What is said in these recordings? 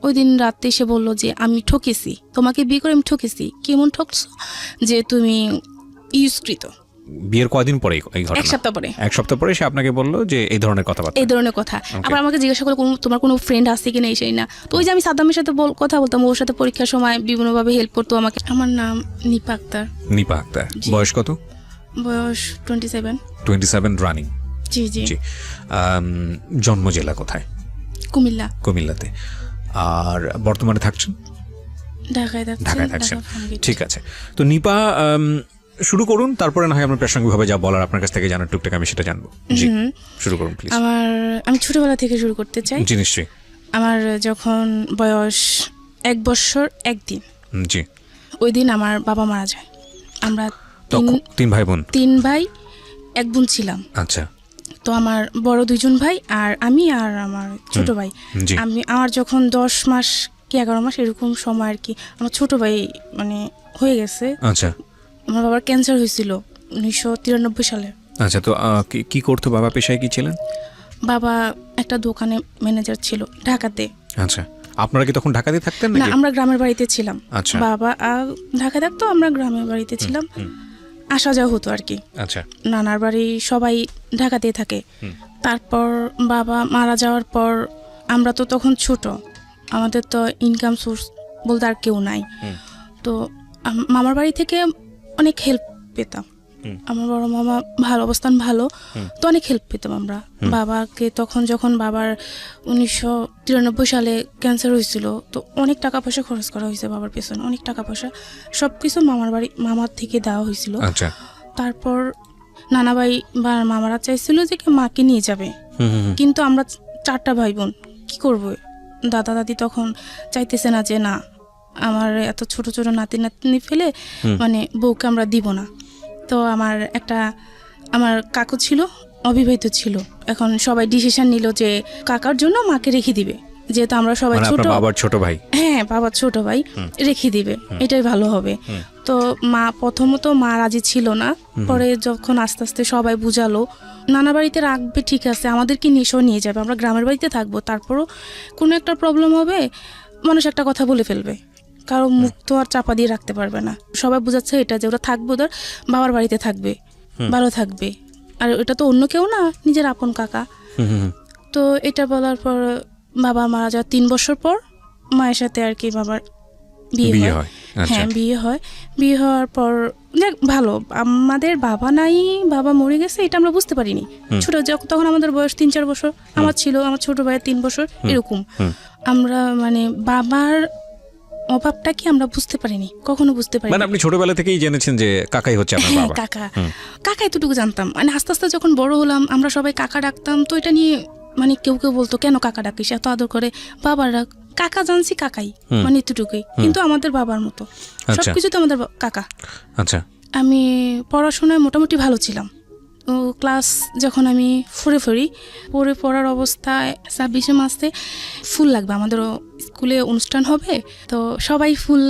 ওই দিন রাতে এসে বললো যে আমি ঠকেছি, তোমাকে বিয়ে করে আমি ঠকেছি। কেমন ঠকছো? যে তুমি ইউজকৃত। বিয়ের কয়দিন পরে এই ঘটনা? 1 সপ্তাহ পরে। 1 সপ্তাহ পরে সে আপনাকে বললো যে এই ধরনের কথাবার্তা, এই ধরনের কথা। আবার আমাকে জিজ্ঞাসা করলো তোমার কোনো ফ্রেন্ড আছে কিনা, এই সেই না। তো ওই যে আমি সাদ্দামের সাথে কথা বলতাম, ওর সাথে পরীক্ষার সময় বিভিন্নভাবে হেল্প করতো আমাকে। আমার নাম নিপা আক্তার। নিপা আক্তার। বয়স কত? বয়স 27। 27 রানিং। জি জি জি। জন্ম জেলা কোথায়? কুমিল্লা। কুমিল্লাতে। আর বর্তমানে থাকছেন? ঢাকায় থাকছেন। ঠিক আছে। তো নিপা, শুরু করুন, তারপরে না হয় আমরা প্রাসঙ্গিকভাবে যা বলার আপনার কাছ থেকে জানার টুকটাক আমি সেটা জানবো। জি, শুরু করুন প্লিজ। আমি ছোটবেলা থেকে শুরু করতে চাই। জি নিশ্চয়ই। আমার যখন বয়স 1 বছর 1 দিন, জি, ওই দিন আমার বাবা মারা যায়। আমরা 3 ভাই বোন। 3 ভাই 1 বোন ছিলাম। আচ্ছা। তো আমার বড় 2জন ভাই আর আমি আর আমার ছোট ভাই। আমার যখন 10 মাস কি 11 মাস এরকম সময় আর কি, আমার ছোট ভাই মানে হয়ে গেছে। আচ্ছা। আমার বাবার ক্যান্সার হয়েছিল 1993 সালে। আচ্ছা। তো কি করতো বাবা? পেশায় কি ছিলেন? বাবা একটা দোকানে ম্যানেজার ছিল ঢাকাতে। আচ্ছা। আপনারা কি তখন ঢাকাতে থাকতেন না, নাকি? আমরা গ্রামের বাড়িতে ছিলাম। আচ্ছা। বাবা ঢাকা থাকতো, আমরা গ্রামের বাড়িতে ছিলাম। আসা যাওয়া হতো আর কি। আচ্ছা। নানার বাড়ি সবাই ঢাকাতেই থাকে। তারপর বাবা মারা যাওয়ার পর আমরা তো তখন ছোট, আমাদের তো ইনকাম সোর্স বলতে আর কেউ নাই। তো মামার বাড়ি থেকে অনেক হেল্প পেতাম। আমার বড় মামা ভালো অবস্থান ভালো, তো অনেক হেল্প পেতাম আমরা। বাবাকে তখন যখন বাবার 1993 সালে ক্যান্সার হয়েছিল, তো অনেক টাকা পয়সা খরচ করা হয়েছে বাবার পেছনে, অনেক টাকা পয়সা সবকিছু মামার থেকে দেওয়া হয়েছিল। আচ্ছা। তারপর নানা ভাই বা মামারা চাইছিল যে মাকে নিয়ে যাবে, কিন্তু আমরা 4টা ভাই বোন কি করব? দাদা দাদি তখন চাইতেছে না যে না, আমার এত ছোট ছোট নাতি নাতনি ফেলে মানে বউকে আমরা দিব না। তো আমার কাকু ছিল, অবিবাহিত ছিল। এখন সবাই ডিসিশন নিল যে কাকার জন্য মাকে রেখে দিবে, যেহেতু আমরা সবাই ছোট। বাবার ছোট ভাই? হ্যাঁ, বাবার ছোট ভাই রেখে দিবে, এটাই ভালো হবে। তো প্রথমত মা রাজি ছিল না, পরে যখন আস্তে আস্তে সবাই বুঝালো নানা বাড়িতে রাখবে, ঠিক আছে আমাদেরকে নিয়ে যাবে, আমরা গ্রামের বাড়িতে থাকবো, তারপরও কোনো একটা প্রবলেম হবে, মানুষ একটা কথা বলে ফেলবে, কারো মুখ তো আর চাপা দিয়ে রাখতে পারবে না। সবাই বুঝাচ্ছে এটা যে ওরা থাকবে, ওদের বাবার বাড়িতে থাকবে, ভালো থাকবে, আর এটা তো অন্য কেউ না, নিজের আপন কাকা। তো এটা বলার পর বাবা মারা যাওয়ার 3 বছর পর মায়ের সাথে আর কি বাবার বিয়ে হয়। হ্যাঁ, বিয়ে হওয়ার পর ভালো, আমাদের বাবা নাই, বাবা মরে গেছে এটা আমরা বুঝতে পারিনি। ছোট তখন আমাদের বয়স 3-4 বছর, আমার ছিল, আমার ছোট ভাইয়ের 3 বছর এরকম। আমরা মানে বাবার অভাবটা কি আমরা বুঝতে পারিনি, কখনো বুঝতে পারিনি। মানে আপনি ছোটবেলা থেকেই জেনেছেন যে কাকাই হচ্ছে আপনার বাবা? কাকা এতটুকু জানতাম। মানে আস্তে আস্তে যখন বড় হলাম, আমরা সবাই কাকা ডাকতাম, তো এটা নিয়ে মানে কেউ বলতো কেন কাকা ডাকিস, এত আদর করে বাবারা। কাকা জানছি কাকাই, মানে এতটুকুই, কিন্তু আমাদের বাবার মতো সবকিছু তো আমাদের কাকা। আচ্ছা। আমি পড়াশোনায় মোটামুটি ভালো ছিলাম। তো ক্লাস যখন আমি 4-এ পড়ার অবস্থায় 26 মাসে ফুল লাগবে, আমাদের স্কুলে অনুষ্ঠান হবে, তো সবাই ফুল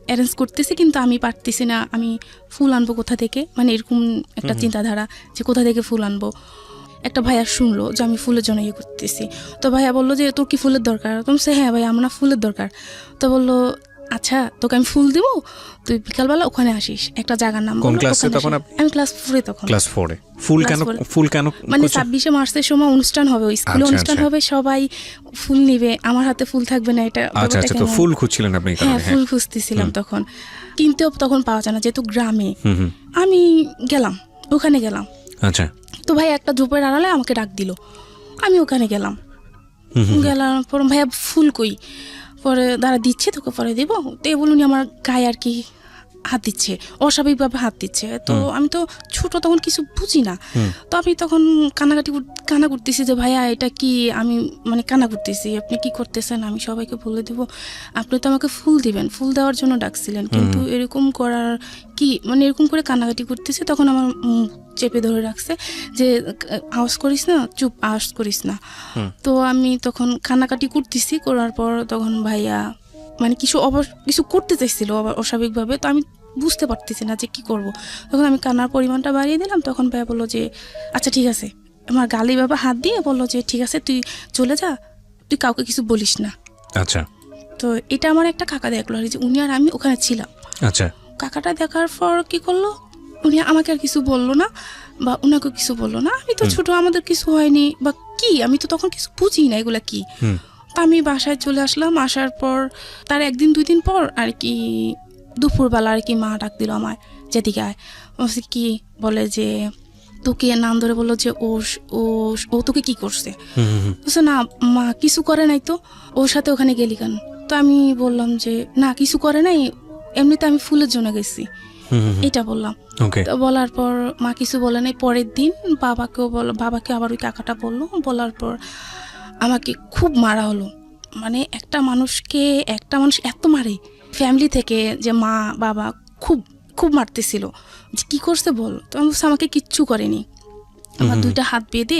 অ্যারেঞ্জ করতেছে, কিন্তু আমি পারতেছি না, আমি ফুল আনবো কোথা থেকে, মানে এরকম একটা চিন্তাধারা যে কোথা থেকে ফুল আনবো। একটা ভাইয়া শুনলো যে আমি ফুলের জন্য করতেছি, তো ভাইয়া বললো যে তোর কি ফুলের দরকার? তুমি হ্যাঁ ভাই, আমার ফুলের দরকার। তো বললো আচ্ছা তোকে আমি ফুল দিব, তুই বিকালবেলা ওখানে আসিস, একটা জায়গার নাম। কোন ক্লাসে তখন? আমি ক্লাস 4-এ তখন। ক্লাস 4-এ? ফুল কেন? মানে 26 মার্চের সময় অনুষ্ঠান হবে, স্কুলে অনুষ্ঠান হবে, সবাই ফুল নিবে, আমার হাতে ফুল থাকবে না, এটা। আচ্ছা আচ্ছা। তো ফুল খুঁজছিলেন আপনি? হ্যাঁ, ফুল খুঁজতেছিলাম তখন, কিন্তু তখন পাওয়া যায় না, যেহেতু গ্রামে। আমি ওখানে গেলাম। আচ্ছা। তো ভাই একটা ঝোপের আড়ালে আমাকে ডাক দিল, আমি ওখানে গেলাম পর ভাইয়া ফুল কই, পরে দাঁড়া দিচ্ছে, তোকে পরে দিব। তো বলুন আমার গায়ে আর কি হাত দিচ্ছে, অস্বাভাবিকভাবে হাত দিচ্ছে। তো আমি তো ছোট, তখন কিছু বুঝি না। তো আমি তখন কান্না করতেছি যে ভাইয়া এটা কি, আমি মানে কান্না করতেছি, আপনি কি করতেছেন? আমি সবাইকে বলে দেব আপনি তো আমাকে ফুল দিবেন, ফুল দেওয়ার জন্য ডাকছিলেন, কিন্তু এরকম করার কি, মানে এরকম করে কান্নাকাটি করতেছে। তখন আমার চেপে ধরে রাখছে যে আওয়াজ করিস না, চুপ, আওয়াজ করিস না। তো আমি তখন কান্নাকাটি করতেছি, করার পর তখন ভাইয়া মানে কিছু করতে চাইছিল আবার অস্বাভাবিকভাবে, তো আমি বুঝতে পারতেছি না যে কি করব। তখন আমি কান্নার পরিমাণটা বাড়িয়ে দিলাম। তখন ভাইয়া বললো যে আচ্ছা ঠিক আছে, আমার গালে বাবা হাত দিয়ে বললো যে ঠিক আছে তুই চলে যা, তুই কাউকে কিছু বলিস না। আচ্ছা। তো এটা আমার একটা কাকা দেখলো আর যে উনি আর আমি ওখানে ছিলাম। আচ্ছা, কাকাটা দেখার পর কি করলো, উনি আমাকে আর কিছু বললো না বা ওনাকে কিছু বললো না। আমি তো ছোট, আমাদের কিছু হয়নি বা কি, আমি তো তখন কিছু বুঝি না এগুলা কি। তো আমি বাসায় চলে আসলাম। আসার পর তার 1-2 দিন পর আর কি দুপুরবেলা আর কি মা ডাক দিল আমায়, যেদিকে আয়। বলছে কি, বলে যে তোকে নাম ধরে বললো যে ও ও ও তোকে কি করছে। বলছে না মা কিছু করে নাই তো, ওর সাথে ওখানে গেলি কেন? তো আমি বললাম যে না কিছু করে নাই, এমনিতে আমি ফুলের জন্য গেছি, এটা বললাম। তো বলার পর মা কিছু বলে নাই। পরের দিন বাবাকে আবার ওই কাকাটা বললো। বলার পর আমাকে খুব মারা হলো। মানে একটা মানুষ এত মারে ফ্যামিলি থেকে, যে মা বাবা খুব খুব মারতেছিল, যে কি করছে বল। তো আমি বলছি আমাকে কিচ্ছু করেনি। আমার 2টা হাত বেঁধে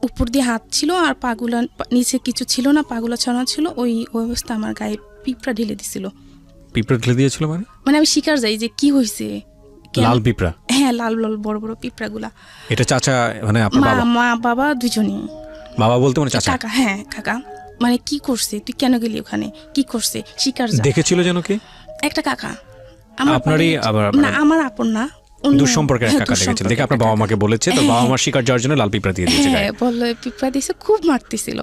উপর দিয়ে হাত ছিল আর পাগুলা নিচে কিছু ছিল না, পাগুলা ছড়ানো ছিল। ওই অবস্থা আমার গায়ে পিঁপড়া ঢেলে দিছিল। পিঁপড়া ঢেলে দিয়েছিল মানে আমি শিকার যাই যে কি হয়েছে। লাল পিঁপড়া? হ্যাঁ, লাল লাল বড় বড় পিঁপড়াগুলা। এটা চাচা মানে আপনার বাবা? মা বাবা দুজনই। বাবা বলতে মানে চাচা? কাকা। হ্যাঁ কাকা। মানে কি করছে, তুই কেন গেলি ওখানে, কি করছে, শিকার যা। দেখেছিল যেন কি একটা কাকা, আপনারই আবার? না আমার আপন না, দুঃসম্পর্কের কাকা দেখেছিল, দেখে আপনার বাবা মাকে বলেছে, তো বাবা মার শিকার যাওয়ার জন্য লাল পিঁপড়া দিয়ে দিয়েছে। হ্যাঁ বললো পিঁপড়া দিয়েছে, খুব মারতেছিল।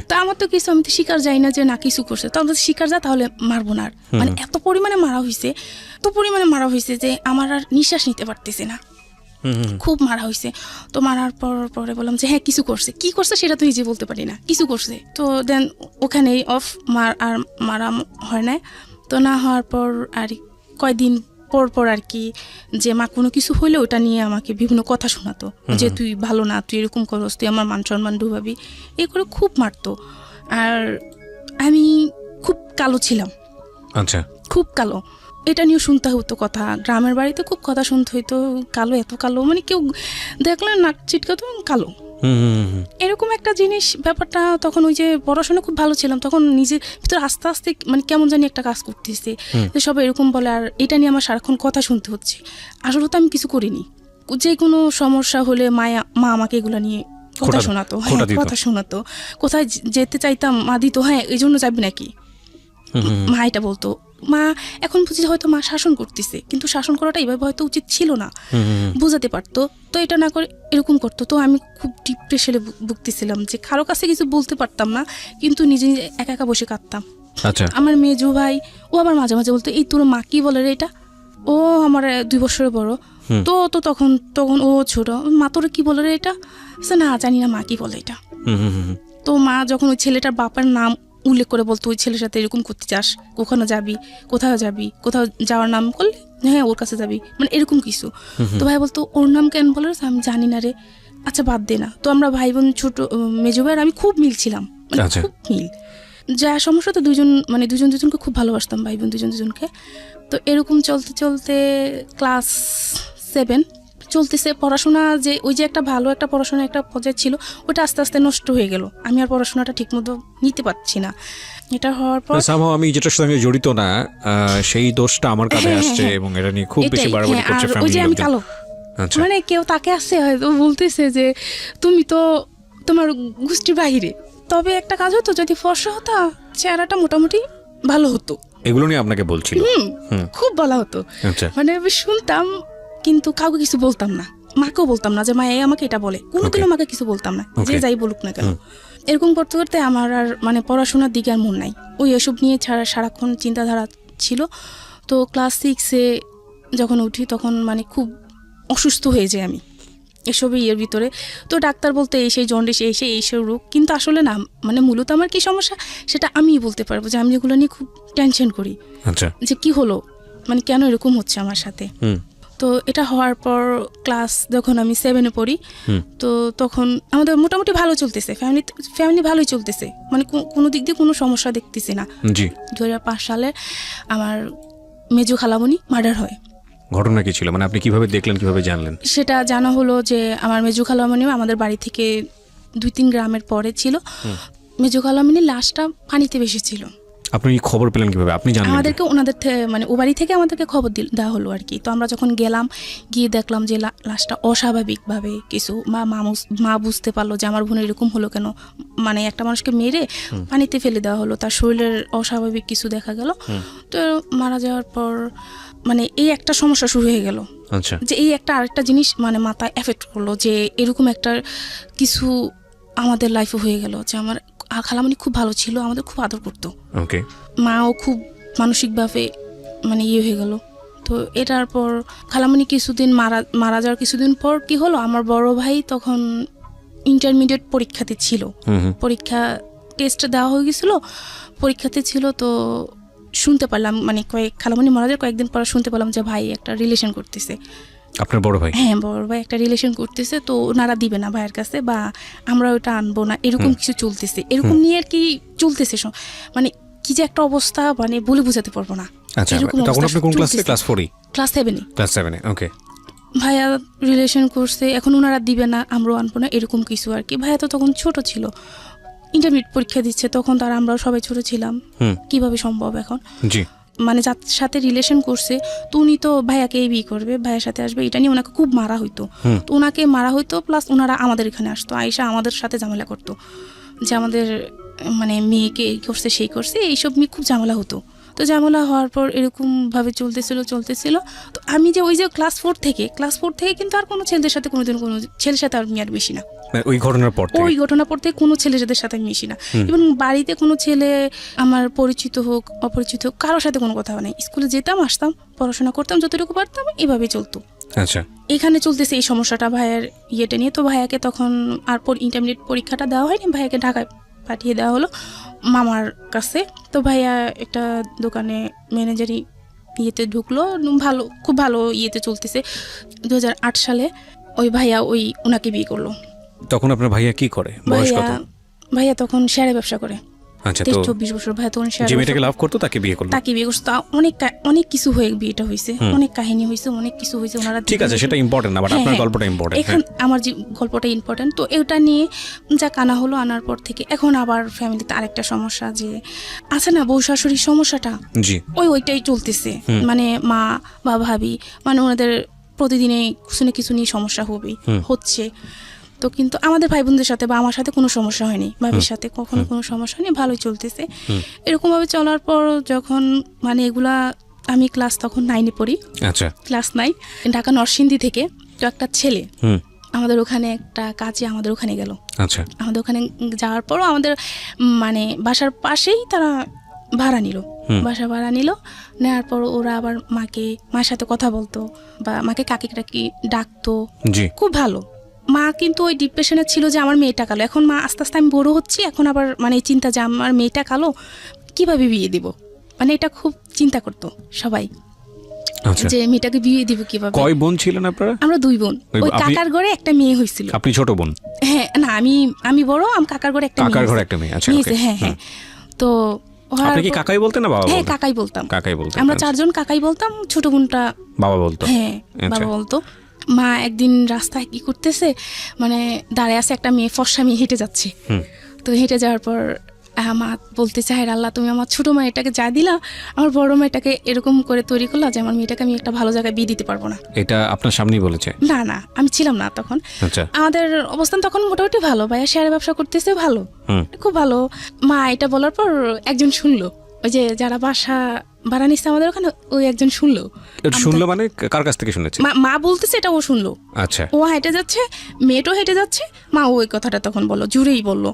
তো আমার তো কিছু, আমি তো শিকার যাই না যে না কিছু করছে, তো আমরা শিকার যা তাহলে মারবো না। মানে এত পরিমাণে মারা হয়েছে যে আমার আর নিঃশ্বাস নিতে পারতেছে না, খুব মারা হয়েছে। তো মারার পরে বললাম যে হ্যাঁ কিছু করছে, কি করছে সেটা তো নিজে বলতে পারি না, কিছু করছে। তো দেন ওখানেই মারা হয় না। তো না হওয়ার পর আর কয়দিন পর আর কি, যে মা কোনো কিছু হইলে ওটা নিয়ে আমাকে বিভিন্ন কথা শোনাতো, যে তুই ভালো না, তুই এরকম করস, তুই আমার মান সম্মান ডুবাবি, এই করে খুব মারতো। আর আমি খুব কালো ছিলাম। আচ্ছা, খুব কালো, এটা নিয়ে শুনতে হতো কথা। গ্রামের বাড়িতে খুব কথা শুনতে হইতো, কালো, এত কালো, মানে কেউ দেখলে নাক চিটকাতো, কালো, এরকম একটা জিনিস। ব্যাপারটা তখন ওই যে পড়াশোনা খুব ভালো ছিলাম, তখন নিজের ভিতরে আস্তে আস্তে মানে কেমন জানি একটা কাজ করতেছে, যে সবাই এরকম বলে, আর এটা নিয়ে আমার সারাক্ষণ কথা শুনতে হচ্ছে। আসলে তো আমি কিছু করিনি। যে কোনো সমস্যা হলে মা আমাকে এগুলো নিয়ে কথা শোনাতো। হ্যাঁ কথা শোনাতো। কোথায় যেতে চাইতাম মা দিত, হ্যাঁ এই জন্য যাবি নাকি, মা এটা বলতো। মা এখন বুঝি হয়তো মা শাসন করতেছে, কিন্তু শাসন করাটা এইভাবে হয়তো উচিত ছিল না, বোঝাতে পারতো, তো এটা না করে এরকম করতো। তো আমি খুব ডিপ্রেশনে ভুগতেছিলাম, যে কারো কাছে কিছু বলতে পারতাম না, কিন্তু নিজে নিজে একা একা বসে কাঁদতাম। আমার মেজো ভাই ও আবার মাঝে মাঝে বলতো, এই তোর মা কি বলে রে এটা, ও আমার 2 বছরের বড়, তো তখন ও ছোট, মা তোর কি বলে রে এটা, না জানি না মা কি বলে এটা। তো মা যখন ওই ছেলেটার বাবার নাম উল্লেখ করে বলতো, ওই ছেলের সাথে এরকম করতে চাস, কোথাও যাবি, কোথাও যাওয়ার নাম করলে হ্যাঁ ওর কাছে যাবি, মানে এরকম কিছু। তো ভাই বলতো ওর নাম কেন বলে, আমি জানি না রে, আচ্ছা বাদ দে না। তো আমরা ভাই বোন, ছোট মেজো ভাই আর আমি খুব মিল ছিলাম, মানে খুব মিল। যা সমস্যা তো দুজন দুজনকে খুব ভালোবাসতাম, ভাই বোন দুজনকে। তো এরকম চলতে চলতে ক্লাস 7 চলতেছে, পড়াশোনা যে ওই যে একটা ভালো একটা পড়াশোনা একটা পর্যায়ে ছিল, ওটা আস্তে আস্তে নষ্ট হয়ে গেল। আমি আর পড়াশোনাটা ঠিক মতো নিতে পারছি না। এটা হওয়ার পর আমি যেটার সঙ্গে জড়িত না সেই দোষটা আমার কাছে আসছে, এবং এটা নিয়ে খুব বেশি বাড়াবাড়ি করছে ফ্যামিলি। ওই যে আমি কালো, মানে কেউ তাকে আসছে হয়তো বলতেছে যে তুমি তো তোমার গোষ্ঠীর বাইরে, তবে একটা কাজ হতো, যদি ফর্সা হতো চেহারাটা মোটামুটি ভালো হতো। এগুলো নিয়ে আপনাকে বলছিল? খুব বলা হতো, মানে আমি শুনতাম, কিন্তু কাউকে কিছু বলতাম না, মাকেও বলতাম না যে মা আমাকে এটা বলে, কোনোদিনও মাকে কিছু বলতাম না, যে যাই বলুক না কেন। এরকম করতে করতে আমার আর মানে পড়াশোনার দিকে আর মন নাই, ওই এসব নিয়ে সারাক্ষণ চিন্তাধারা ছিল। তো ক্লাস 6-এ যখন উঠি তখন মানে খুব অসুস্থ হয়ে যাই আমি এসবই এর ভিতরে। তো ডাক্তার বলতে এই সেই জন্ডিস, এই সেই রোগ, কিন্তু আসলে না, মানে মূলত আমার কি সমস্যা সেটা আমিই বলতে পারবো, যে আমি এগুলো নিয়ে খুব টেনশন করি, যে কি হলো, মানে কেন এরকম হচ্ছে আমার সাথে। তো এটা হওয়ার পর ক্লাস যখন আমি 7-এ পড়ি, তো তখন আমাদের মোটামুটি ভালো চলতেছে, ফ্যামিলি ভালোই চলতেছে, মানে কোনো দিক দিয়ে কোনো সমস্যা দেখতেছি না। 2005 সালে আমার মেজো খালামণি মার্ডার হয়। ঘটনা কি ছিল, মানে আপনি কিভাবে দেখলেন, কিভাবে জানলেন? সেটা জানা হলো যে আমার মেজো খালামণি আমাদের বাড়ি থেকে 2-3 গ্রামের পরে ছিল। মেজো খালামণির লাশটা পানিতে ভেসেছিল। আপনি খবর পেলেন কিভাবে, আপনি জানলেন? আমাদেরকে ওনাদের মানে ও বাড়ি থেকে আমাদেরকে খবর দেওয়া হলো আর কি। তো আমরা যখন গেলাম, গিয়ে দেখলাম যে লাশটা অস্বাভাবিকভাবে কিছু মা বুঝতে পারলো যে আমার বোনের এরকম হলো কেন, মানে একটা মানুষকে মেরে পানিতে ফেলে দেওয়া হলো, তার শরীরের অস্বাভাবিক কিছু দেখা গেল। তো মারা যাওয়ার পর মানে এই একটা সমস্যা শুরু হয়ে গেল, আচ্ছা, যে এই একটা আরেকটা জিনিস মানে মাথায় এফেক্ট করলো, যে এরকম একটা কিছু আমাদের লাইফে হয়ে গেল। যে আমার খালামণি খুব ভালো ছিল, আমাদের খুব আদর করতো, ওকে, মাও খুব মানসিকভাবে মানে ইয়ে হয়ে গেল। তো এটার পর খালামণি কিছুদিন মারা যাওয়ার কিছুদিন পর কি হলো, আমার বড় ভাই তখন ইন্টারমিডিয়েট পরীক্ষাতে ছিল, পরীক্ষা টেস্ট দেওয়া হয়ে গেছিলো, পরীক্ষাতে ছিল। তো শুনতে পারলাম মানে খালামণি মারা যাওয়ার কয়েকদিন পর শুনতে পারলাম যে ভাই একটা রিলেশন করতেছে। আপনার বড় ভাই? হ্যাঁ, বড় ভাই একটা রিলেশন করতেছে, তো ওনারা দিবে না ভাইয়ের কাছে, বা আমরা ওটা আনবো না, এরকম কিছু চলতেছে, এরকম নিয়ে আর কি চলতেছে। মানে কি যে একটা অবস্থা, মানে বলে বোঝাতে পারবো না। আচ্ছা, তখন আপনি কোন ক্লাসে? ক্লাস 4? ক্লাস 7-এ। ক্লাস 7-এ, ওকে। ভাইয়া রিলেশন করছে, এখন ওনারা দিবে না, আমরাও আনবো না, এরকম কিছু আর কি। ভাইয়া তো তখন ছোট ছিল, ইন্টারমিডিয়েট পরীক্ষা দিচ্ছে, তখন তার আমরাও সবাই ছোট ছিলাম, কিভাবে সম্ভব এখন? জি, মানে যার সাথে রিলেশন করছে তো উনি তো ভাইয়াকেই বিয়ে করবে, ভাইয়ের সাথে আসবে, এটা নিয়ে ওনাকে খুব মারা হইতো। তো ওনাকে মারা হইতো, প্লাস ওনারা আমাদের এখানে আসতো, আয়েশা আমাদের সাথে ঝামেলা করতো, যে আমাদের মানে মেয়েকে এই করছে সেই করছে, এইসব নিয়ে খুব ঝামেলা হতো। তো ঝামেলা হওয়ার পর এরকমভাবে চলতেছিল। তো আমি যে ওই যে ক্লাস 4 থেকে কিন্তু আর কোনো ছেলেদের সাথে কোনোদিন কোনো ছেলের সাথে আমি আর মিশি না। ওই ঘটনার পর থেকে কোনো ছেলেদের সাথে আমি মিশি না। এবং বাড়িতে কোনো ছেলে আমার পরিচিত হোক অপরিচিত হোক, কারোর সাথে কোনো কথা নেই। স্কুলে যেতাম, আসতাম, পড়াশোনা করতাম, যতটুকু পারতাম, এভাবে চলতো। আচ্ছা, এখানে চলতেছে এই সমস্যাটা ভাইয়ের ইয়েটা নিয়ে। তো ভাইয়াকে তখন আর ইন্টারমিডিয়েট পরীক্ষাটা দেওয়া হয়নি, ভাইয়াকে ঢাকায় পাঠিয়ে দেওয়া হলো মামার কাছে। তো ভাইয়া একটা দোকানে ম্যানেজারি ইয়েতে ঢুকলো, খুব ভালো ইয়েতে চলতেছে। 2008 সালে ওই ভাইয়া ওনাকে বিয়ে করলো। তখন আপনার ভাইয়া কি করে, বয়স কত? ভাইয়া তখন শেয়ারে ব্যবসা করে। আচ্ছা, 23-24 বছর ভাইয়া তখন যে মেয়েটাকে লাভ করতো তাকে বিয়ে করলো। তা অনেক কিছু হয়ে বিয়েটা হয়েছে, অনেক কাহিনী হয়েছে, অনেক কিছু হয়েছে। ওনারা ঠিক আছে, সেটা ইম্পর্টেন্ট না, বাট আপনার গল্পটা ইম্পর্টেন্ট। এখন আমার যে গল্পটা ইম্পর্টেন্ট। তো এটা নিয়ে যা কানা হলো, আনার পর থেকে এখন আবার ফ্যামিলিতে আরেকটা সমস্যা, যে আছে না বউ শাশুড়ির সমস্যাটা, জি, ওইটাই চলতেছে। মানে মা বা ভাবি, মানে ওনাদের প্রতিদিনে কিছু নিয়ে সমস্যা হচ্ছে। তো কিন্তু আমাদের ভাই বোনদের সাথে বা আমার সাথে কোনো সমস্যা হয়নি, ভাবির সাথে কখনো কোনো সমস্যা নেই, ভালোই চলতেছে। এরকমভাবে চলার পর যখন মানে এগুলা আমি ক্লাস তখন 9-এ পড়ি। আচ্ছা, ক্লাস 9, ঢাকা নরসিংদী থেকে তো একটা ছেলে আমাদের ওখানে একটা কাজে আমাদের ওখানে গেল। আচ্ছা, আমাদের ওখানে যাওয়ার পরও আমাদের মানে বাসার পাশেই তারা বাসা ভাড়া নিল। নেওয়ার পর ওরা আবার মার সাথে কথা বলতো, বা মাকে কাকি ডাকতো, খুব ভালো। মা কিন্তু ওই ডিপ্রেশনে ছিল যে আমার মেয়েটা কালো। এখন মা আস্তে আস্তে আমি বড় হচ্ছি, এখন আবার মানে চিন্তা যে আমার মেয়েটা কালো, কিভাবে বিয়ে দিব, মানে এটা খুব চিন্তা করতো সবাই, যে মেয়েটাকে বিয়ে দিব কিভাবে। কয় বোন ছিলেন আপনারা? আমরা 2 বোন। ওই কাকার ঘরে একটা মেয়ে হয়েছিল। আপনি ছোট বোন? হ্যাঁ, না আমি বড়, আমার কাকার ঘরে একটা মেয়ে। আচ্ছা, হ্যাঁ। তো আপনি কি কাকাই বলতেন না বাবা বলতেন? হ্যাঁ, কাকাই বলতাম। আমরা 4 জন কাকাই বলতাম, ছোট বোনটা বাবা বলতো। হ্যাঁ, বাবা বলতো। মা একদিন রাস্তায় কি করতেছে, মানে দাঁড়ায় আছে একটা মেয়ে, ফর্সা মেয়ে হেঁটে যাচ্ছে। তো হেঁটে যাওয়ার পর মা বলতে চায়, আল্লাহ তুমি আমার ছোট মেয়েটাকে যা দিলা, আমার বড় মেয়েটাকে এরকম করে তৈরি করলা যে আমার মেয়েটাকে আমি একটা ভালো জায়গায় বিয়ে দিতে পারবো না। এটা আপনার সামনেই বলেছে? না, আমি ছিলাম না তখন। আচ্ছা, আমাদের অবস্থান তখন মোটামুটি ভালো, ভাইয়া শেয়ারে ব্যবসা করতেছে, ভালো, খুব ভালো। মা এটা বলার পর একজন শুনলো, ওই যে যারা বাসা ভাড়া নিচ্ছে আমাদের ওখানে, ওই একজন শুনলো। মানে কার কাছ থেকে শুনেছে? মা বলতেছে, এটা ও শুনলো। আচ্ছা, ও হেঁটে যাচ্ছে, মেয়েটাও হেঁটে যাচ্ছে, মা ওই কথাটা তখন বললো, জুড়েই বললো।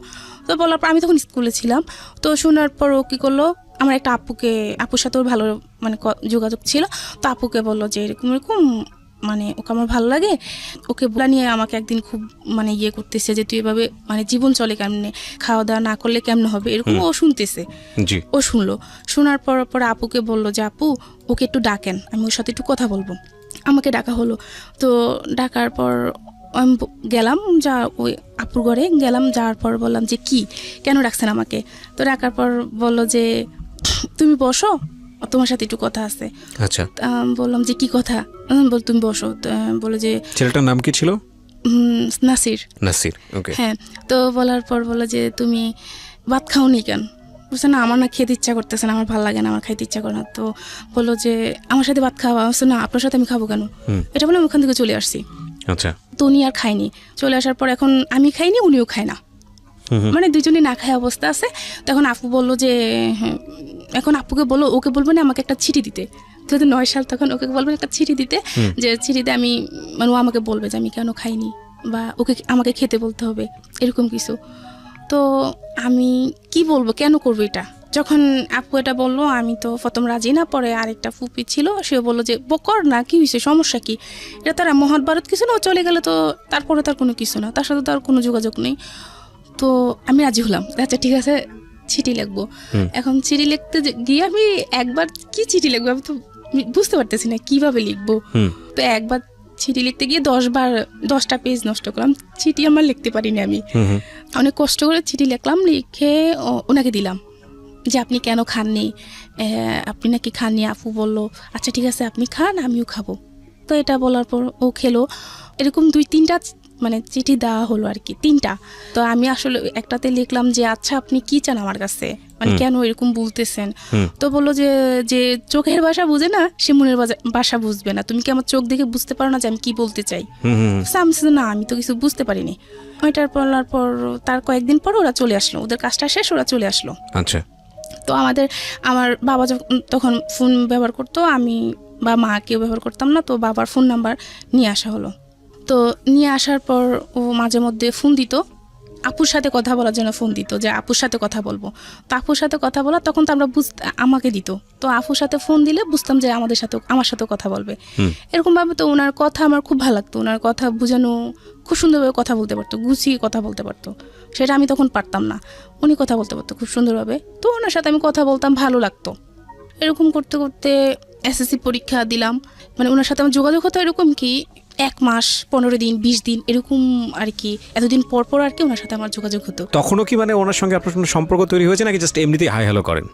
তো বলার পর আমি তখন স্কুলে ছিলাম। তো শোনার পর ও কি করলো, আমার একটা আপুর সাথে ওর ভালো মানে যোগাযোগ ছিল। তো আপুকে বললো যে এরকম মানে ওকে আমার ভালো লাগে, ওকে বলা নিয়ে আমাকে একদিন খুব মানে ইয়ে করতেছে, যে তুই এভাবে মানে জীবন চলে কেমনে, খাওয়া দাওয়া না করলে কেমনে হবে, এরকম ও শুনতেছে। ও শুনলো, শোনার পর আপুকে বললো যে আপু ওকে একটু ডাকেন, আমি ওর সাথে একটু কথা বলবো। আমাকে ডাকা হলো। তো ডাকার পর আমি গেলাম, ওই আপুর ঘরে গেলাম, যাওয়ার পর বললাম যে কেন ডাকছেন আমাকে। তো ডাকার পর বললো যে তুমি বসো, তোমার সাথে একটু কথা আছে। আচ্ছা, বললাম যে কি কথা, বল তুমি বসো। বলে যে ছেলেটার নাম কি ছিল? নাসির। ওকে, হ্যাঁ। তো বলার পর বললো যে তুমি ভাত খাওনি কেন? বলছে না আমার না খেতে ইচ্ছা করতেছে না, আমার ভালো লাগে না, আমার খাইতে ইচ্ছা করে না। তো বললো যে আমার সাথে ভাত খাওয়া, বলছে না আপনার সাথে আমি খাবো কেন, এটা বলে আমি ওখান থেকে চলে আসছি। আচ্ছা। তো উনি আর খায়নি, চলে আসার পর এখন আমি খাইনি, উনিও খায় না, মানে দুজনই না খায় অবস্থা আছে। তখন আপু বললো যে এখন আপুকে বলো, ওকে বলবো না আমাকে একটা চিঠি দিতে, 2009 সাল, তখন ওকে বলবেন একটা চিঠি দিতে, যে চিঠিতে আমি মানে ও আমাকে বলবে যে আমি কেন খাইনি বা ওকে আমাকে খেতে বলতে হবে এরকম কিছু। তো আমি কি বলবো, কেন করবো এটা? যখন আপু এটা বললো আমি তো প্রথম রাজি না, পরে আরেকটা ফুপি ছিল, সেও বললো যে বকর না, কি হয়েছে, সমস্যা কি, এটা তার মহাভারত কিছু না, ও চলে গেলে তো তারপরে তার কোনো কিছু না, তার সাথে তার কোনো যোগাযোগ নেই। তো আমি রাজি হলাম, আচ্ছা ঠিক আছে চিঠি লিখবো। এখন চিঠি লিখতে গিয়ে আমি একবার কি চিঠি লিখবো আমি তো বুঝতে পারতেছি না কিভাবে লিখবো। তো একবার চিঠি লিখতে গিয়ে 10টা পেজ নষ্ট করলাম, চিঠি আমার লিখতে পারিনি আমি। অনেক কষ্ট করে চিঠি লিখলাম, লিখে ওনাকে দিলাম যে আপনি কেন খাননি, আপনি নাকি খাননি। আপু বললো আচ্ছা ঠিক আছে আপনি খান, আমিও খাবো। তো এটা বলার পর ও খেলো। এরকম 2-3টা মানে চিঠি দেওয়া হলো আর কি, 3টা। তো আমি আসলে একটাতে লিখলাম যে আচ্ছা আপনি কি চান আমার কাছে, মানে কেন এরকম বলতেছেন। তো বললো যে চোখের ভাষা বুঝে না সে মনের ভাষা বুঝবে না, তুমি কি আমার চোখ দেখে বুঝতে পারো না যে আমি কি বলতে চাই? না আমি তো কিছু বুঝতে পারিনি। ওইটার বলার পর তার কয়েকদিন পর ওরা চলে আসলো, ওদের কাজটা শেষ, ওরা চলে আসলো। আচ্ছা। তো আমার বাবা তখন ফোন ব্যবহার করতো, আমি বা মা কেউ ব্যবহার করতাম না। তো বাবার ফোন নাম্বার নিয়ে আসা হলো। তো নিয়ে আসার পর ও মাঝে মধ্যে ফোন দিত, আপুর সাথে কথা বলার জন্য ফোন দিত, যে আপুর সাথে কথা বলবো। তো আপুর সাথে কথা বলা তখন তো আমরা আমাকে দিত, তো আপুর সাথে ফোন দিলে বুঝতাম যে আমার সাথে কথা বলবে এরকম ভাবে। তো ওনার কথা আমার খুব ভালো লাগতো, ওনার কথা বোঝানো, খুব সুন্দরভাবে কথা বলতে পারতো, গুছিয়ে কথা বলতে পারতো, সেটা আমি তখন পারতাম না। উনি কথা বলতে পারতো খুব সুন্দরভাবে, তো ওনার সাথে আমি কথা বলতাম, ভালো লাগতো। এরকম করতে করতে এসএসসি পরীক্ষা দিলাম, মানে ওনার সাথে আমার যোগাযোগ হতো এরকম কি 1 মাস 15 দিন 20 দিন এরকম আর কি, এতদিন পর পর আর কি ওনার সাথে আমার যোগাযোগ হতো। তখনও কি মানে ওনার সঙ্গে আপনার কোনো সম্পর্ক তৈরি হয়েছে নাকি জাস্ট এমনিতেই হাই হ্যালো করেন?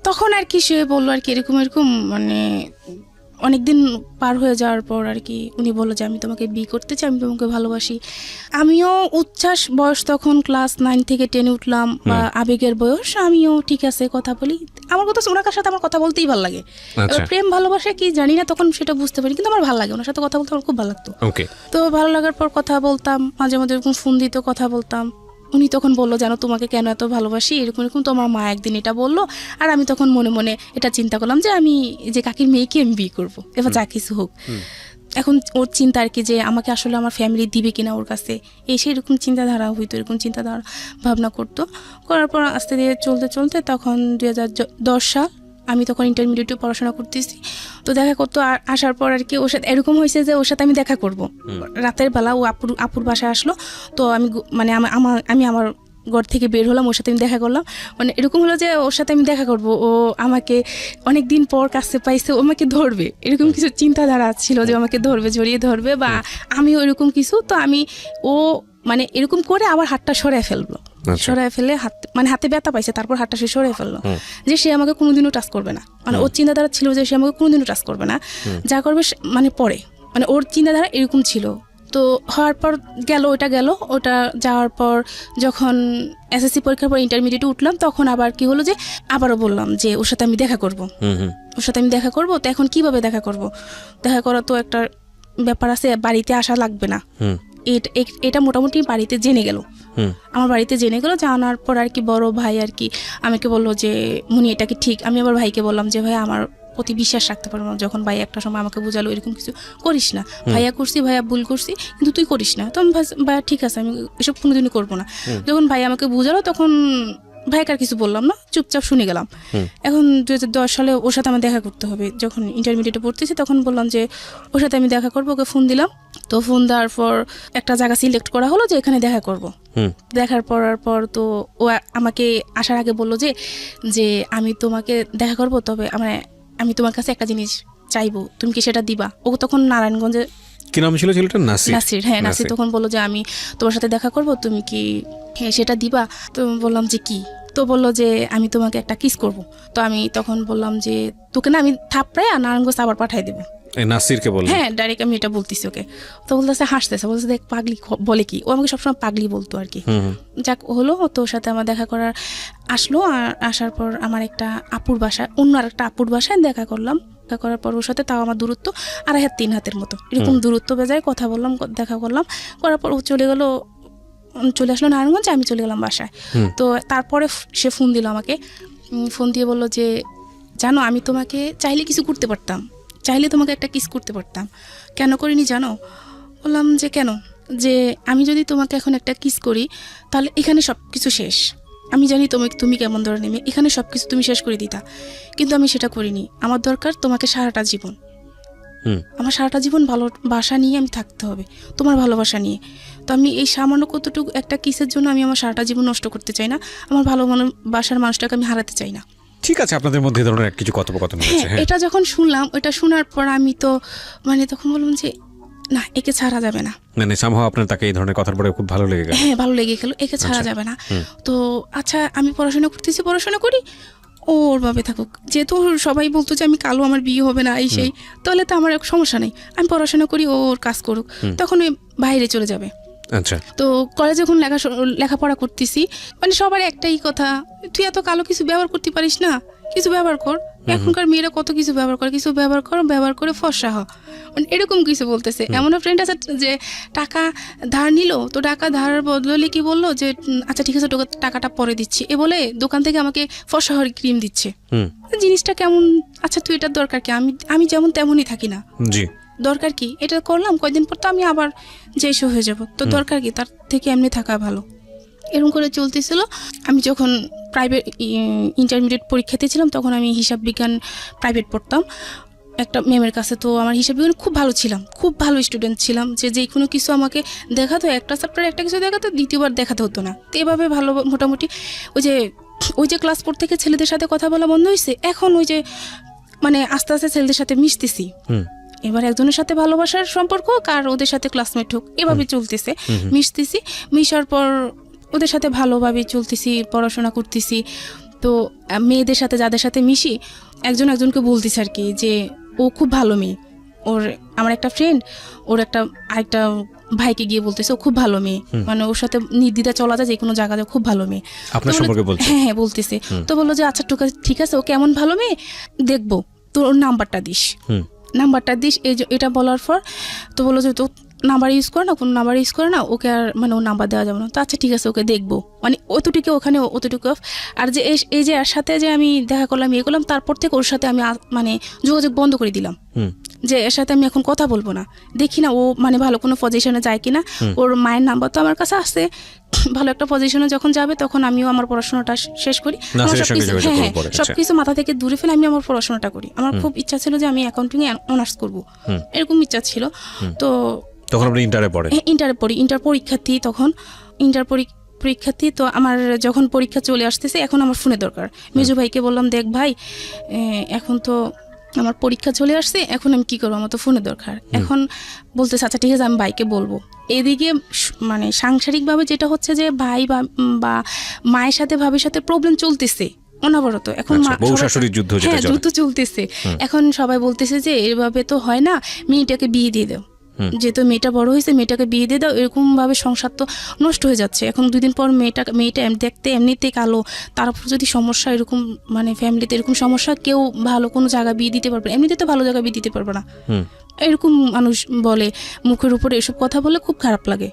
তখন আর কি সে বললো আর কি এরকম মানে অনেকদিন পার হয়ে যাওয়ার পর আর কি উনি বললো যে আমি তোমাকে বিয়ে করতে চাই, আমি তোমাকে ভালোবাসি। আমিও উচ্ছ্বাস, বয়স তখন ক্লাস 9 থেকে 10 উঠলাম, বা আবেগের বয়স, আমিও ঠিক আছে কথা বলি। আমার কথা ওনার সাথে আমার কথা বলতেই ভালো লাগে। এবার প্রেম ভালোবাসা কি জানি না তখন সেটা বুঝতে পারি, কিন্তু আমার ভালো লাগে, ওনার সাথে কথা বলতে আমার খুব ভালো লাগতো। তো ভালো লাগার পর কথা বলতাম, মাঝে মাঝে এরকম ফোন দিত, কথা বলতাম। উনি তখন বললো জানো তোমাকে কেন এত ভালোবাসি, এরকম তো আমার মা একদিন এটা বললো। আর আমি তখন মনে মনে এটা চিন্তা করলাম যে আমি যে কাকির মেয়েকে আমি বিয়ে করবো, এবার যা কিছু হোক। এখন ওর চিন্তা আর কি যে আমাকে আসলে আমার ফ্যামিলি দিবে কিনা ওর কাছে, সেরকম চিন্তাধারা হইতো, এরকম চিন্তাধারা ভাবনা করতো। করার পর আস্তে ধীরে চলতে চলতে তখন 2010 সাল, আমি তখন ইন্টারমিডিয়েটে পড়াশোনা করতেছি। তো দেখা করতো, আসার পর আর কি ওর সাথে এরকম হয়েছে যে ওর সাথে আমি দেখা করব রাতের বেলা, ও আপুর বাসায় আসলো। তো আমি মানে আমার ঘর থেকে বের হলাম, ওর সাথে আমি দেখা করলাম। মানে এরকম হলো যে ওর সাথে আমি দেখা করব, ও আমাকে অনেক দিন পর কাছে পাইছে, ও আমাকে ধরবে, এরকম কিছু চিন্তাধারা ছিল যে আমাকে ধরবে, জড়িয়ে ধরবে, বা আমিও এরকম কিছু। তো ও মানে এরকম করে আবার হাতটা সরায় ফেললো, সরাই ফেলে হাতে ব্যথা পাইছে, তারপর হাতটা সে সরাই ফেললো, যে সে আমাকে কোনোদিনও টাচ করবে না। মানে ওর চিন্তাধারা ছিল যে সে আমাকে কোনোদিনও টাচ করবে না, যা করবে মানে পরে, মানে ওর চিন্তাধারা এরকম ছিল। তো হওয়ার পর ওটা যাওয়ার পর যখন এসএসসি পরীক্ষার পর ইন্টারমিডিয়েটে উঠলাম, তখন আবার কি হলো যে আবারও বললাম যে ওর সাথে আমি দেখা করব, তো এখন কিভাবে দেখা করব? দেখা করা তো একটা ব্যাপার আছে, বাড়িতে আসা লাগবে না, এটা মোটামুটি বাড়িতে জেনে গেল, আমার বাড়িতে জেনে গেল। জানার পর আর কি বড় ভাই আর কি আমাকে বললো যে মুনি এটা কি ঠিক? আমি আবার ভাইকে বললাম যে ভাই আমার প্রতি বিশ্বাস রাখতে পারবো না। যখন ভাই একটা সময় আমাকে বোঝালো এরকম কিছু করিস না, ভাইয়া ভুল করছি, কিন্তু তুই করিস না। তো ভাইয়া ঠিক আছে, আমি এসব কোনোদিনই করবো না। যখন ভাই আমাকে বোঝালো তখন ভাইকে আর কিছু বললাম না, চুপচাপ শুনে গেলাম। এখন 2010 সালে ওর সাথে আমার দেখা করতে হবে, যখন ইন্টারমিডিয়েটে পড়তেছি তখন বললাম যে ওর সাথে আমি দেখা করবো, ওকে ফোন দিলাম। তো ফোন দেওয়ার পর একটা জায়গা সিলেক্ট করা হলো যে এখানে দেখা করব। দেখার পর তো ও আমাকে আসার আগে বললো যে আমি তোমাকে দেখা করব, তবে আমি তোমার কাছে একটা জিনিস চাইবো, তুমি কি সেটা দিবা? ও তখন নারায়ণগঞ্জে, কি নাম ছিল ছেলেটার? নাসির। হ্যাঁ, নাসির তখন বললো যে আমি তোমার সাথে দেখা করব, তুমি কি সেটা দিবা? তো বললাম যে কি? তো বললো যে আমি তোমাকে একটা কিস করব। তো আমি তখন বললাম যে তোকে না আমি থাপড়ায় নারায়ণগঞ্জ আবার পাঠাই দেবো, এই নাসিরকে বললেন? হ্যাঁ, ডাইরেক্ট আমি এটা বলতেছি ওকে। তো বলতেছে, হাসতেছে, বলতেছে দেখ পাগলি বলে কি, ও আমাকে সবসময় পাগলি বলতো আর কি। যাক হলো, তো ওর সাথে আমার দেখা করার আসলো। আর আসার পর আমার একটা আপুর বাসায়, অন্য আর একটা আপুর বাসায় দেখা করলাম। দেখা করার পর ওর সাথে তাও আমার দূরত্ব 2.5 হাত 3 হাতের মতো এরকম দূরত্ব বেজায়, কথা বললাম, দেখা করলাম। করার পর ও চলে আসলো নারায়ণগঞ্জে, আমি চলে গেলাম বাসায়। তো তারপরে সে ফোন দিল আমাকে, ফোন দিয়ে বললো যে জানো আমি তোমাকে চাইলে কিছু করতে পারতাম, চাইলে তোমাকে একটা কিস করতে পারতাম, কেন করিনি জানো? বললাম যে কেন? যে আমি যদি তোমাকে এখন একটা কিস করি তাহলে এখানে সব কিছু শেষ। আমি জানি তুমি কেমন ধরে নেবে, এখানে সব কিছু তুমি শেষ করে দিতা, কিন্তু আমি সেটা করিনি। আমার দরকার তোমাকে সারাটা জীবন, আমার সারাটা জীবন ভালোবাসা নিয়ে আমি থাকতে হবে, তোমার ভালোবাসা নিয়ে। তো আমি এই সামান্য কতটুকু একটা কিসের জন্য আমি আমার সারাটা জীবন নষ্ট করতে চাই না, আমার ভালোবাসার মানুষটাকে আমি হারাতে চাই না। ঠিক আছে, আপনাদের মধ্যে ধরনের কিছু কথোপকথন হয়েছে। হ্যাঁ, এটা যখন শুনলাম, এটা শোনার পর আমি তো তখন বললাম যে না, একে ছাড়া যাবে না। মানে সামহাও আপনার তাকে এই ধরনের কথার পরে খুব ভালো লেগে গেল? হ্যাঁ, ভালো লেগে গেল, একে ছাড়া যাবে না। তো আচ্ছা, আমি পড়াশোনা করতেছি, পড়াশোনা করি, ওর ভাবে থাকুক। যেহেতু সবাই বলতো যে আমি কালো, আমার বিয়ে হবে না, এই সেই, তাহলে তো আমার সমস্যা নেই, আমি পড়াশোনা করি, ওর কাজ করুক, তখন ওই বাইরে চলে যাবে। আচ্ছা। তো কলেজে যখন লেখাপড়া করতেছি, সবার একটাই কথা, তুই এত কালো কিছু ব্যবহার করতে পারিস না, কিছু ব্যবহার কর। এখনকার মেয়েরা কত কিছু ব্যবহার করে, কিছু ব্যবহার করে ফর্সা হ, এরকম কিছু বলতেছে। এমন ফ্রেন্ড আছে যে টাকা ধার নিল, তো টাকা ধার বদলে কি বললো যে আচ্ছা ঠিক আছে টাকাটা পরে দিচ্ছি, এ বলে দোকান থেকে আমাকে ফর্সা হওয়ার ক্রিম দিচ্ছে। জিনিসটা কেমন? আচ্ছা তুই এটার দরকার কি? আমি যেমন তেমনই থাকি না, জি, দরকার কি? এটা করলাম, কয়দিন পর তো আমি আবার যেসব হয়ে যাব, তো দরকার কি? তার থেকে এমনি থাকা ভালো। এরকম করে চলতেছিল। আমি যখন প্রাইভেট ইন্টারমিডিয়েট পরীক্ষাতে ছিলাম, তখন আমি হিসাব বিজ্ঞান প্রাইভেট পড়তাম একটা ম্যামের কাছে। তো আমার হিসাব বিজ্ঞান খুব ভালো ছিলাম, খুব ভালো স্টুডেন্ট ছিলাম, যে কোনো কিছু আমাকে দেখাতো, একটা চ্যাপ্টার একটা কিছু দেখাতো, দ্বিতীয়বার দেখাতে হতো না। তো এভাবে ভালো মোটামুটি ওই যে ক্লাস 4 থেকে ছেলেদের সাথে কথা বলা বন্ধ হয়েছে, এখন আস্তে আস্তে ছেলেদের সাথে মিশতেছি। এবার একজনের সাথে ভালোবাসার সম্পর্ক হোক আর ওদের সাথে ক্লাসমেট হোক, এভাবে চলতেছে, মিশতেছি। মিশার পর ওদের সাথে ভালোভাবে চলতেছি, পড়াশোনা করতেছি। তো মেয়েদের সাথে যাদের সাথে মিশি, একজনকে বলতেছে আর কি যে ও খুব ভালো মেয়ে। আমার একটা ফ্রেন্ড ওর আরেকটা ভাইকে গিয়ে বলতেছে ও খুব ভালো মেয়ে, ওর সাথে নির্দ্বিধা চলা যায়, যে কোনো জায়গায় খুব ভালো মেয়ে। আপনার সম্পর্কে বলছে? হ্যাঁ, বলতেছে। তো বললো যে আচ্ছা ঠিক আছে, ও কেমন ভালো মেয়ে দেখবো, তোর নাম্বারটা দিস। এটা বলার পর তো বললো যে তো নাম্বার ইউজ করে না, কোনো নাম্বার ইউজ করে না, ওকে আর ওর নাম্বার দেওয়া যাবে না। তো আচ্ছা ঠিক আছে, ওকে দেখবো, অতটুকু ওখানে অতটুকু। আর যে এই যে এর সাথে যে আমি দেখা করলাম, ইয়ে করলাম, তারপর থেকে ওর সাথে আমি যোগাযোগ বন্ধ করে দিলাম, যে এর সাথে আমি এখন কথা বলবো না, দেখি না ও ভালো কোনো পজিশনে যায় কিনা। ওর মায়ের নাম্বার তো আমার কাছে আসছে, ভালো একটা পজিশনে যখন যাবে তখন আমিও আমার পড়াশোনাটা শেষ করি, সবকিছু মাথা থেকে দূরে ফেলে আমি আমার পড়াশোনাটা করি। আমার খুব ইচ্ছা ছিল যে আমি অ্যাকাউন্টিং এ অনার্স করবো, এরকম ইচ্ছা ছিল। তো তখন আপনি ইন্টারে পড়েন? ইন্টারে পড়ি, ইন্টার পরীক্ষার্থী তখন, পরীক্ষার্থী। তো আমার যখন পরীক্ষা চলে আসতেছে, এখন আমার ফোনের দরকার। মেজু ভাইকে বললাম, দেখ ভাই, এখন তো আমার পরীক্ষা চলে আসছে, এখন আমি কি করবো, আমার তো ফোনের দরকার। এখন বলতেছে আচ্ছা ঠিক আছে, আমি ভাইকে বলবো। এদিকে সাংসারিকভাবে যেটা হচ্ছে যে ভাই বা মায়ের সাথে ভাবির সাথে প্রবলেম চলতেছে অনবরত। এখন যুদ্ধ চলতেছে। এখন সবাই বলতেছে যে এভাবে তো হয় না, মেয়েটাকে বিয়ে দিয়ে দাও, যেহেতু মেয়েটা বড় হয়েছে, মেয়েটাকে বিয়ে দিয়ে দাও। এরকম ভাবে সংসার তো নষ্ট হয়ে যাচ্ছে। এখন 2 দিন পর মেয়েটা দেখতে এমনিতে কালো, তারপর যদি সমস্যা এরকম ফ্যামিলিতে এরকম সমস্যা, কেউ ভালো কোনো জায়গা বিয়ে দিতে পারবে, এমনিতে তো ভালো জায়গা বিয়ে দিতে পারবে না, এরকম মানুষ বলে, মুখের উপরে এসব কথা বলে, খুব খারাপ লাগে।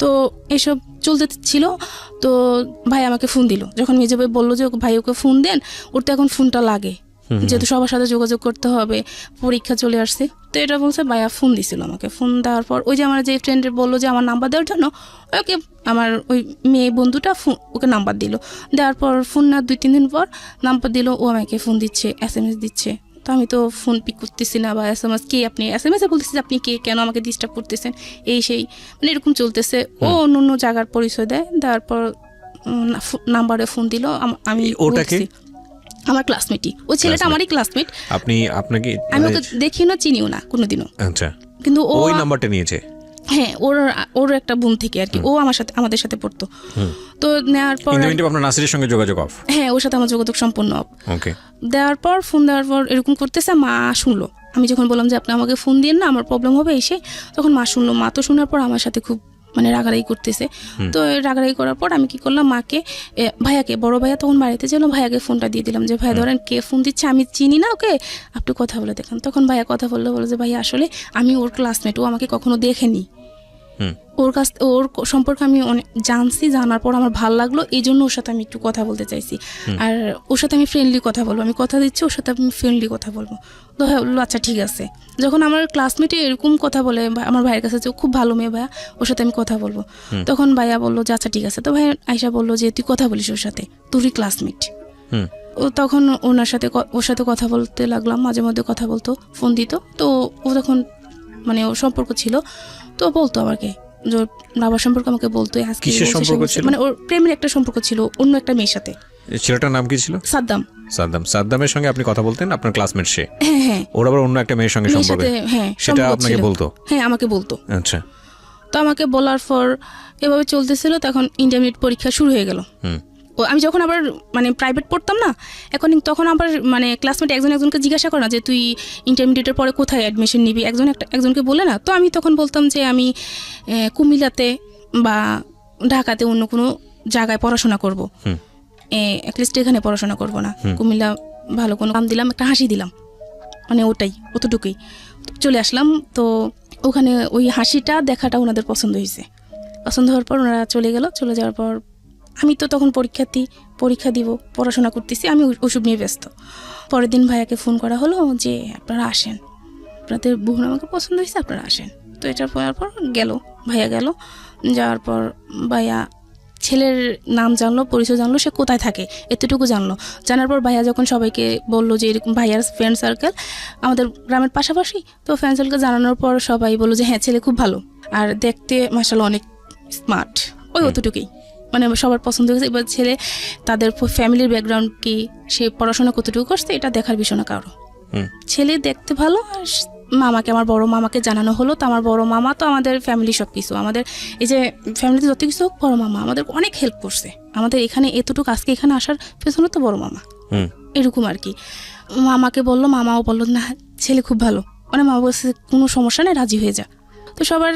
তো এসব চলতে ছিল। তো ভাই আমাকে ফোন দিল, যখন মেজো ভাই বললো যে ভাই ওকে ফোন দেন, ওর তো এখন ফোনটা লাগে, যেহেতু সবার সাথে যোগাযোগ করতে হবে, পরীক্ষা চলে আসছে। তো এটা বলছে, ভাইয়া ফোন দিছিল আমাকে। ফোন দেওয়ার পর ওই যে আমার যে ফ্রেন্ডের বললো যে আমার নাম্বার দেওয়ার জন্য, ওকে আমার ওই মেয়ে বন্ধুটা ওকে নাম্বার দিল। দেওয়ার পর ফোন না 2-3 দিন পর নাম্বার দিল, ও আমাকে ফোন দিচ্ছে, SMS দিচ্ছে। তো আমি তো ফোন পিক করতেছি না, বা SMS কে আপনি, SMS বলতেছি আপনি কে, কেন আমাকে ডিস্টার্ব করতেছেন, এই সেই এরকম চলতেছে। ও অন্য জায়গার পরিচয় দেয়, দেওয়ার পর নাম্বারে ফোন দিল। আমি আমার ক্লাসমেটই, ওই ছেলেটা আমারই ক্লাসমেট। আমি ওকে দেখিও না, চিনিও না কোনোদিনও। আচ্ছা, কিন্তু ওই নাম্বারটা নিয়েছে? হ্যাঁ, ওর একটা বোন থেকে আর কি, ও আমাদের সাথে পড়তো। তো নেওয়ার পর আপনার নাসিরের সঙ্গে যোগাযোগ অফ? হ্যাঁ, ওর সাথে আমার যোগাযোগ সম্পূর্ণ অফ। ওকে। ফোন দেওয়ার পর এরকম করতেছে, মা শুনলো, আমি যখন বললাম যে আপনি আমাকে ফোন দিন না, আমার প্রবলেম হবে এসে, তখন মা শুনলো। মা তো শোনার পর আমার সাথে খুব মানে রাগারাগি করতেছে। তো রাগারাগি করার পর আমি কি করলাম, মাকে ভাইয়াকে, বড় ভাইয়া তখন বাড়িতে ছিল, ভাইয়াকে ফোনটা দিয়ে দিলাম যে ভাইয়া ধরেন কে ফোন দিচ্ছে, আমি চিনি না ওকে, আপনি কথা বলে দেখেন। তখন ভাইয়া কথা বললো যে ভাইয়া আসলে আমি ওর ক্লাসমেট, ও আমাকে কখনো দেখেনি, ওর সম্পর্কে আমি অনেক জানছি, জানার পর আমার ভালো লাগলো, এই জন্য ওর সাথে আমি একটু কথা বলতে চাইছি, আর ওর সাথে আমি ফ্রেন্ডলি কথা বলবো, আমি কথা দিচ্ছি ওর সাথে আমি ফ্রেন্ডলি কথা বলবো। তো হ্যাঁ বললো আচ্ছা ঠিক আছে। যখন আমার ক্লাসমেটে এরকম কথা বলে আমার ভাইয়ের কাছে, যে খুব ভালো মেয়ে ভাইয়া, ওর সাথে আমি কথা বলবো, তখন ভাইয়া বললো যে আচ্ছা ঠিক আছে। তো ভাইয়া আয়শা বললো যে তুই কথা বলিস ওর সাথে, তোরই ক্লাসমেট। ও তখন ওর সাথে কথা বলতে লাগলাম, মাঝে মধ্যে কথা বলতো, ফোন দিত। তো ও তখন মানে ওর সম্পর্ক ছিল, তো বলতো আমাকে যে ওর বাবার সম্পর্কে আমাকে বলতো, কিসের সম্পর্ক ছিল? মানে ওর প্রেমের একটা সম্পর্ক ছিল অন্য একটা মেয়ের সাথে। ছেলেটার নাম কি ছিল? সাদ্দাম। সাদ্দামের সঙ্গে আপনি কথা বলতেন, আপনার ক্লাসমেট সে? হ্যাঁ হ্যাঁ। ওর আবার অন্য একটা মেয়ের সঙ্গে সম্পর্ক? হ্যাঁ, সেটা আপনাকে বলতো? হ্যাঁ আমাকে বলতো। আচ্ছা। তো আমাকে বলার পর এভাবে চলতেছিল, তখন ইন্টারমিডিয়েট পরীক্ষা শুরু হয়ে গেল। আমি যখন আবার মানে প্রাইভেট পড়তাম না, তখন আবার মানে ক্লাসমেট একজনকে জিজ্ঞাসা করে না যে তুই ইন্টারমিডিয়েটের পরে কোথায় অ্যাডমিশন নিবি, একজনকে বলে না। তো আমি তখন বলতাম যে আমি কুমিল্লাতে বা ঢাকাতে অন্য কোনো জায়গায় পড়াশোনা করব, অ্যাটলিস্ট এখানে পড়াশোনা করব না, কুমিল্লা ভালো কোনো কাম দিলাম, একটা হাসি দিলাম, মানে ওটাই, অতটুকুই চলে আসলাম। তো ওখানে ওই হাসিটা দেখাটা ওনাদের পছন্দ হয়েছে। পছন্দ হওয়ার পর ওনারা চলে গেল। চলে যাওয়ার পর আমি তো তখন পরীক্ষা দিব, পড়াশোনা করতেছি, আমি ওসব নিয়ে ব্যস্ত। পরের দিন ভাইয়াকে ফোন করা হলো যে আপনারা আসেন, আপনাদের বোন আমাকে পছন্দ হয়েছে, আপনারা আসেন। তো এটা পড়ার পর ভাইয়া গেল। যাওয়ার পর ভাইয়া ছেলের নাম জানলো, পরিচয় জানলো, সে কোথায় থাকে এতটুকু জানলো। জানার পর ভাইয়া যখন সবাইকে বললো যে এরকম ভাইয়ার ফ্রেন্ড সার্কেল আমাদের গ্রামের পাশাপাশি, তো ফ্রেন্ড সার্কেল জানানোর পর সবাই বললো যে হ্যাঁ ছেলে খুব ভালো, আর দেখতে মাশাআল্লাহ অনেক স্মার্ট, ওই অতটুকুই মানে সবার পছন্দ হয়েছে। এবার ছেলে তাদের ফ্যামিলির ব্যাকগ্রাউন্ড কি, সে পড়াশোনা কতটুকু করছে, এটা দেখার বিষয় না কারো। ছেলে দেখতে ভালো। আর আমার বড় মামাকে জানানো হলো। তো আমার বড় মামা তো আমাদের ফ্যামিলি সব কিছু, আমাদের এই যে ফ্যামিলিতে যত কিছু হোক, বড় মামা আমাদের অনেক হেল্প করছে। আমাদের এখানে এতটুকু আজকে এখানে আসার পেছনে তো বড় মামা, এরকম আর কি। মামাকে বললো, মামাও বললো না ছেলে খুব ভালো, মানে মামা বলছে কোনো সমস্যা নেই, রাজি হয়ে যা। তো সবার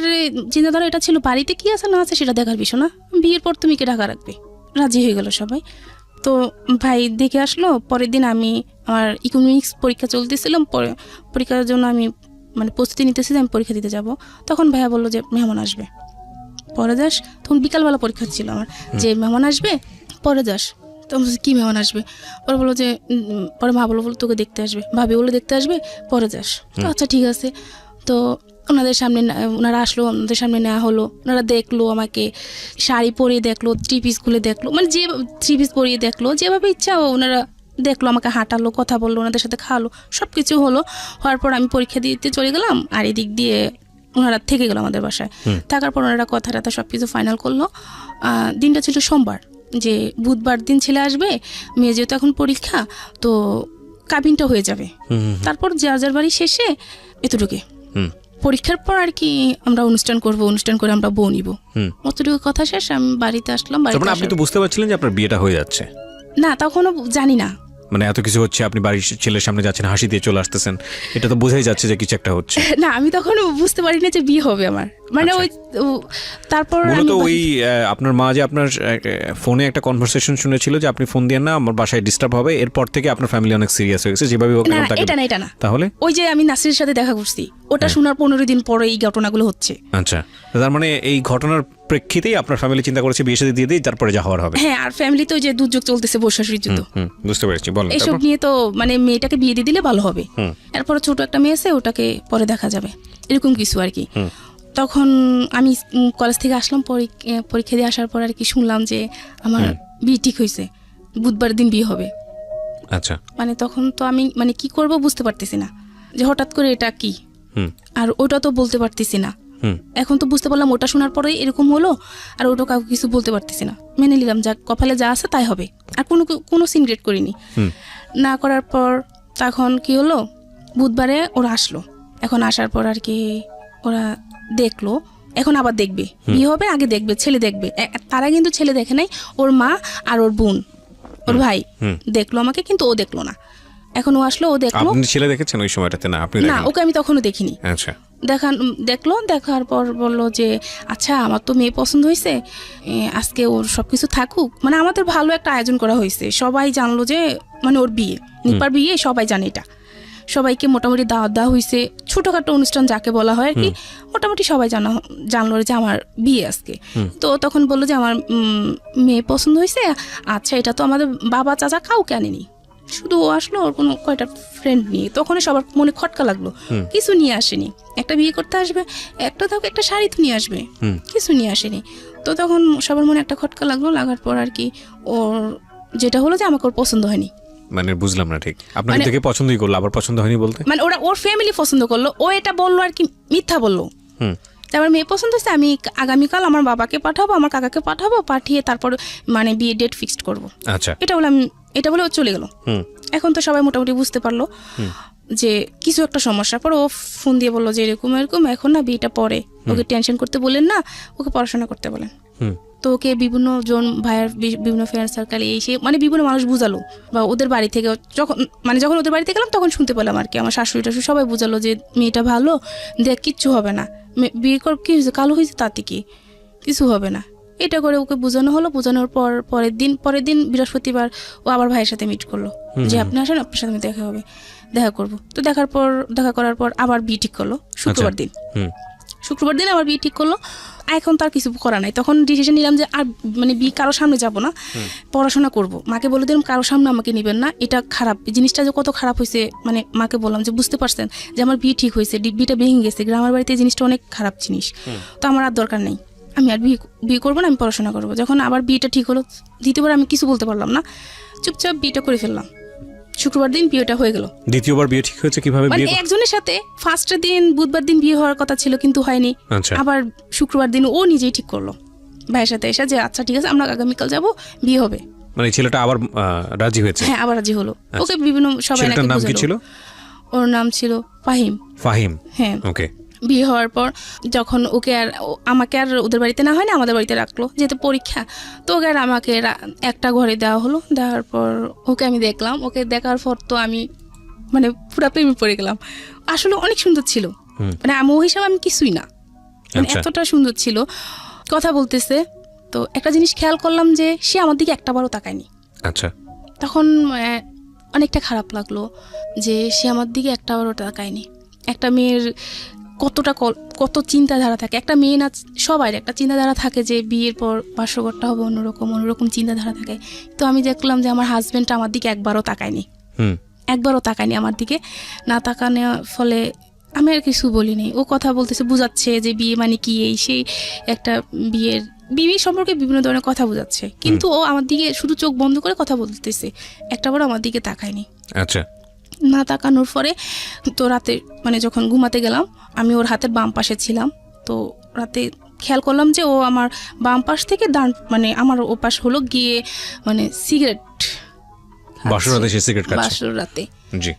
চিন্তাধারা এটা ছিল বাড়িতে কি আছে না আছে সেটা দেখার বিষয় না, বিয়ের পর তুমি কে ঢাকা রাখবে। রাজি হয়ে গেল সবাই। তো ভাই দেখে আসলো। পরের দিন আমি আমার ইকোনমিক্স পরীক্ষা চলতেছিলাম, পরীক্ষার জন্য আমি মানে প্রস্তুতি নিতেছি যে আমি পরীক্ষা দিতে যাব। তখন ভাইয়া বললো যে মেহমান আসবে, পরে যাস। তখন বিকালবেলা পরীক্ষা ছিল আমার, যে মেহমান আসবে পরে যাস। তো কি মেহমান আসবে? পরে বললো যে পরে মা বললো তোকে দেখতে আসবে, ভাবি বলে দেখতে আসবে, পরে যাস। তো আচ্ছা ঠিক আছে। তো ওনারা আসলো, ওনাদের সামনে নেওয়া হলো। ওনারা দেখলো আমাকে, শাড়ি পরিয়ে দেখলো, থ্রি পিস খুলে দেখলো, মানে যে থ্রি পিস পরিয়ে দেখলো, যেভাবে ইচ্ছা ওনারা দেখলো, আমাকে হাঁটালো, কথা বললো, ওনাদের সাথে খাওয়ালো, সব কিছু হলো। হওয়ার পর আমি পরীক্ষা দিতে চলে গেলাম, আর এদিক দিয়ে ওনারা থেকে গেলো আমাদের বাসায়। থাকার পর ওনারা কথা সব কিছু ফাইনাল করলো। দিনটা ছিল সোমবার, যে বুধবার দিন ছেলে আসবে, মেয়ে যেহেতু এখন পরীক্ষা, তো কাবিনটা হয়ে যাবে। তারপর যার বাড়ি শেষে এতটুকু পরীক্ষার পর আর কি আমরা অনুষ্ঠান করব, অনুষ্ঠান করে আমরা বউ নিব, অতটুকু কথা শেষ। আমি বাড়িতে আসলাম। আপনি তো বুঝতে পারছিলেন যে আপনার বিয়েটা হয়ে যাচ্ছে? না, তখনও জানি না। মানে এত কিছু হচ্ছে, আপনি বাড়ির ছেলের সামনে যাচ্ছেন, হাসি দিয়ে চলে আসতেছেন, এটা তো বোঝাই যাচ্ছে যে কিছু একটা হচ্ছে। না, আমি তখন বুঝতে পারি না যে বিয়ে হবে আমার, মানে ওই তারপর মূলত ওই আপনার মা যে আপনার ফোনে একটা কনভারসেশন শুনেছিল যে আপনি ফোন দিয়ে না, আমার বাসায় ডিস্টার্ব হবে, এরপর থেকে আপনার ফ্যামিলি অনেক সিরিয়াস হয়ে গেছে যেভাবে হোক। এটা না। তাহলে ওই যে আমি নাসিরের সাথে দেখা করছি, ওটা শোনার 15 দিন পরে এই ঘটনাগুলো হচ্ছে। আচ্ছা, তার মানে এই ঘটনার প্রেক্ষিতেই আপনার ফ্যামিলি চিন্তা করেছে বিয়ে সাথে দিয়ে দিই, তারপরে যা হওয়ার হবে। হ্যাঁ, আর ফ্যামিলি তো যে দুর্যোগ চলতেছে, বর্ষাশুর যুদ্ধ, বুঝতে পেরেছি। বলেন এসব নিয়ে তো মানে মেয়েটাকে বিয়ে দিয়ে দিলে ভালো হবে, এরপরে ছোট একটা মেয়ে আছে, ওটাকে পরে দেখা যাবে, এরকম কিছু আর কি। তখন আমি কলেজ থেকে আসলাম, পরীক্ষা দিয়ে আসার পর আর কি শুনলাম যে আমার বিয়ে ঠিক হয়েছে, বুধবার দিন বিয়ে হবে। আচ্ছা, মানে তখন তো আমি মানে কি করব বুঝতে পারতেছি না, যে হঠাৎ করে এটা কি, আর ওটা তো বলতে পারতেছি না। এখন তো বুঝতে পারলাম ওটা শোনার পরে এরকম হলো, আর ওটা কাউকে কিছু বলতে পারতেছি না, মেনে নিলাম যা কপালে যা আছে তাই হবে, আর কোনো সিনক্রেট করিনি। না করার পর তখন কি হলো, বুধবারে ওরা আসলো। এখন আসার পর আর কি ওরা দেখলো, এখন আবার দেখবে, বিয়ে হবে আগে দেখবে, ছেলে দেখবে। তারা কিন্তু ছেলে দেখে নাই, ওর মা আর ওর বোন, ওর ভাই দেখলো আমাকে, কিন্তু ও দেখলো না। এখন ও আসলো, ও দেখলো। আপনি ছেলে দেখেছেন ওই সময়টাতে? না, আপনি না, দেখেননি। ওকে আমি তখনও দেখিনি। আচ্ছা, দেখার পর বললো যে আচ্ছা আমার তো মেয়ে পছন্দ হয়েছে, আজকে ওর সবকিছু থাকুক। মানে আমাদের ভালো একটা আয়োজন করা হয়েছে, সবাই জানলো যে মানে ওর বিয়ে, নিপার বিয়ে, সবাই জানে এটা। সবাইকে মোটামুটি দাওয়াত দেওয়া হয়েছে, ছোটখাটো অনুষ্ঠান যাকে বলা হয় আর কি। মোটামুটি সবাই জানলো যে আমার বিয়ে আজকে। তো তখন বললো যে আমার মেয়ে পছন্দ হয়েছে। আচ্ছা, এটা তো আমাদের বাবা চাচা কাউকে আনেনি, শুধু ও আসলো ওর কোনো কয়টা ফ্রেন্ড নিয়ে। তখন সবার মনে খটকা লাগলো, কিছু নিয়ে আসেনি। একটা বিয়ে করতে আসবে, একটা শাড়ি তো নিয়ে আসবে, কিছু নিয়ে আসেনি। তো তখন সবার মনে একটা খটকা লাগলো। লাগার পর আর কি ওর যেটা হলো যে আমাকে ওর পছন্দ হয়নি। মানে বুঝলাম না ঠিক, আপনাকে দেখে পছন্দই করলো, আবার পছন্দ হয়নি বলতে? মানে ওর ফ্যামিলি পছন্দ করলো, ও এটা বললো আর কি, মিথ্যা বললো। তারপর মেয়ে পছন্দ হচ্ছে, আমি আগামীকাল আমার বাবাকে পাঠাবো, আমার কাকাকে পাঠাবো, পাঠিয়ে তারপর মানে বিয়ে ডেট ফিক্সড করবো। আচ্ছা, এটা বলে ও চলে গেল। এখন তো সবাই মোটামুটি বুঝতে পারলো যে কিছু একটা সমস্যা। পর ও ফোন দিয়ে বললো যে এরকম এরকম, এখন না বিয়েটা পরে, ওকে টেনশন করতে বলেন না, ওকে পড়াশোনা করতে বলেন। তো ওকে বিভিন্ন জন ভাইয়ের বিভিন্ন ফ্রেন্ড সার্কেলে এসে মানে বিভিন্ন মানুষ বুঝালো, বা ওদের বাড়ি থেকে যখন ওদের বাড়িতে গেলাম তখন শুনতে পেলাম আর কি, আমার শাশুড়ি টাশুড়ি সবাই বুঝালো যে মেয়েটা ভালো, দেখ কিচ্ছু হবে না, বিয়ে কর, কি হয়েছে, কালো হয়েছে, তাতে কি, কিছু হবে না। এটা করে ওকে বোঝানো হলো। বোঝানোর পরের দিন বৃহস্পতিবার ও আবার ভাইয়ের সাথে মিট করলো যে আপনি আসেন, আপনার সাথে দেখা করবো। তো দেখা করার পর আবার বিয়ে ঠিক করলো শুক্রবার দিন আবার বিয়ে ঠিক করলো। এখন তার কিছু করা নাই। তখন ডিসিশন নিলাম যে আর মানে বিয়ে কারোর সামনে যাব না, পড়াশোনা করব। মাকে বলে দিলাম কারোর সামনে আমাকে নেবেন না, এটা খারাপ, জিনিসটা যে কত খারাপ হয়েছে। মানে মাকে বললাম যে বুঝতে পারছেন যে আমার বিয়ে ঠিক হয়েছে, বিয়েটা ভেঙে গেছে, গ্রামের বাড়িতে এই জিনিসটা অনেক খারাপ জিনিস, তো আমার আর দরকার নেই, আমি আর বিয়ে করবো না, আমি পড়াশোনা করবো। যখন আবার বিয়েটা ঠিক হলো, দ্বিতীয়বার আমি কিছু বলতে পারলাম না, চুপচাপ বিয়েটা করে ফেললাম। শুক্রবার দিন বিয়েটা হয়ে গেল। দ্বিতীয়বার বিয়ে ঠিক হয়েছে কিভাবে? মানে একজনের সাথে ফার্স্টের দিন বুধবার দিন বিয়ে হওয়ার কথা ছিল কিন্তু হয়নি। আবার শুক্রবার দিন ও নিজেই ঠিক করলো ভাইয়ের সাথে এসে যে আচ্ছা ঠিক আছে, আমরা আগামীকাল যাব, বিয়ে হবে। মানে ছেলেটা আবার রাজি হয়েছে? হ্যাঁ, আবার রাজি হলো। ওকে বিভিন্ন সবাই নাকি নাম কি ছিল? ওর নাম ছিল ফাহিম। হ্যাঁ, ওকে। বিয়ে হওয়ার পর যখন আমাকে আর ওদের বাড়িতে না হয় না, আমাদের বাড়িতে রাখলো, যেহেতু পরীক্ষা। তো ওকে আর আমাকে একটা ঘরে দেওয়া হলো। দেওয়ার পর ওকে আমি দেখলাম। ওকে দেখার পর তো আমি মানে পুরো প্রেমে পড়ে গেলাম। আসলে অনেক সুন্দর ছিল, মানে ও হিসাবে আমি কিছুই না, মানে এতটা সুন্দর ছিল। কথা বলতেছে তো একটা জিনিস খেয়াল করলাম যে সে আমার দিকে একটাবারও তাকায়নি। আচ্ছা, তখন অনেকটা খারাপ লাগলো যে সে আমার দিকে একটাবারও তাকায়নি। একটা মেয়ের কত চিন্তাধারা থাকে, একটা মেয়ে না সবাই একটা চিন্তাধারা থাকে যে বিয়ের পর বাসরঘরটা হবে অন্যরকম চিন্তাধারা থাকে। তো আমি দেখলাম যে আমার হাজবেন্ডটা আমার দিকে একবারও তাকায়নি আমার দিকে। না তাকানোর ফলে আমি আর কিছু বলিনি। ও কথা বলতেছে, বুঝাচ্ছে যে বিয়ে মানে কি, এই সেই একটা বিয়ে সম্পর্কে বিভিন্ন ধরনের কথা বোঝাচ্ছে, কিন্তু ও আমার দিকে শুধু চোখ বন্ধ করে কথা বলতেছে, একটাবারও আমার দিকে তাকায়নি। আচ্ছা। না তাকানোর পরে তো রাতে মানে যখন ঘুমাতে গেলাম, আমি ওর হাতের বাম পাশে ছিলাম। তো রাতে খেয়াল করলাম যে ও আমার বাম পাশ থেকে ডান মানে আমার ও পাশ হলো গিয়ে মানে সিগারেট বাসরাতে। জি।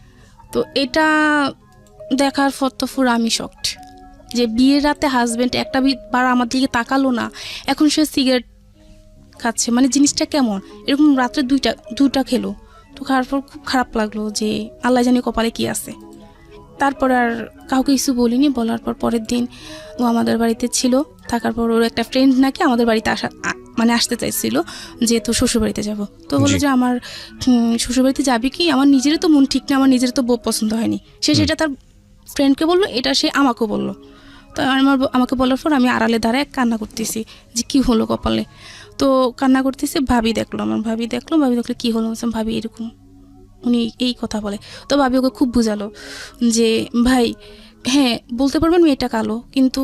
তো এটা দেখার পর তো পুরো আমি শকড যে বিয়ের রাতে হাজবেন্ড একটা বার আমার দিকে তাকালো না, এখন সে সিগারেট খাচ্ছে, মানে জিনিসটা কেমন? এরকম রাত্রে দুইটা খেলো। তো খাওয়ার পর খুব খারাপ লাগলো যে আল্লাহ জানি কপালে কি আছে। তারপর আর কাউকে কিছু বলিনি। বলার পর পরের দিন ও আমাদের বাড়িতে ছিল, থাকার পর ওর একটা ফ্রেন্ড নাকি আমাদের বাড়িতে আসতে চাইছিল, যেহেতু শ্বশুরবাড়িতে যাব। তো বললো যে আমার শ্বশুরবাড়িতে যাবি কি, আমার নিজেরই তো মন ঠিক না, আমার নিজের তো বউ পছন্দ হয়নি। সেটা তার ফ্রেন্ডকে বললো, এটা সে আমাকেও বললো। তো আমাকে বলার পর আমি আড়ালে দাঁড়ায় কান্না করতেছি যে কি হলো কপালে। তো কান্না করতেছি, ভাবি দেখলো কি হলো, ভাবি এরকম উনি এই কথা বলে। তো ভাবি ওকে খুব বুঝালো যে ভাই হ্যাঁ বলতে পারবেন মেয়েটা কালো, কিন্তু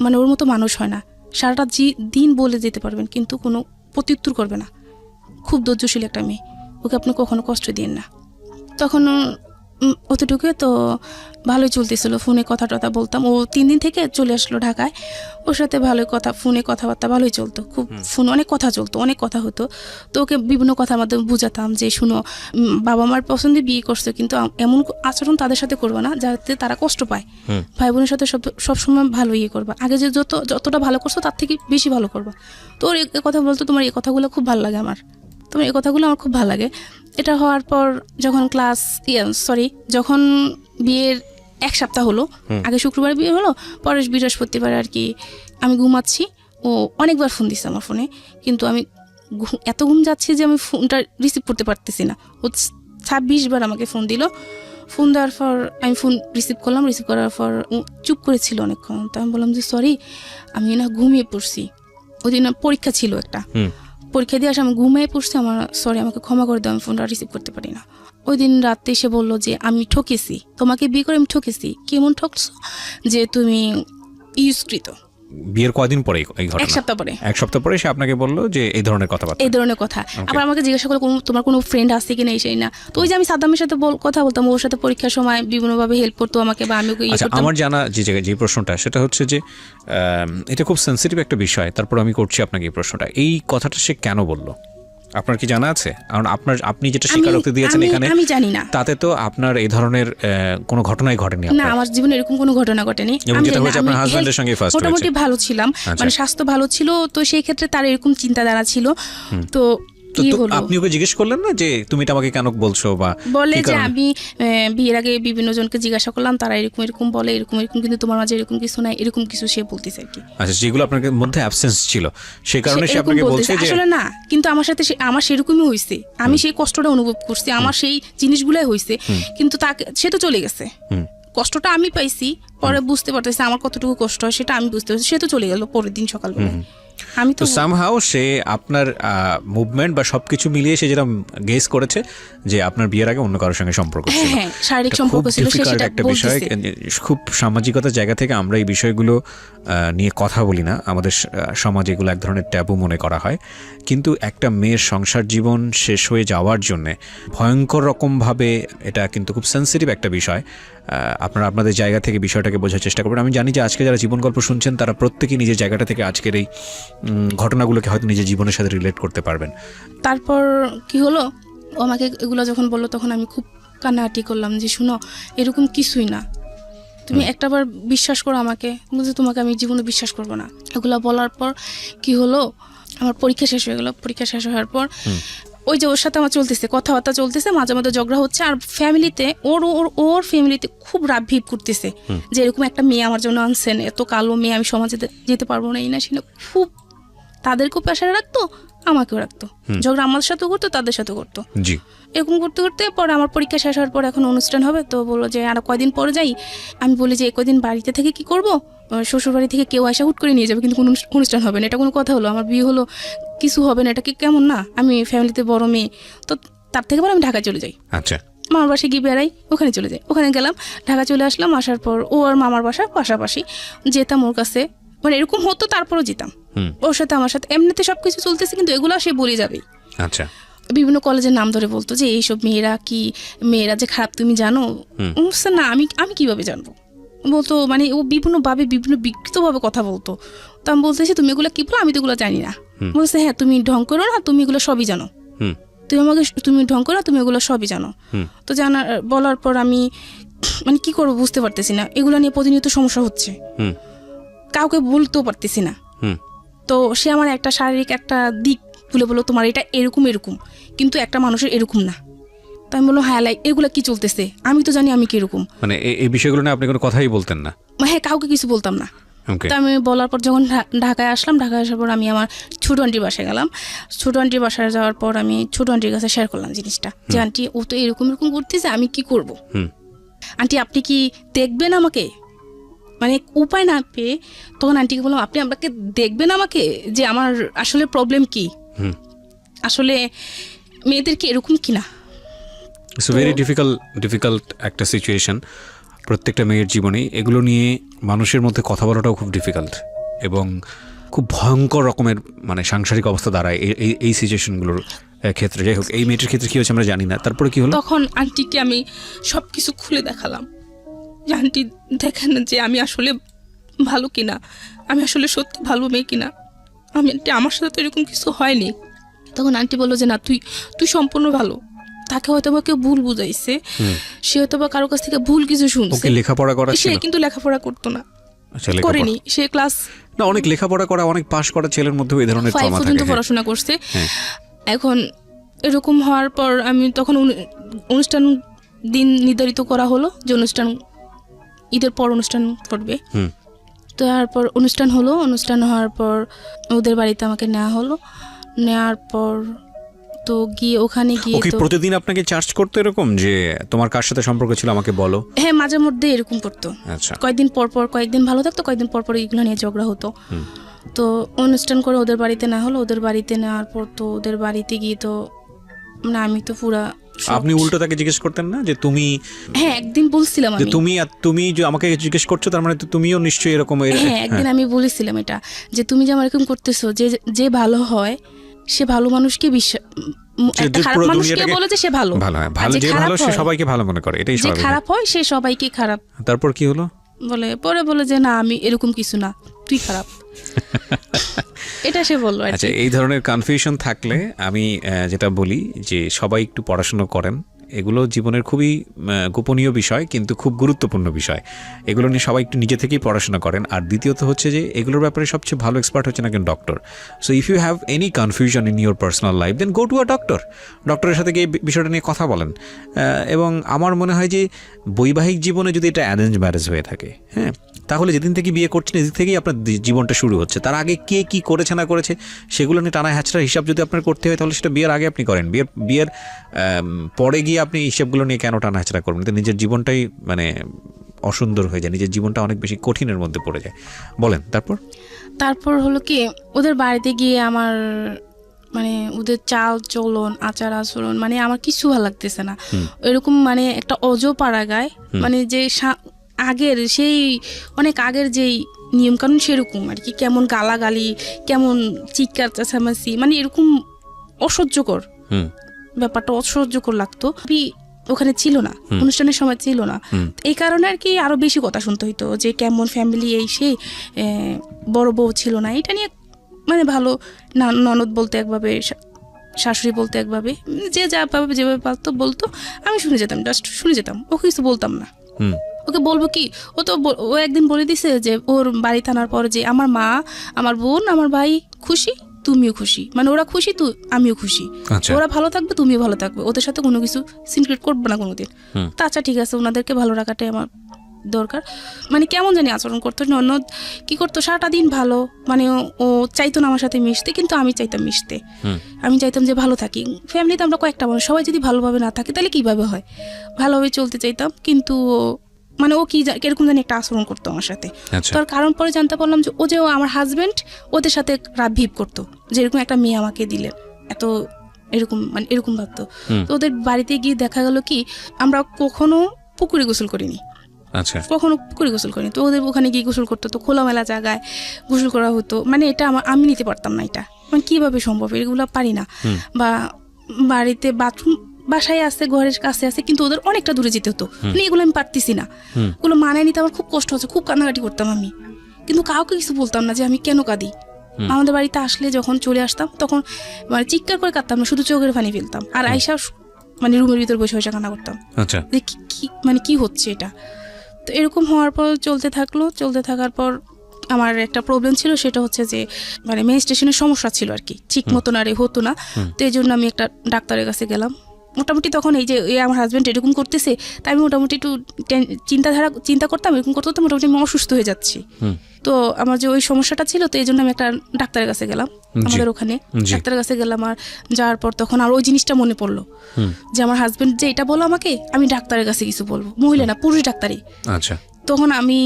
মানে ওর মতো মানুষ হয় না, সারাটা দিন বলে যেতে পারবেন কিন্তু কোনো প্রত্যুত্তর করবে না, খুব ধৈর্যশীল একটা মেয়ে, ওকে আপনি কখনো কষ্ট দিন না। তখন অতটুকু তো ভালোই চলতেছিল, ফোনে কথা বলতাম। ও 3 দিন থেকে চলে আসলো ঢাকায়, ওর সাথে ভালোই ফোনে কথাবার্তা ভালোই চলতো, খুব ফোনে অনেক কথা হতো। তো ওকে বিভিন্ন কথার মাধ্যমে বুঝাতাম যে শুনো, বাবা মার পছন্দে বিয়ে করছো, কিন্তু এমন আচরণ তাদের সাথে করবে না যাতে তারা কষ্ট পায়। ভাই বোনের সাথে সবসময় ভালো করবা, আগে যে যতটা ভালো করছো তার থেকে বেশি ভালো করবা। তো ওর কথা বলতো, তোমার এই কথাগুলো খুব ভালো লাগে আমার। তো এই কথাগুলো আমার খুব ভালো লাগে। এটা হওয়ার পর যখন যখন বিয়ের 1 সপ্তাহ হলো, আগে শুক্রবার বিয়ে হলো, পরে বৃহস্পতিবার আর কি আমি ঘুমাচ্ছি, ও অনেকবার ফোন দিচ্ছে আমার ফোনে, কিন্তু আমি এত ঘুম যাচ্ছি যে আমি ফোনটা রিসিভ করতে পারতেছি না। ও 26 বার আমাকে ফোন দিল। ফোন দেওয়ার পর আমি ফোন রিসিভ করলাম, রিসিভ করার পর চুপ করেছিল অনেকক্ষণ। তো আমি বললাম যে সরি, আমি না ঘুমিয়ে পড়ছি, ওই দিন পরীক্ষা ছিল একটা, পরীক্ষা দিয়ে আসে আমি ঘুমিয়ে পড়ছি, সরি আমাকে ক্ষমা করে দাও, আমি ফোনটা রিসিভ করতে পারি না। ওই দিন রাতে এসে বললো যে আমি ঠকেছি, তোমাকে বিয়ে করে আমি ঠকেছি। কেমন ঠকছো? যে তুমি ইউজকৃত। বিয়ের কয়দিন পরে এই ঘটনা? 1 সপ্তাহ পরে। 1 সপ্তাহ পরে সে আপনাকে বললো যে এই ধরনের কথাবার্তা, এই ধরনের কথা। আবার আমাকে জিজ্ঞাসা করলো তোমার কোনো ফ্রেন্ড আছে কিনা, এই সেই না। তো ওই যে আমি সাদ্দামের সাথে কথা বলতাম, ওর সাথে পরীক্ষার সময় বিভিন্নভাবে হেল্প করতো আমাকে, বা আমি ওকে ইয়ে করতাম। আমার জানা যে প্রশ্নটা সেটা হচ্ছে যে এটা খুব সেন্সিটিভ একটা বিষয়, তারপর আমি করছি আপনাকে এই প্রশ্নটা, এই কথাটা সে কেন বললো আপনার কি জানা আছে? কারণ আপনি যেটা স্বীকারোক্তি দিয়েছেন এখানে, আমি জানি না, তাতে তো আপনার এই ধরনের কোনো ঘটনাই ঘটেনি না, আমার জীবনে এরকম কোনো ঘটনা ঘটেনি। আমি আপনার হাজবেন্ডের সঙ্গে ফার্স্ট মোটামুটি ভালো ছিলাম, মানে স্বাস্থ্য ভালো ছিল, তো সেই ক্ষেত্রে তার এরকম চিন্তাধারা ছিল। তো আপনি ওকে জিজ্ঞেস করলেন না যে তুমি এটা আমাকে কেন বলছো? বা বলে যে আমি বিয়ের আগে বিভিন্ন জনকে জিজ্ঞাসা করলাম, তারা এরকম বলে, এরকম কিন্তু তোমার মাঝে এরকম কিছু নাই, এরকম কিছু সে বলতেছে আর কি। আচ্ছা, যেগুলো আপনার মধ্যে অ্যাবসেন্স ছিল সেই কারণে সে আপনাকে বলছে যে আসলে না, কিন্তু আমার সাথে আমার সেরকমই হয়েছে, আমি সেই কষ্টটা অনুভব করছি, আমার সেই জিনিসগুলাই হয়েছে, কিন্তু সে তো চলে গেছে। কষ্টটা আমি পাইছি, পরে বুঝতে পারতেছি আমার কতটুকু কষ্ট হয়, সেটা আমি বুঝতে পারছি। সে তো চলে গেল পরের দিন সকালবেলা। আমি তো সামহাউ সে আপনার মুভমেন্ট বা সবকিছু মিলিয়ে সে যেটা গেস করেছে যে আপনার বিয়ের আগে অন্য কারোর সঙ্গে সম্পর্ক ছিল, হ্যাঁ, শারীরিক সম্পর্ক ছিল, সেটা একটা বিষয়। খুব সামাজিকতার জায়গা থেকে আমরা এই বিষয়গুলো নিয়ে কথা বলি না, আমাদের সমাজে এগুলো এক ধরনের ট্যাবু মনে করা হয়। কিন্তু একটা মেয়ের সংসার জীবন শেষ হয়ে যাওয়ার জন্যে ভয়ঙ্কর রকমভাবে এটা কিন্তু খুব সেন্সিটিভ একটা বিষয়। আপনারা আপনাদের জায়গা থেকে বিষয়টাকে বোঝার চেষ্টা করবেন। আমি জানি যে আজকে যারা জীবন গল্প শুনছেন তারা প্রত্যেকেই নিজের জায়গাটা থেকে আজকের এই ঘটনাগুলোকে হয়তো নিজের জীবনের সাথে রিলেট করতে পারবেন। তারপর কি হলো, ও আমাকে এগুলো যখন বললো তখন আমি খুব কান্নাকাটি করলাম যে শুনো, এরকম কিছুই না, তুমি একটাবার বিশ্বাস করো আমাকে, বলছে তোমাকে আমি জীবনে বিশ্বাস করবো না। এগুলো বলার পর কি হলো, আমার পরীক্ষা শেষ হয়ে গেল। পরীক্ষা শেষ হওয়ার পর ওই যে ওর সাথে আমার চলতেছে, কথাবার্তা চলতেছে, মাঝে মাঝে ঝগড়া হচ্ছে, আর ফ্যামিলিতে ওর ফ্যামিলিতে খুব রাগ ভিপ করতেছে যে এরকম একটা মেয়ে আমার জন্য আনছেন, এত কালো মেয়ে, আমি সমাজে যেতে পারবো না, এই না সেটা। খুব তাদেরকেও প্রেশারে রাখতো, আমাকেও রাখতো, ঝগড়া আমার সাথেও করতো, তাদের সাথেও করতো। জি, এরকম করতে করতে পরে আমার পরীক্ষা শেষ হওয়ার পর এখন অনুষ্ঠান হবে, তো বললো যে আর কয়দিন পরে যাই। আমি বলি যে কয়দিন বাড়িতে থেকে কি করব, শ্বশুর বাড়ি থেকে কেউ আসা হুট করে নিয়ে যাবে, কিন্তু কোনো অনুষ্ঠান হবে না, এটা কোনো কথা হলো? আমার বিয়ে হলো, কিছু হবে না, এটা কি কেমন না? আমি ফ্যামিলিতে বড় মেয়ে, তো তার থেকে বলে আমি ঢাকায় চলে যাই। আচ্ছা, মামার বাসায় গিয়ে বেড়াই, ওখানে চলে যাই। ওখানে গেলাম, ঢাকা চলে আসলাম। আসার পর ও আর মামার বাসা পাশাপাশি, যেতাম ওর কাছে, মানে এরকম হতো, তারপরও যেতাম ওর সাথে। আমার সাথে এমনিতে সবকিছু চলতেছে, কিন্তু এগুলো সে বলে যাবেই। আচ্ছা, বিভিন্ন কলেজের নাম ধরে বলতো যে এইসব মেয়েরা যে খারাপ তুমি জানো? না, আমি কিভাবে জানবো? বলতো, মানে ও বিভিন্ন বিকৃতভাবে কথা বলতো। তো আমি বলতেছি তুমি এগুলো কি বলো, আমি তো এগুলো জানি না। বলছে হ্যাঁ, তুমি ঢং করো না, তুমি এগুলো সবই জানো, তুমি ঢং করো না, তুমি এগুলো সবই জানো। তো বলার পর আমি মানে কি করবো বুঝতে পারতেছি না, এগুলো নিয়ে প্রতিনিয়ত সমস্যা হচ্ছে, কাউকে বলতেও পারতেছি না। তো সে আমার একটা শারীরিক একটা দিক বলে বলো, তোমার এটা এরকম, কিন্তু একটা মানুষের এরকম না। তো আমি বললো হ্যাঁ, এগুলো কি চলতেছে, আমি তো জানি আমি কিরকম। মানে এই বিষয়গুলো নিয়ে আপনি কোনো কথাই বলতেন না? হ্যাঁ, কাউকে কিছু বলতাম না। তো আমি বলার পর যখন ঢাকায় আসলাম, ঢাকায় আসার পর আমি আমার ছোট আন্টির বাসায় গেলাম। ছোট আন্টির বাসায় যাওয়ার পর আমি ছোট আন্টির কাছে শেয়ার করলাম জিনিসটা, যে আন্টি ও তো এরকম করতেছে, আমি কি করব? আন্টি আপনি কি দেখবেন আমাকে? মানে উপায় না পেয়ে তখন আন্টিকে বললাম, আপনি আমাকে দেখবেন আমাকে, যে আমার আসলে প্রবলেম কি, আসলে মেয়েদের কি এরকম কিনা। ইটস ভেরি ডিফিকাল্ট একটা সিচুয়েশন প্রত্যেকটা মেয়ের জীবনেই। এগুলো নিয়ে মানুষের মধ্যে কথা বলাটাও খুব ডিফিকাল্ট এবং খুব ভয়ঙ্কর রকমের মানে সাংসারিক অবস্থা দাঁড়ায় এই সিচুয়েশনগুলোর ক্ষেত্রে। যাই হোক, এই মেয়েটির ক্ষেত্রে কি হয়েছে আমরা জানি না। তারপরে কি হলো? তখন আন্টিকে আমি সব কিছু খুলে দেখালাম, যে আন্টি দেখেন যে আমি আসলে ভালো কিনা, আমি আসলে সত্যি ভালো মেয়ে কিনা, আমার সাথে তো এরকম কিছু হয়নি। তখন আন্টি বললো যে না, তুই সম্পূর্ণ ভালো, তাকে হয়তো বা কেউ ভুল বুঝাইছে, সে হয়তো বা কারো কাছ থেকে ভুল কিছু শুনছে। লেখাপড়া করা ছিল, সে কিন্তু লেখাপড়া করতো না, করেনি, সে ক্লাস না, অনেক লেখাপড়া করা, অনেক পাস করা ছেলের মধ্যে এই ধরনের ট্রমা থাকে, 5 পর্যন্ত পড়াশোনা করছে। এখন এরকম হওয়ার পর আমি তখন অনুষ্ঠান দিন নির্ধারিত করা হলো যে অনুষ্ঠান ঈদের পর অনুষ্ঠান করবে। তো তারপর অনুষ্ঠান হলো, অনুষ্ঠান হওয়ার পর ওদের বাড়িতে আমাকে নেওয়া হলো। নেওয়ার পর তো গিয়ে ওখানে গিয়ে ওকে তো প্রতিদিন আপনাকে চার্জ করতে এরকম যে তোমার কার সাথে সম্পর্ক ছিল আমাকে বলো? হ্যাঁ, মাঝে মধ্যে এরকম করতো। আচ্ছা, কয়েকদিন পর পর, কয়েকদিন ভালো থাকতো, কয়েকদিন পর পর এগুলো নিয়ে ঝগড়া হতো। তো অনুষ্ঠান করে ওদের বাড়িতে না হলো, ওদের বাড়িতে নেওয়ার পর তো ওদের বাড়িতে গিয়ে তো মানে আমি তো পুরা আপনি উল্টো তাকে জিজ্ঞেস করতেন না যে তুমি? হ্যাঁ, একদিন বলছিলাম যে আমি, তুমি যে আমাকে জিজ্ঞেস করছো তার মানে তো তুমিও নিশ্চয়ই এরকম। হ্যাঁ একদিন আমি বলেছিলাম এটা, যে তুমি যে আমার এরকম করতেছো, যে যে ভালো হয় সে ভালো মানুষকে বিশ্বাস, একটা খারাপ মানুষকে বলে যে সে ভালো, ভালো হয়, ভালো যে ভালো সে সবাইকে ভালো মনে করে, এটাই যে স্বাভাবিক। খারাপ হয় সে সবাইকে খারাপ। তারপর কি হলো? পরে বলে যে না আমি এরকম কিছু না, তুই খারাপ। এটা সে বললো। আচ্ছা, এই ধরনের কনফিউশন থাকলে আমি যেটা বলি যে সবাই একটু পড়াশোনা করেন। এগুলো জীবনের খুবই গোপনীয় বিষয়, কিন্তু খুব গুরুত্বপূর্ণ বিষয়। এগুলো নিয়ে সবাই একটু নিজে থেকেই পড়াশোনা করেন। আর দ্বিতীয়ত হচ্ছে যে এগুলোর ব্যাপারে সবচেয়ে ভালো এক্সপার্ট হচ্ছেন একজন doctor. So if you have any confusion in your personal life, then go to a doctor. ডক্টরের সাথে গিয়ে বিষয়টা নিয়ে কথা বলেন। এবং আমার মনে হয় যে বৈবাহিক জীবনে যদি এটা অ্যারেঞ্জ ম্যারেজ হয়ে থাকে, হ্যাঁ, তাহলে যেদিন থেকে বিয়ে করছেন এদিন থেকেই আপনার জীবনটা শুরু হচ্ছে। তার আগে কে কি করেছে না করেছে সেগুলো নিয়ে টানা হ্যাচড়ার হিসাব যদি আপনার করতে হয়, তাহলে সেটা বিয়ের আগে আপনি করেন। বিয়ের পরে গিয়ে আপনি হিসাবগুলো নিয়ে কেন টানা হ্যাচড়া করবেন? তো নিজের জীবনটাই মানে অসুন্দর হয়ে যায়, নিজের জীবনটা অনেক বেশি কঠিনের মধ্যে পড়ে যায়। বলেন তারপর হলো কি, ওদের বাড়িতে গিয়ে আমার মানে ওদের চাল চলন, আচার আচরণ, মানে আমার কিছু ভালো লাগতেছে না। এরকম মানে একটা অজপাড়া গায়, মানে যে আগের সেই অনেক আগের যেই নিয়ম কানুন সেরকম আর কি, কেমন গালাগালি, কেমন চিৎকার চেঁচামেচি, মানে এরকম অসহ্যকর ব্যাপারটা, অসহ্যকর লাগতো। ওখানে ছিল না, অনুষ্ঠানের সময় ছিল না, এই কারণে আর কি আরো বেশি কথা শুনতে হইতো যে কেমন ফ্যামিলি, এই সেই বড় বউ ছিল না, এটা নিয়ে মানে ভালো ননদ বলতে একভাবে, শাশুড়ি বলতে একভাবে, যে যা ভাবে যেভাবে পারতো বলতো, আমি শুনে যেতাম, জাস্ট শুনে যেতাম, ওকে কিছু বলতাম না। ওকে বলবো কি, ও একদিন বলে দিছে যে ওর বাড়ি থানার পর যে আমার মা, আমার বোন, আমার ভাই খুশি, তুমিও খুশি, মানে ওরা খুশি তো আমিও খুশি, ওরা ভালো থাকবে তুমিও ভালো থাকবে, ওদের সাথে কোনো কিছু সিক্রেট করবে না কোনোদিন। তা আচ্ছা ঠিক আছে, ওনাদেরকে ভালো রাখাটাই আমার দরকার। মানে কেমন জানি আচরণ করতো, ননদ কি করতো সারাটা দিন ভালো, মানে ও চাইতো না আমার সাথে মিশতে, কিন্তু আমি চাইতাম মিশতে, আমি চাইতাম যে ভালো থাকি। ফ্যামিলিতে আমরা কয়েকটা মানুষ, সবাই যদি ভালোভাবে না থাকে তাহলে কিভাবে হয়, ভালোভাবে চলতে চাইতাম, কিন্তু মানে ও কিরকম জানি একটা আচরণ করতো আমার সাথে। তার কারণ পরে জানতে পারলাম যে ও যে আমার হাজবেন্ড ওদের সাথে রাত ভিপ করতো, যে এরকম একটা মেয়ে আমাকে দিলেন, এত এরকম মানে এরকম ভাবতো। তো ওদের বাড়িতে গিয়ে দেখা গেল কি, আমরা কখনো পুকুরে গোসল করিনি, কখনো পুকুরে গোসল করিনি। তো ওদের ওখানে গিয়ে গোসল করতো, তো খোলামেলা জায়গায় গোসল করা হতো, মানে এটা আমি নিতে পারতাম না, এটা মানে কিভাবে সম্ভব, এগুলো পারি না। বা বাড়িতে বাথরুম বাসায় আছে, ঘরের কাছে আছে, কিন্তু ওদের অনেকটা দূরে যেতে হতো, মানে এগুলো আমি পারতেছি না, এগুলো মানায় নিতে আমার খুব কষ্ট হচ্ছে, খুব কান্নাকাটি করতাম আমি, কিন্তু কাউকে কিছু বলতাম না যে আমি কেন কাঁদি। আমাদের বাড়িতে আসলে যখন চলে আসতাম তখন মানে চিৎকার করে কাঁদতাম না, শুধু চোখের পানি ফেলতাম, আর আইসা মানে রুমের ভিতর বসে বসে কান্না করতাম যে মানে কি হচ্ছে এটা। তো এরকম হওয়ার পর চলতে থাকার পর আমার একটা প্রবলেম ছিল, সেটা হচ্ছে যে মানে মেনস্ট্রুয়েশনের সমস্যা ছিল আর কি, ঠিক মতন আর হতো না। তো এই জন্য আমি একটা ডাক্তারের কাছে গেলাম। মোটামুটি তখন এই যে আমার হাজব্যান্ড এরকম করতেছে, তাই আমি মোটামুটি একটু চিন্তা করতাম, এরকম করতে করতে মোটামুটি আমি অসুস্থ হয়ে যাচ্ছি। তো আমার যে ওই সমস্যাটা ছিল, তো এই জন্য আমি একটা ডাক্তারের কাছে গেলাম, আমাদের ওখানে ডাক্তারের কাছে গেলাম। আর যাওয়ার পর তখন আর ওই জিনিসটা মনে পড়লো যে আমার হাজব্যান্ড যে এটা বলো আমাকে, আমি ডাক্তারের কাছে কিছু বলবো, মহিলা না পুরুষ ডাক্তারই। তখন আমি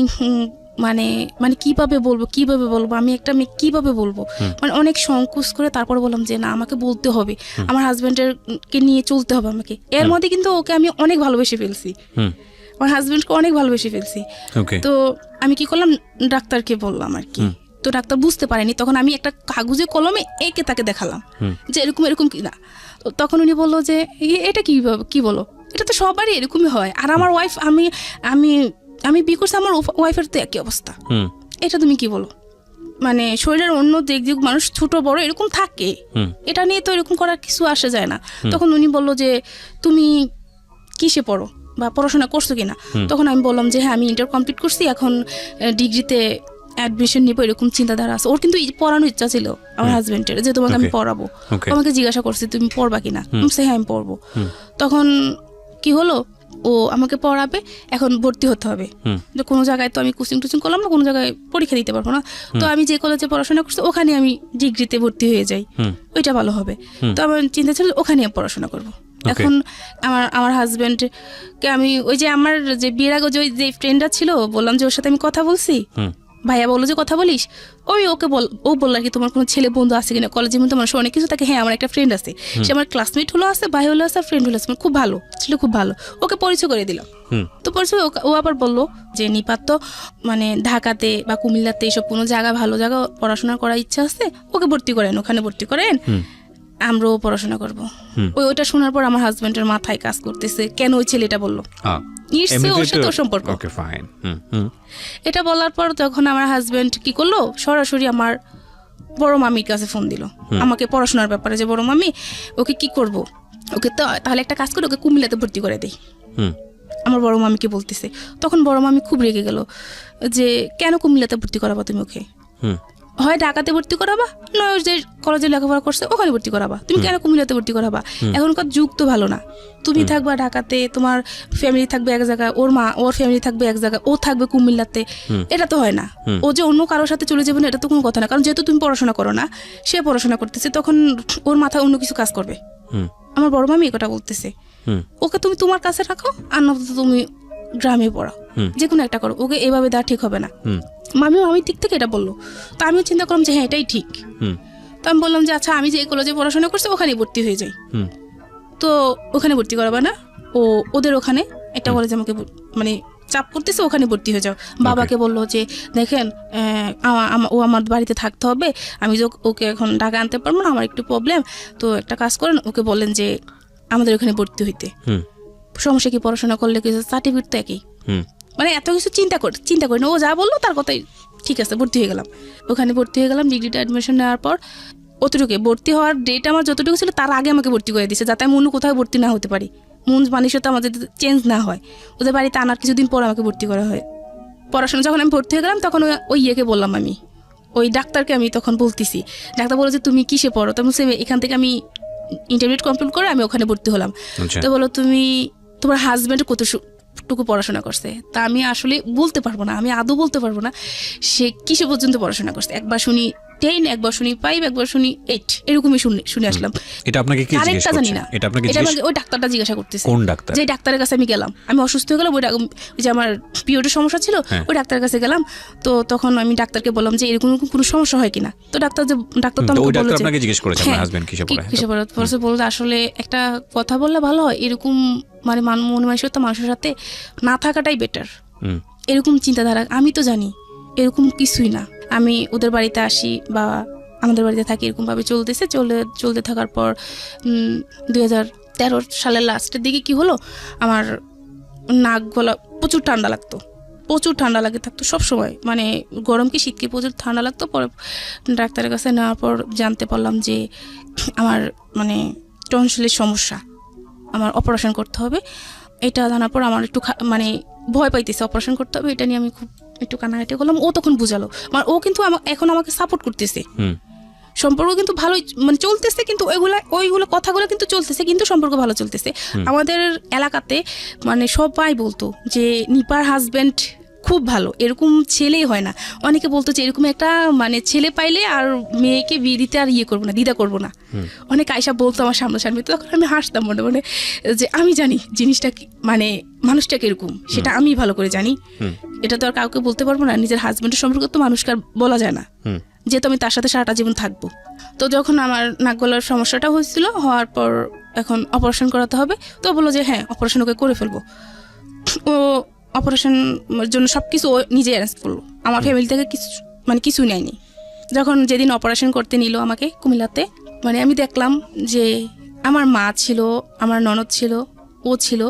মানে কিভাবে বলবো আমি একটা মেয়ে কিভাবে বলবো, মানে অনেক সংকোচ করে তারপর বললাম যে না আমাকে বলতে হবে, আমার হাজবেন্ডকে নিয়ে চলতে হবে আমাকে। এর মধ্যে কিন্তু ওকে আমি অনেক ভালোবেসে ফেলছি, আমার হাজবেন্ডকে অনেক ভালোবেসে ফেলছি। তো আমি কি করলাম, ডাক্তারকে বললাম আর কি। তো ডাক্তার বুঝতে পারেনি, তখন আমি একটা কাগজে কলমে একে তাকে দেখালাম যে এরকম কি না। তখন উনি বললো যে এটা কি বলো, এটা তো সবারই এরকমই হয়, আর আমার ওয়াইফ আমি বিয়ে করছি, আমার ওয়াইফের তো একই অবস্থা, এটা তুমি কি বলো, মানে শরীরের অন্য দিক মানুষ ছোট বড় এরকম থাকে, এটা নিয়ে তো এরকম করার কিছু আসে যায় না। তখন উনি বললো যে তুমি কিসে পড়ো বা পড়াশোনা করছো কিনা। তখন আমি বললাম যে হ্যাঁ আমি ইন্টার কমপ্লিট করছি, এখন ডিগ্রিতে অ্যাডমিশন নিবো এরকম চিন্তাধারা আছে। ওর কিন্তু পড়ানোর ইচ্ছা ছিল আমার হাজবেন্ডের, যে তোমাকে আমি পড়াবো। আমাকে জিজ্ঞাসা করছে তুমি পড়বা কিনা, হ্যাঁ আমি পড়বো। তখন কি হলো, ও আমাকে পড়াবে, এখন ভর্তি হতে হবে। যে কোনো জায়গায় তো আমি কোচিং টোচিং করলাম না, কোনো জায়গায় পরীক্ষা দিতে পারবো না। তো আমি যে কলেজে পড়াশোনা করছি ওখানে আমি ডিগ্রিতে ভর্তি হয়ে যাই, ওইটা ভালো হবে। তো আমার চিন্তা ছিল ওখানে আমি পড়াশোনা করবো। এখন আমার হাজবেন্ডকে আমি ওই যে আমার যে বিয়ের আগে যে ফ্রেন্ডটা ছিল, বললাম যে ওর সাথে আমি কথা বলছি, ভাইয়া বললো যে কথা বলিস, ওকে ও বললো আর কি তোমার কোনো ছেলে বন্ধু আছে কিনা কলেজের মধ্যে, মানুষ অনেক কিছু থাকে। হ্যাঁ আমার একটা ফ্রেন্ড আছে, সে আমার ক্লাসমেট হলো আছে, ভাই হলো আছে, ফ্রেন্ড হলো আছে, খুব ভালো ছিল, খুব ভালো। ওকে পরিচয় করে দিলাম। তো পরিচয় ও আবার বললো যে নিপাত তো মানে ঢাকাতে বা কুমিল্লাতে এইসব কোনো জায়গা ভালো জায়গা পড়াশোনা করার ইচ্ছা আছে, ওকে ভর্তি করেন, ওখানে ভর্তি করেন, আমরাও পড়াশোনা করবো। ওইটা শোনার পর আমার হাজবেন্ডের মাথায় কাজ করতেছে, কেন ওই ছেলেটা বললো, সম্পর্ক। এটা বলার পর তখন আমার হাজবেন্ড কি করলো, সরাসরি আমার বড় মামির কাছে ফোন দিল আমাকে পড়াশোনার ব্যাপারে, যে বড় মামি ওকে কি করব, ওকে তো তাহলে একটা কাজ করে ওকে কুমিল্লাতে ভর্তি করে দেই। আমার বড় মামিকে বলতেছে। তখন বড় মামি খুব রেগে গেল যে কেন কুমিল্লাতে ভর্তি করাবা তুমি ওকে, হয় ঢাকাতে ভর্তি করাবা, নয় যে কলেজে লেখাপড়া করছে ওখানে ভর্তি করাবা, তুমি কেন কুমিল্লাতে ভর্তি করাবা? এখনকার যুগ তো ভালো না, তুমি থাকবা ঢাকাতে, তোমার ফ্যামিলি থাকবে এক জায়গায়, ওর ফ্যামিলি থাকবে এক জায়গায়, ও থাকবে কুমিল্লাতে, এটা তো হয় না। ও যে অন্য কারোর সাথে চলে যাবে না, এটা তো কোনো কথা না। কারণ যেহেতু তুমি পড়াশোনা করো না, সে পড়াশোনা করতেছে, তখন ওর মাথায় অন্য কিছু কাজ করবে। আমার বড় মামি এটা বলতেছে, ওকে তুমি তোমার কাছে রাখো, আর না তুমি গ্রামে পড়াও, যে কোনো একটা করো, ওকে এভাবে দেওয়া ঠিক হবে না। মামির দিক থেকে এটা বললো। তো আমিও চিন্তা করলাম যে হ্যাঁ এটাই ঠিক। তো আমি বললাম যে আচ্ছা আমি যে কলেজে পড়াশোনা করছি ওখানে ভর্তি হয়ে যাই। তো ওখানে ভর্তি করাবা না, ওদের ওখানে একটা কলেজে আমাকে মানে চাপ করতেছে, ওখানে ভর্তি হয়ে যাও। বাবাকে বললো যে দেখেন ও আমার বাড়িতে থাকতে হবে, আমি যে ওকে এখন ঢাকা আনতে পারবো না, আমার একটু প্রবলেম, তো একটা কাজ করেন, ওকে বলেন যে আমাদের ওখানে ভর্তি হইতে। সমস্যা কি, পড়াশোনা করলে কিছু সার্টিফিকেট তো একই। মানে এত কিছু চিন্তা করি না, ও যা বললো তার কথাই ঠিক আছে, ভর্তি হয়ে গেলাম। ওখানে ভর্তি হয়ে গেলাম। ডিগ্রিটা অ্যাডমিশন নেওয়ার পর অতটুকু ভর্তি হওয়ার ডেট আমার যতটুকু ছিল তার আগে আমাকে ভর্তি করে দিয়েছে, যাতে আমি অন্য কোথাও ভর্তি না হতে পারি, মন মানসিকতা আমাদের চেঞ্জ না হয়। ওদের বাড়িতে আনার কিছুদিন পর আমাকে ভর্তি করা হয়। পড়াশোনা যখন আমি ভর্তি হয়ে গেলাম তখন ওই ইয়েকে বললাম, আমি ওই ডাক্তারকে আমি তখন বলতেছি, ডাক্তার বলো যে তুমি কিসে পড়ো? তখন এখান থেকে আমি ইন্টারমিডিয়েট কমপ্লিট করে আমি ওখানে ভর্তি হলাম। তো বলো তুমি তোমার হাজব্যান্ড কতটুকু পড়াশোনা করছে? তা আমি আসলে বলতে পারবো না, আমি আদৌ বলতে পারবো না সে কিসে পর্যন্ত পড়াশোনা করছে। একবার শুনি 10, একবার শুনি 5, একবার শুনি 8, এরকমই শুনে আসলাম। এটা আপনাকে কি জিজ্ঞেস করছে? জানি না, এটা আমাকে ওই ডাক্তারটা জিজ্ঞাসা করতেছে। কোন ডাক্তার? যে ডাক্তারের কাছে আমি গেলাম, আমি অসুস্থ হয়ে গেলাম, ওই যে আমার পিরিয়ডের সমস্যা ছিল, ওই ডাক্তারের কাছে গেলাম। তো তখন আমি ডাক্তারকে বললাম যে এরকম কোনো সমস্যা হয় কিনা। তো ডাক্তার তো আমাকে বলল, আপনাকে জিজ্ঞেস করেছে আমার হাজবেন্ড কিসে পড়ে। বলতে আসলে একটা কথা বললে ভালো হয়, এরকম মানে মনে মানসিকতা মানুষের সাথে না থাকাটাই বেটার। এরকম চিন্তাধারা আমি তো জানি এরকম কিছুই না। আমি ওদের বাড়িতে আসি বা আমাদের বাড়িতে থাকি, এরকমভাবে চলতে থাকার পর 2013 সালের লাস্টের দিকে কি হলো, আমার নাক গলা প্রচুর ঠান্ডা লাগে থাকতো সবসময়, মানে গরম কি শীত কি প্রচুর ঠান্ডা লাগতো। পরে ডাক্তারের কাছে নেওয়ার পর জানতে পারলাম যে আমার মানে টনসিলের সমস্যা, আমার অপারেশন করতে হবে। এটা জানার পর আমার একটু মানে ভয় পাইতেছে, অপারেশন করতে হবে, এটা নিয়ে আমি খুব একটু কান্নাকাটি করলাম। ও তখন বুঝালো, মানে ও কিন্তু এখন আমাকে সাপোর্ট করতেছে, সম্পর্ক কিন্তু ভালোই মানে চলতেছে, কিন্তু ওইগুলো কথাগুলো কিন্তু চলতেছে, কিন্তু সম্পর্ক ভালো চলতেছে। আমাদের এলাকাতে মানে সবাই বলতো যে নিপার হাজবেন্ড খুব ভালো, এরকম ছেলেই হয় না। অনেকে বলতো যে এরকম একটা মানে ছেলে পাইলে আর মেয়েকে বিয়ে দিতে আর করবো না, দ্বিধা করবো না। অনেক আয়সা বলতো আমার সামনাসামনি, তখন আমি হাসতাম মনে মনে যে আমি জানি জিনিসটা মানে মানুষটা কিরকম সেটা আমি ভালো করে জানি, এটা তো আর কাউকে বলতে পারবো না। নিজের হাজবেন্ডের সম্পর্ক তো মানুষকে আর বলা যায় না, যেহেতু আমি তার সাথে সারাটা জীবন থাকবো। তো যখন আমার নাক গলার সমস্যাটা হয়েছিল, হওয়ার পর এখন অপারেশন করাতে হবে, তো বললো যে হ্যাঁ অপারেশন ওকে করে ফেলবো। ও অপারেশনের জন্য সবকিছু ও নিজে অ্যারেঞ্জ করলো, আমার ফ্যামিলি থেকে কিছু নেয়নি। যখন যেদিন অপারেশন করতে নিল আমাকে কুমিল্লাতে, মানে আমি দেখলাম যে আমার মা ছিল, আমার ননদ ছিল, ও ছিল,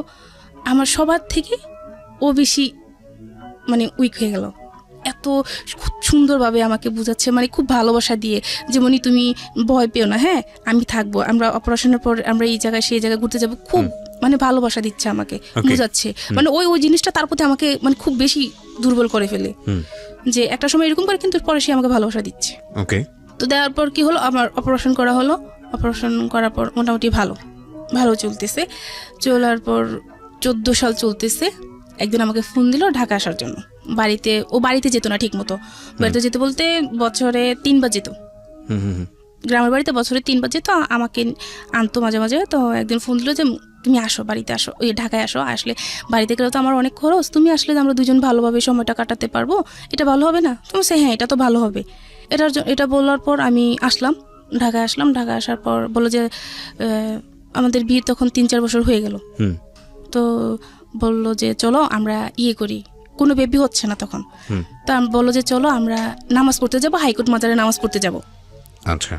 আমার সবার থেকে ও বেশি মানে উইক হয়ে গেল। এত সুন্দরভাবে আমাকে বুঝাচ্ছে, মানে খুব ভালোবাসা দিয়ে, যেমনই তুমি ভয় পেও না, হ্যাঁ আমি থাকবো, আমরা অপারেশনের পর আমরা এই জায়গায় সেই জায়গায় ঘুরতে যাবো, খুব মানে ভালোবাসা দিচ্ছে আমাকে, বুঝাচ্ছে। মানে ওই জিনিসটা তার প্রতি আমাকে মানে খুব বেশি দুর্বল করে ফেলে। যে একটা সময় এরকম করে, কিন্তু পরে সে আমাকে ভালোবাসা দিচ্ছে। ওকে। তো দেওয়ার পর কি হলো, আমার অপারেশন করা হলো। অপারেশন করার পর মোটামুটি ভালো চলতেছে। চলার পর 14 সাল চলতেছে। একদিন আমাকে ফোন দিল ঢাকা আসার জন্য। বাড়িতে যেত না ঠিক মতো। বাড়িতে যেতে বলতে বছরে 3 বার যেত। গ্রামের বাড়িতে বছরে 3 বার যেত, আমাকে আনতো মাঝে মাঝে। তো একদিন ফোন দিল যে তুমি আসো, বাড়িতে আসো, ওই ঢাকায় আসো। আসলে বাড়িতে গেলে তো আমার অনেক খরচ, তুমি আসলে আমরা দুজন ভালোভাবে সময়টা কাটাতে পারবো, এটা ভালো হবে না? তুমি সে হ্যাঁ, এটা তো ভালো হবে। এটা বলার পর আমি আসলাম, ঢাকায় আসলাম। ঢাকায় আসার পর বললো যে আমাদের বিয়ে তখন 3-4 বছর হয়ে গেল। তো বললো যে চলো আমরা করি, কোনো বেবি হচ্ছে না তখন। তো আমি বললো যে চলো আমরা নামাজ পড়তে যাবো, হাইকোর্ট মাজারে নামাজ পড়তে যাবো। আচ্ছা।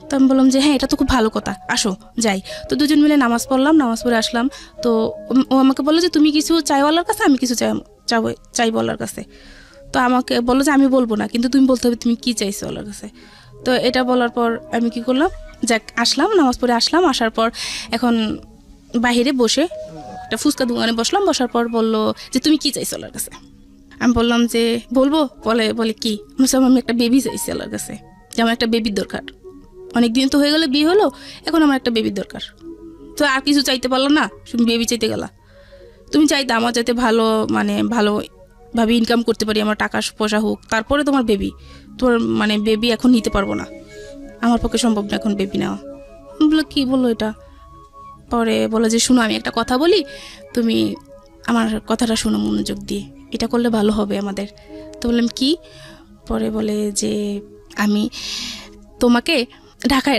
তো আমি বললাম যে হ্যাঁ, এটা তো খুব ভালো কথা, আসো যাই। তো দুজন মিলে নামাজ পড়লাম, নামাজ পড়ে আসলাম। তো ও আমাকে বললো যে তুমি কিছু চাইও আল্লাহর কাছে, আমি কিছু চাইবো আল্লাহর কাছে। তো আমাকে বললো যে আমি বলবো না, কিন্তু তুমি বলতে হবে তুমি কি চাইছো আল্লাহর কাছে। তো এটা বলার পর আমি কি করলাম, যাক আসলাম, নামাজ পড়ে আসলাম। আসার পর এখন বাহিরে বসে একটা ফুচকা দোকানে বসলাম। বসার পর বললো যে তুমি কি চাইছো আল্লাহর কাছে। আমি বললাম যে বলবো। বলে কি? আমি একটা বেবি চাইছি আল্লাহর কাছে, যে আমার একটা বেবির দরকার। অনেকদিন তো হয়ে গেলে বিয়ে হলো, এখন আমার একটা বেবির দরকার। তো আর কিছু চাইতে পারলো না, তুমি বেবি চাইতে গেলা। তুমি চাইতে আমার যাতে ভালোভাবে ইনকাম করতে পারি, আমার টাকা পয়সা হোক, তারপরে তোমার বেবি। তোমার বেবি এখন নিতে পারবো না, আমার পক্ষে সম্ভব না এখন বেবি নেওয়া। বললো কি বললো এটা? পরে বলো যে শুনো, আমি একটা কথা বলি, তুমি আমার কথাটা শোনো মনোযোগ দিয়ে, এটা করলে ভালো হবে আমাদের। তো বললাম কি? পরে বলে যে আমি তোমাকে ঢাকায়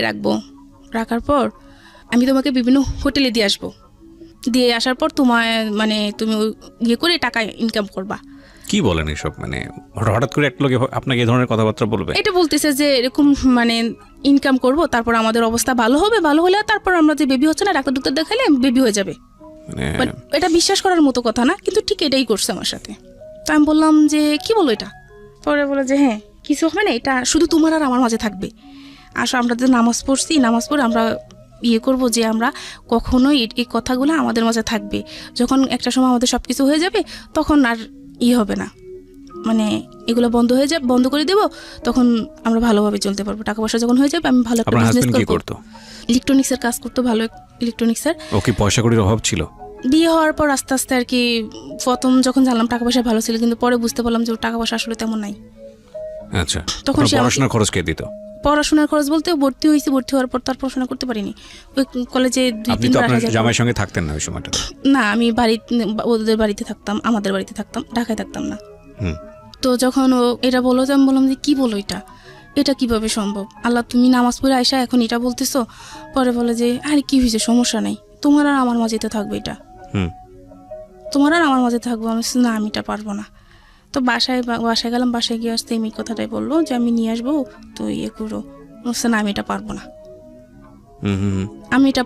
রাখার পর আমি তোমাকে বিভিন্ন হোটেলে দিয়ে আসবো। দিয়ে আসার পর তুমি করে টাকা ইনকাম করবা। কি বলেন এসব? হঠাৎ করে এক লোকে আপনাকে এই ধরনের কথাবার্তা বলবে? এটা বলতেছে যে এরকম ইনকাম করব, তারপর আমাদের অবস্থা ভালো হবে, ভালো হলে তারপর আমরা যে বেবি হচ্ছে না, ডাক্তার দেখালে বেবি হয়ে যাবে। এটা বিশ্বাস করার মতো কথা না, কিন্তু ঠিক এটাই করছে আমার সাথে। তো আমি বললাম যে কি বলো এটা? পরে বলে যে হ্যাঁ, কিছু হবে না, এটা শুধু তোমার আর আমার মাঝে থাকবে। আসো, আমরা যে নামাজ পড়ছি, নামাজ পড়ে আমরা করব যে আমরা কখনোই এই কথাগুলো আমাদের মাঝে থাকবে। যখন একটা সময় আমাদের সব কিছু হয়ে যাবে, তখন আর হবে না, এগুলো বন্ধ করে দেব, তখন আমরা ভালোভাবে চলতে পারবো। টাকা পয়সা যখন হয়ে যাবে, আমি ভালো একটা বিজনেস করব। ইলেকট্রনিক্সের কাজ করতো, ভালো ইলেকট্রনিক্সের। ও কি পয়সা কড়ির অভাব ছিল? বিয়ে হওয়ার পর আস্তে আস্তে আর কি, প্রথম যখন জানলাম টাকা পয়সা ভালো ছিল, কিন্তু পরে বুঝতে পারলাম যে ওর টাকা পয়সা আসলে তেমন নাই। আচ্ছা। তখন পড়াশোনার খরচ কে দিত? পড়াশোনার খরচ বলতে ভর্তি হওয়ার পর তার পড়াশোনা করতে পারিনি। ওই কলেজে 2-3 বার জামাইয়ের সঙ্গে থাকতেন না ওই সময়টা? না, আমি ওদের বাড়িতে থাকতাম, আমাদের বাড়িতে থাকতাম, ঢাকায় থাকতাম না। তো যখন ও এটা বললো, আমি বললাম যে কি বলো এটা কিভাবে সম্ভব? আল্লাহ, তুমি নামাজ পড়ে আয়সা এখন এটা বলতেছো? পরে বলে যে আরে কি হয়েছে, সমস্যা নেই, তোমার আর আমার মাঝে থাকবে, এটা তোমার আর আমার মাঝে থাকবো। আমি না, আমি এটা পারবো না। তো বাসায় গেলাম, বাসায় গিয়ে আসতে এই কথাটাই বললো যে আমি নিয়ে আসবো, তো করো। না, আমি এটা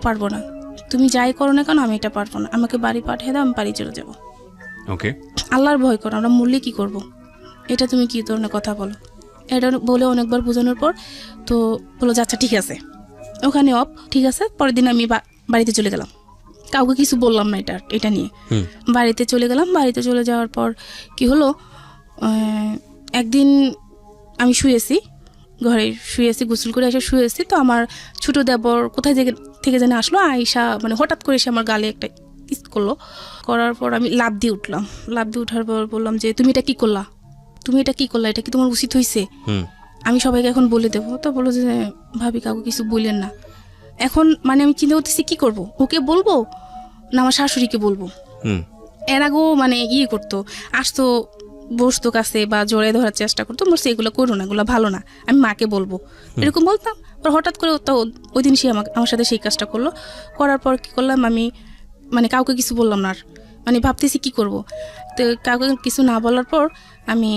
পারবো না, তুমি যাই করো না কেন, আমি এটা পারবো না। আমাকে বাড়ি পাঠিয়ে দাও, আমি বাড়ি চলে যাবো। ওকে। আল্লাহর ভয় করো, আমরা মরলে কি করব? এটা তুমি কি ধরনের কথা বলো? এটা বলে অনেকবার বোঝানোর পর তো বলো যে আচ্ছা ঠিক আছে, ওখানে ঠিক আছে। পরের দিন আমি বাড়িতে চলে গেলাম, কাউকে কিছু বললাম না এটা নিয়ে। বাড়িতে চলে গেলাম। বাড়িতে চলে যাওয়ার পর কি হলো, একদিন আমি ঘরে শুয়েছি, গোসল করে এসে শুয়েছি। তো আমার ছোট দেবর কোথায় থেকে যেন আসলো, আয়সা হঠাৎ করে এসে আমার গালে একটা কিস করলো। করার পর আমি লাফ দিয়ে উঠার পর বললাম যে তুমি এটা কি করলা, এটা কি তোমার উচিত হয়েছে? আমি সবাইকে এখন বলে দেবো। তো বললো যে ভাবি, কাউকে কিছু বললেন না। এখন আমি চিন্তা করতেছি কি করব, ওকে বলবো না আমার শাশুড়িকে বলবো। এর আগেও করতো, আসতো, বসতো কাছে বা জড়ে ধরার চেষ্টা করতো, বলছে এগুলো করো না, এগুলো ভালো না, আমি মাকে বলবো, এরকম বলতাম। হঠাৎ করে তো ওই দিন সে আমার সাথে সেই কাজটা করলো। করার পর কি করলাম, আমি কাউকে কিছু বললাম না আর, ভাবতেছি কি করব। তো কাউকে কিছু না বলার পর আমি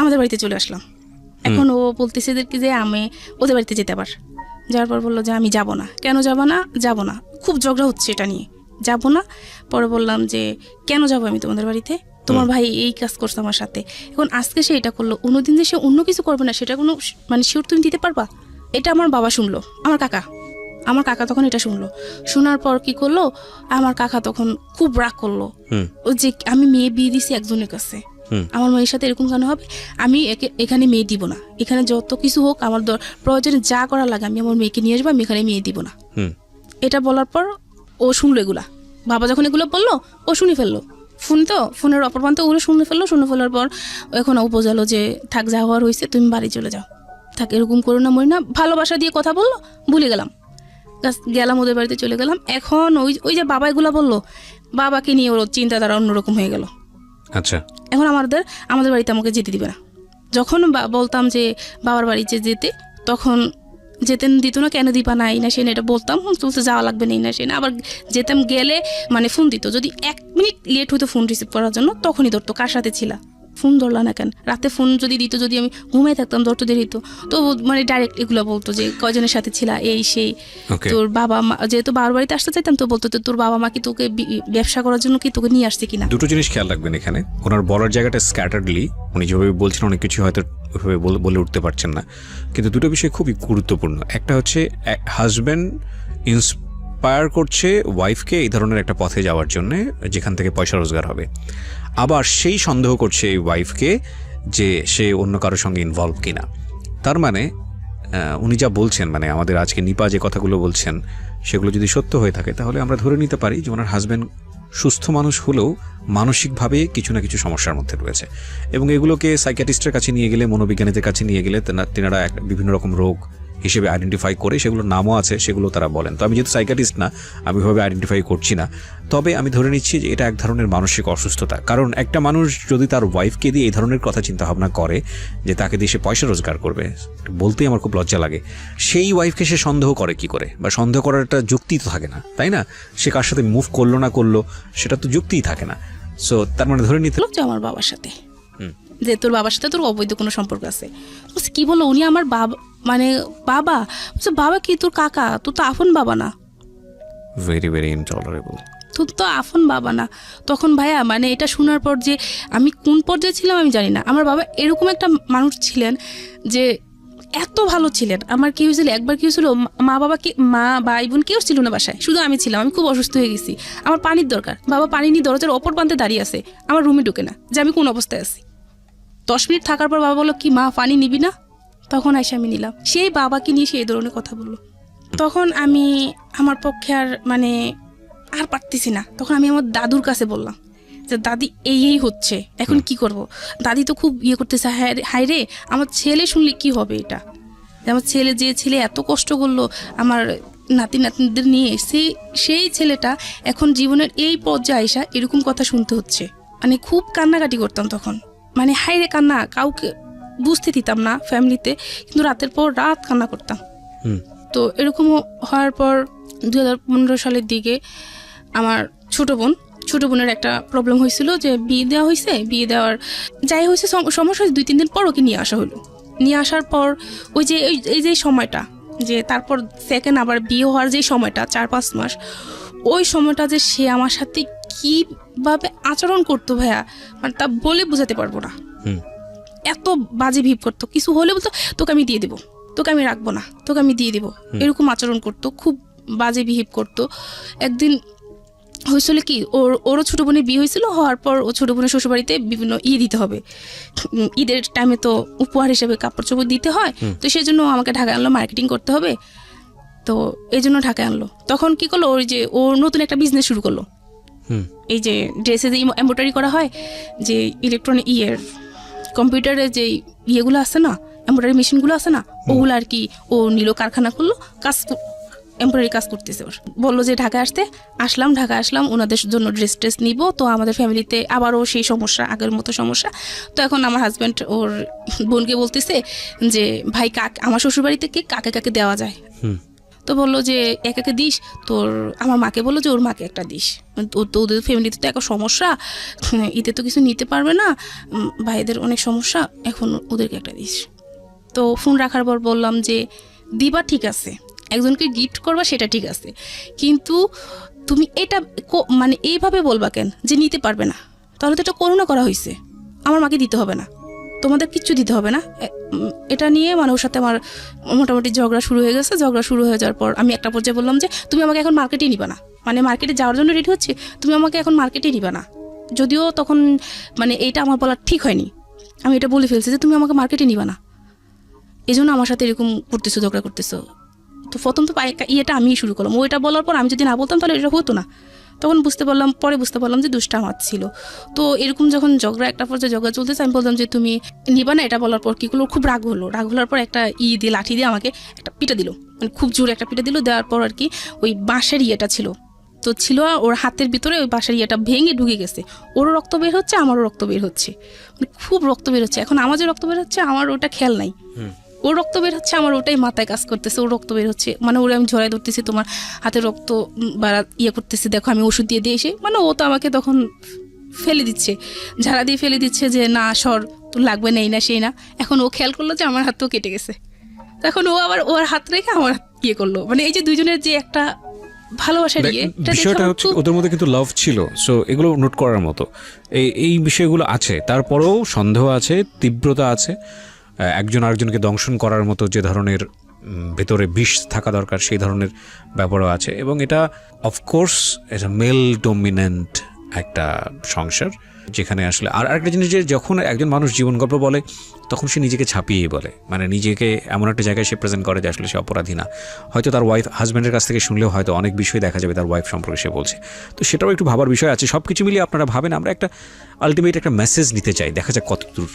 আমাদের বাড়িতে চলে আসলাম। এখন ও বলতেছে যে আমি ওদের বাড়িতে যেতে পার। যাওয়ার পর বললো যে আমি যাব না। কেন যাব না, খুব ঝগড়া হচ্ছে এটা নিয়ে, যাব না। পরে বললাম যে কেন যাবো আমি তোমাদের বাড়িতে, তোমার ভাই এই কাজ করছে আমার সাথে, এখন আজকে সে এটা করলো, অন্যদিন যে সে অন্য কিছু করবে না, সেটা কোনো শিওর তুমি দিতে পারবা? এটা আমার বাবা শুনলো, আমার কাকা তখন এটা শুনলো। শোনার পর কি করলো, আমার কাকা তখন খুব রাগ করলো, যে আমি মেয়ে বিয়ে দিছি একজনের কাছে, আমার মেয়ের সাথে এরকম কেন হবে, আমি এখানে মেয়ে দিব না, এখানে যত কিছু হোক আমার প্রয়োজনে যা করা লাগে আমি আমার মেয়েকে নিয়ে আসবো, আমি এখানে মেয়ে দিব না। এটা বলার পর ও শুনলো এগুলা, বাবা যখন এগুলো বললো ও শুনে ফেললো, ফোনের অপর প্রান্তে ওগুলো শুনে ফেলার পর এখন ও বোঝালো যে থাক, যা হওয়ার হয়েছে তুমি বাড়ি চলে যাও, থাক এরকম করো না মরি না, ভালোবাসা দিয়ে কথা বললো, ভুলে গেলাম ওদের বাড়িতে চলে গেলাম। এখন ওই যে বাবা এগুলা বললো, বাবাকে নিয়ে ওর চিন্তাধারা অন্যরকম হয়ে গেল। আচ্ছা, এখন আমাদের বাড়িতে আমাকে যেতে দিবে না। যখন বলতাম যে বাবার বাড়িতে যেতে, তখন যেতেন দিত না, কেন দিবা না, এই না সে না, এটা বলতাম, তুলতে যাওয়া লাগবে না, এই না সে না। আবার যেতাম গেলে মানে ফোন দিত, যদি 1 মিনিট লেট হইতো ফোন রিসিভ করার জন্য তখনই ধরতো, কার সাথে ছিলা, ফোন ধরলা না কেন, রাতে ফোন যদি দিত, যদি আমি ঘুমাই থাকতাম ধরতো দেরি হতো, তো মানে ডাইরেক্ট এগুলো বলতো যে কয়জনের সাথে ছিলা, এই সেই। তোর বাবা মা, যেহেতু বাবার বাড়িতে আসতে চাইতাম, তো বলতো তোর বাবা মা কি তোকে ব্যবসা করার জন্য কি তোকে নিয়ে আসছে কিনা। দুটো জিনিস খেয়াল রাখবেন এখানে, ওনার বলার জায়গাটা স্ক্যাটার্ডলি, উনি যেভাবে বলছেন অনেক কিছু হয়তো ওইভাবে বলে উঠতে পারছেন না, কিন্তু দুটো বিষয় খুবই গুরুত্বপূর্ণ। একটা হচ্ছে হাজব্যান্ড ইন্সপায়ার করছে ওয়াইফকে এই ধরনের একটা পথে যাওয়ার জন্য যেখান থেকে পয়সা রোজগার হবে, আবার সেই সন্দেহ করছে এই ওয়াইফকে যে সে অন্য কারোর সঙ্গে ইনভলভ কিনা। তার মানে উনি যা বলছেন, মানে আমাদের আজকে নিপা যে কথাগুলো বলছেন সেগুলো যদি সত্য হয়ে থাকে, তাহলে আমরা ধরে নিতে পারি যে ওনার হাজব্যান্ড সুস্থ মানুষ হলেও মানসিকভাবে কিছু না কিছু সমস্যার মধ্যে রয়েছে, এবং এগুলোকে সাইকিয়াট্রিস্টের কাছে নিয়ে গেলে, মনোবিজ্ঞানীদের কাছে নিয়ে গেলে তেনারা বিভিন্ন রকম রোগ হিসেবে আইডেন্টিফাই করে, সেগুলোর নামও আছে, সেগুলো তারা বলেন। তো আমি যেহেতু সাইকিয়াট্রিস্ট না, আমি ওইভাবে আইডেন্টিফাই করছি না, তবে আমি ধরে নিচ্ছি যে এটা এক ধরনের মানসিক অসুস্থতা। কারণ একটা মানুষ যদি তার ওয়াইফকে দিয়ে এই ধরনের কথা চিন্তা ভাবনা করে যে তাকে দিয়ে সে পয়সা রোজগার করবে, বলতেই আমার খুব লজ্জা লাগে, সেই ওয়াইফকে সে সন্দেহ করে কি করে, বা সন্দেহ করার একটা যুক্তি তো থাকে না, তাই না? সে কার সাথে মুভ করলো না করলো সেটা তো যুক্তিই থাকে না। সো তার মানে ধরে নিতে আমার বাবার সাথে, যে তোর বাবার সাথে তোর অবৈধ কোনো সম্পর্ক আছে। কি বললো উনি, আমার বাবা মানে বাবা, বাবা কি তোর কাকা, তোর তো আপন বাবা না, ভেরি ভেরি ইনটলারেবল, তোর তো আপন বাবা না। তখন ভাইয়া মানে এটা শোনার পর যে আমি কোন পর্যায়ে ছিলাম আমি জানি না। আমার বাবা এরকম একটা মানুষ ছিলেন যে এত ভালো ছিলেন। আমার কি হয়েছিল, একবার কি হয়েছিল, মা ভাই বোন কেউ ছিল না বাসায়, শুধু আমি ছিলাম। আমি খুব অসুস্থ হয়ে গেছি, আমার পানির দরকার, বাবা পানি নিয়ে দরজার অপর প্রান্তে দাঁড়িয়ে আছে, আমার রুমে ঢুকে না যে আমি কোন অবস্থায় আছি। 10 মিনিট থাকার পর বাবা বললো কি মা পানি নিবি না, তখন এসে আমি নিলাম। সেই বাবাকে নিয়ে সেই ধরনের কথা বললো। তখন আমি আমার পক্ষে আর পারতেছি না। তখন আমি আমার দাদুর কাছে বললাম যে দাদি এই হচ্ছে, এখন কি করব। দাদি তো খুব করতেছে, হায় রে আমার ছেলে শুনলে কি হবে, এটা আমার ছেলে এত কষ্ট করলো আমার নাতিদের নিয়ে, সেই ছেলেটা এখন জীবনের এই পর্যায়ে আসা এরকম কথা শুনতে হচ্ছে। মানে খুব কান্নাকাটি করতাম তখন, মানে হায় রে কান্না, কাউকে বুঝতে দিতাম না ফ্যামিলিতে, কিন্তু রাতের পর রাত কান্না করতাম। তো এরকম হওয়ার পর 2015 সালের দিকে আমার ছোট বোনের একটা প্রবলেম হয়েছিল, যে বিয়ে দেওয়া হয়েছে, বিয়ে দেওয়ার যাই হয়েছে সমস্যা, 2-3 দিন পর ওকে নিয়ে আসা হলো। নিয়ে আসার পর ওই যে এই যে সময়টা, যে তারপর সেকেন্ড আবার বিয়ে হওয়ার যে সময়টা 4-5 মাস, ওই সময়টা যে সে আমার সাথে কিভাবে আচরণ করতো ভাইয়া, মানে তা বলে বোঝাতে পারবো না। এত বাজে ভিভ করতো, কিছু হলে বলতো তোকে আমি দিয়ে দেবো, তোকে আমি রাখবো না, তোকে আমি দিয়ে দেবো, এরকম আচরণ করতো, খুব বাজে বিহেভ করতো। একদিন হয়েছিল কি, ওরও ছোটো বোনের বিয়ে হয়েছিল, হওয়ার পর ও ছোটো বোনের শ্বশুরবাড়িতে বিভিন্ন দিতে হবে, ঈদের টাইমে তো উপহার হিসেবে কাপড় চোপড় দিতে হয়, তো সেই জন্য আমাকে ঢাকায় আনলো, মার্কেটিং করতে হবে, তো এই জন্য ঢাকায় আনলো। তখন কি করলো, ওই যে ও নতুন একটা বিজনেস শুরু করলো, এই যে ড্রেসে যে এমব্রয়ডারি করা হয়, যে ইলেকট্রনিক কম্পিউটারে যে ইয়েগুলো আছে না, এমব্রয়ডারি মেশিনগুলো আছে না, ওগুলো আর কি ও নিল, কারখানা করলো, এমব্রয়ডারি কাজ করতেছে। ওর বললো যে ঢাকায় আসলাম ওনাদের জন্য ড্রেস নিব, তো আমাদের ফ্যামিলিতে আবারও সেই সমস্যা, আগের মতো সমস্যা। তো এখন আমার হাজব্যান্ড ওর বোনকে বলতেছে যে ভাই আমার শ্বশুরবাড়িতে কাকে দেওয়া যায়, তো বললো যে একাকে দিস, আমার মাকে বললো যে ওর মাকে একটা দিস, তো ওদের ফ্যামিলিতে তো একটা সমস্যা, ঈদে তো কিছু নিতে পারবে না, ভাইদের অনেক সমস্যা, এখন ওদেরকে একটা দিস। তো ফোন রাখার পর বললাম যে দিবা ঠিক আছে, একজনকে গিফট করবা সেটা ঠিক আছে, কিন্তু তুমি এটা মানে এইভাবে বলবা কেন যে নিতে পারবে না, তাহলে তো এটা করোনা করা হয়েছে, আমার মাকে দিতে হবে না, তোমাদের কিচ্ছু দিতে হবে না। এটা নিয়ে মানে ওর সাথে আমার মোটামুটি ঝগড়া শুরু হয়ে গেছে। ঝগড়া শুরু হয়ে যাওয়ার পর আমি একটা পর্যায়ে বললাম যে তুমি আমাকে এখন মার্কেটে নিবা না, মানে মার্কেটে যাওয়ার জন্য রেডি হচ্ছে, তুমি আমাকে এখন মার্কেটে নিবা না, যদিও তখন মানে এইটা আমার বলা ঠিক হয়নি, আমি এটা বলে ফেলছি যে তুমি আমাকে মার্কেটে নিবা না, এই জন্য আমার সাথে এরকম করতেছো, ঝগড়া করতেছো। তো প্রথম তো ইয়েটা আমিই শুরু করলাম। ওইটা বলার পর আমি যদি না বলতাম তাহলে এটা হতো না। তখন পরে বুঝতে পারলাম যে দুষ্টা আমার ছিল। তো এরকম যখন ঝগড়া একটা পর্যায়ে ঝগড়া চলতেছে, আমি বললাম যে তুমি নিবা না। এটা বলার পর কি করলো, খুব রাগ হলোর পর একটা দিয়ে লাঠি দিয়ে আমাকে একটা পিটা দিল, মানে খুব জোরে একটা পিটা দিল। দেওয়ার পর আর কি ওই বাঁশের ইয়েটা ছিল, তো ছিল ওর হাতের ভিতরে ওই বাঁশের ইয়েটা ভেঙে ঢুকে গেছে। ওরও রক্ত বের হচ্ছে, আমারও রক্ত বের হচ্ছে, মানে খুব রক্ত বের হচ্ছে। এখন আমার যে রক্ত বের হচ্ছে আমার ওটা খেয়াল নাই, ওর রক্ত বের হচ্ছে, আমার ওটাই মাথায় কাজ করতেছে, ওর রক্ত বের হচ্ছে, মানে ওরা আমি ঝড়াই ধরতেছি, তোমার হাতে রক্ত বাড়া করতেছে, দেখো আমি ওষুধ দিয়ে এসে, মানে ও তো আমাকে তখন ফেলে দিচ্ছে, ঝাড়া দিয়ে ফেলে দিচ্ছে যে না সর, তোর লাগবে না, এই না সেই না। এখন ও খেয়াল করলো যে আমার হাতও কেটে গেছে, তখন ও আবার ওর হাত রেখে আমার করলো। মানে এই যে দুইজনের যে একটা ভালোবাসার বিষয়টা হচ্ছে ওদের মধ্যে কিন্তু লাভ ছিল, সো এগুলো নোট করার মতো। এই বিষয়গুলো আছে, তারপরেও সন্দেহ আছে, তীব্রতা আছে, একজন আরেকজনকে দংশন করার মতো যে ধরনের ভেতরে বিষ থাকা দরকার সেই ধরনের ব্যাপারও আছে। এবং এটা অফকোর্স এটা মেল ডমিনেন্ট একটা সংসার, যেখানে আসলে আর একটা জিনিস, যে যখন একজন মানুষ জীবন গল্প বলে তখন সে নিজেকে ছাপিয়েই বলে, মানে নিজেকে এমন একটা জায়গায় সে প্রেজেন্ট করে যে আসলে সে অপরাধী না। হয়তো তার ওয়াইফ হাজব্যান্ডের কাছ থেকে শুনলেও হয়তো অনেক বিষয় দেখা যাবে তার ওয়াইফ সম্পর্কে সে বলছে, তো সেটাও একটু ভাবার বিষয় আছে। সব কিছু মিলিয়ে আপনারা ভাবেন আমরা একটা আলটিমেট একটা মেসেজ নিতে চাই, দেখা যাক কতদূর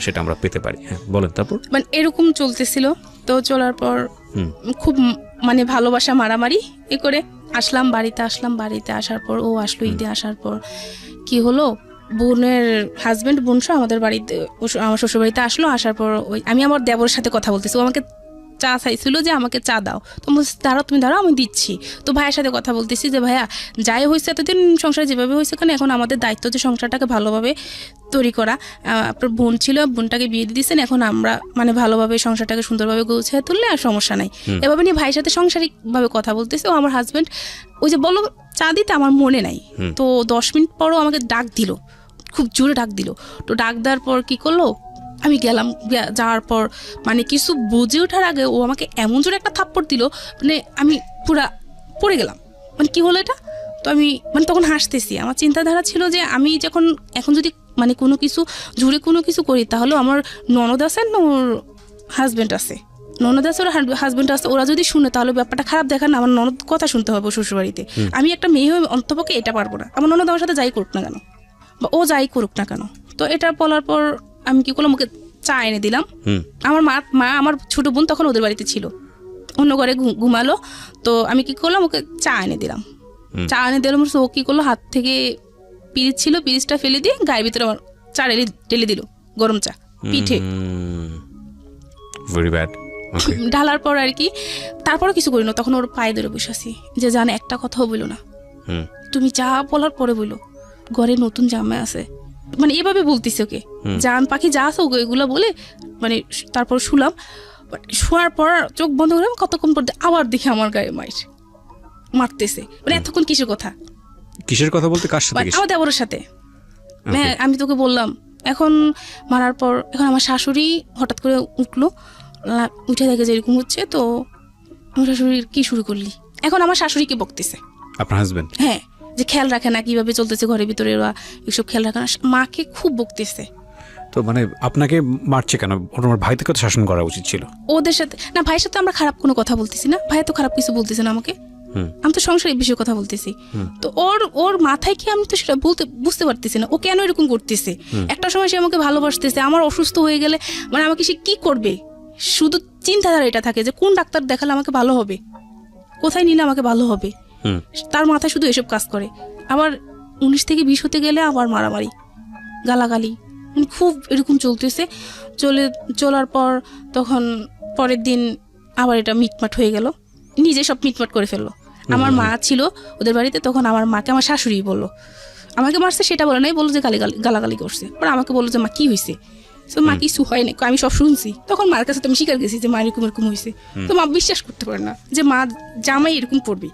সেটা আমরা পেতে পারি। হ্যাঁ বলেন। তারপর মানে এরকম চলতেছিল, তো চলার পর খুব মানে ভালোবাসা মারামারি করে বাড়িতে আসার পর ও আসলো। ঈদে আসার পর কি হলো, বোনের হাজবেন্ড বোনসহ আমাদের বাড়িতে, আমার শ্বশুর বাড়িতে আসলো। আসার পর ওই আমি আমার দেবরের সাথে কথা বলতেছি, ও আমাকে চা চাইছিল যে আমাকে চা দাও, তো তুমি দাঁড়াও আমি দিচ্ছি। তো ভাইয়ের সাথে কথা বলতেছি যে ভাইয়া যাই হয়েছে এতদিন সংসার যেভাবে হয়েছে, কারণ এখন আমাদের দায়িত্ব যে সংসারটাকে ভালোভাবে তৈরি করা। আপনার বোন ছিল, বোনটাকে বিয়ে দিয়ে দিচ্ছেন, এখন আমরা মানে ভালোভাবে সংসারটাকে সুন্দরভাবে গুছিয়ে তুললে আর সমস্যা নাই। এভাবে নিয়ে ভাইয়ের সাথে সাংসারিকভাবে কথা বলতেছে। ও আমার হাজবেন্ড ওই যে বলো চা দিতে আমার মনে নাই, তো 10 মিনিট পরও আমাকে ডাক দিল, খুব জোরে ডাক দিল। তো ডাক দেওয়ার পর কি করলো, আমি গেলাম, যাওয়ার পর মানে কিছু বুঝে ওঠার আগে ও আমাকে এমন জোরে একটা থাপ্পড় দিল, মানে আমি পুরা পড়ে গেলাম, মানে কি হলো এটা। তো আমি মানে তখন হাসতেছি, আমার চিন্তাধারা ছিল যে আমি এখন যদি মানে কোনো কিছু জোরে কোনো কিছু করি, তাহলে আমার ননদ আছে, ওর হাজবেন্ড আছে, ওরা যদি শুনে তাহলে ব্যাপারটা খারাপ দেখান, আমার ননদ কথা শুনতে হবে শ্বশুরবাড়িতে। আমি একটা মেয়ে হয়ে অন্তপক্ষে এটা পারবো না, আমার ননদ আমার সাথে যাই করুক না কেন বা ও যাই করুক না কেন। তো এটা বলার পর আমি কি করলাম, ওকে চা এনে দিলাম। আমার মা আমার ছোট বোন তখন ওদের বাড়িতে ছিল, অন্য ঘরে ঘুমালো। তো আমি কি করলাম, ওকে চা এনে দিলাম। ও কি করলো, হাত থেকে পিরিচ ছিল, পিরিচটা ফেলে দিয়ে গায়ের ভিতরে আমার চা ঢেলে দিল, গরম চা পিঠে। ঢালার পর আর কি তারপরও কিছু করি না, তখন ওর পায়ে ধরে বসে আছি যে জানে একটা কথাও বললো না, তুমি যা বলার পরে বললো, ঘরে নতুন জামাই আছে, মানে এভাবে বলতেছে ওকে, জান পাখি যা আছে ওকে এগুলো বলে। মানে তারপর শুলাম, শোয়ার পর চোখ বন্ধ করে কতক্ষণ পর আবার দেখি আমার গায়ে মারতেছে। মানে এতক্ষণ কিসের কথা বলতে কার সাথে? আমার দেবরের সাথে। হ্যাঁ আমি তোকে বললাম। এখন মারার পর এখন আমার শাশুড়ি হঠাৎ করে উঠলো, উঠে দেখে যে এরকম হচ্ছে। তো আমার শাশুড়ি কি শুরু করলি, এখন আমার শাশুড়িকে বকতেছে আপনার হাজবেন্ড, হ্যাঁ, যে খেয়াল রাখে না কিভাবে চলতেছে ঘরের ভিতরে, ওরা এসব খেয়াল রাখে না, মাকে খুব বকতেছে। তো মানে আপনাকে মারছে কেন? ওনার ভাই থেকে তো শাসন করা উচিত ছিল। ওদের সাথে না, ভাইয়ের সাথে আমরা খারাপ কোনো কথা বলতেছি না, ভাই তো খারাপ কিছু বলতেছে না আমাকে, আমি তো সংসারের বিষয়ে কথা বলতেছি। তো ওর মাথায় কি আমি তো সেটা বুঝতে পারতেছি না, ও কেন এরকম করতেছে। একটা সময় সে আমাকে ভালোবাসতেছে, আমার অসুস্থ হয়ে গেলে মানে আমাকে সে কি করবে, শুধু চিন্তাধারা এটা থাকে যে কোন ডাক্তার দেখালে আমাকে ভালো হবে, কোথায় নিলে আমাকে ভালো হবে, তার মাথায় শুধু এসব কাজ করে। আবার 19 থেকে 20 হতে গেলে আবার মারামারি, গালাগালি, মানে খুব এরকম চলতেছে। চলার পর তখন পরের দিন আবার এটা মিটমাট হয়ে গেল, নিজে সব মিটমাট করে ফেললো। আমার মা ছিল ওদের বাড়িতে, তখন আমার মাকে আমার শাশুড়ি বললো, আমাকে মারছে সেটা বলে নাই, বললো যে গালাগালি করছে। পরে আমাকে বললো যে মা কি হয়েছে, তো মা কিছু হয় না, আমি সব শুনছি। তখন মার কাছে তো আমি স্বীকার গেছি যে মা এরকম হয়েছে। তো মা বিশ্বাস করতে পারে না যে মা জামাই এরকম করবে,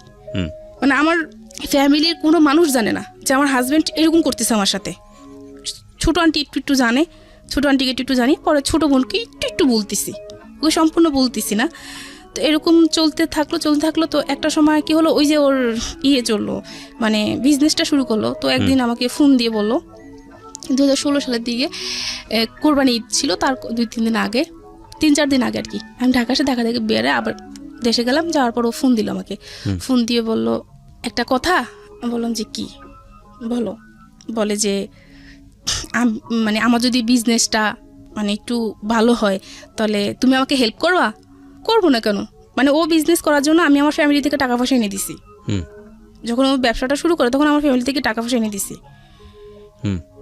মানে আমার ফ্যামিলির কোনো মানুষ জানে না যে আমার হাজবেন্ড এরকম করতেছে আমার সাথে। ছোট আন্টি একটু জানে, ছোট আন্টিকে একটু জানি, পরে ছোট বোনকে একটু বলতেছি, ওকে সম্পূর্ণ বলতেছি না। তো এরকম চলতে থাকলো। তো একটা সময় কি হলো, ওই যে ওর চললো, মানে বিজনেসটা শুরু করলো। তো একদিন আমাকে ফোন দিয়ে বললো, 2016 সালের দিকে কোরবানি ঈদ ছিল, তার 2-3 দিন আগে, 3-4 দিন আগে আর কি। আমি ঢাকা এসে দেখা দেখে বেড়ে আবার দেশে গেলাম। যাওয়ার পর ও ফোন দিল আমাকে, ফোন দিয়ে বলল একটা কথা। বললাম যে কি? বলে যে মানে আমার যদি বিজনেসটা মানে একটু ভালো হয় তাহলে তুমি আমাকে হেল্প করবা। করবো না কেন, মানে ও বিজনেস করার জন্য আমি আমার ফ্যামিলি থেকে টাকা পয়সা এনে দিছি। যখন ও ব্যবসাটা শুরু করে তখন আমার ফ্যামিলি থেকে টাকা পয়সা এনে দিছি।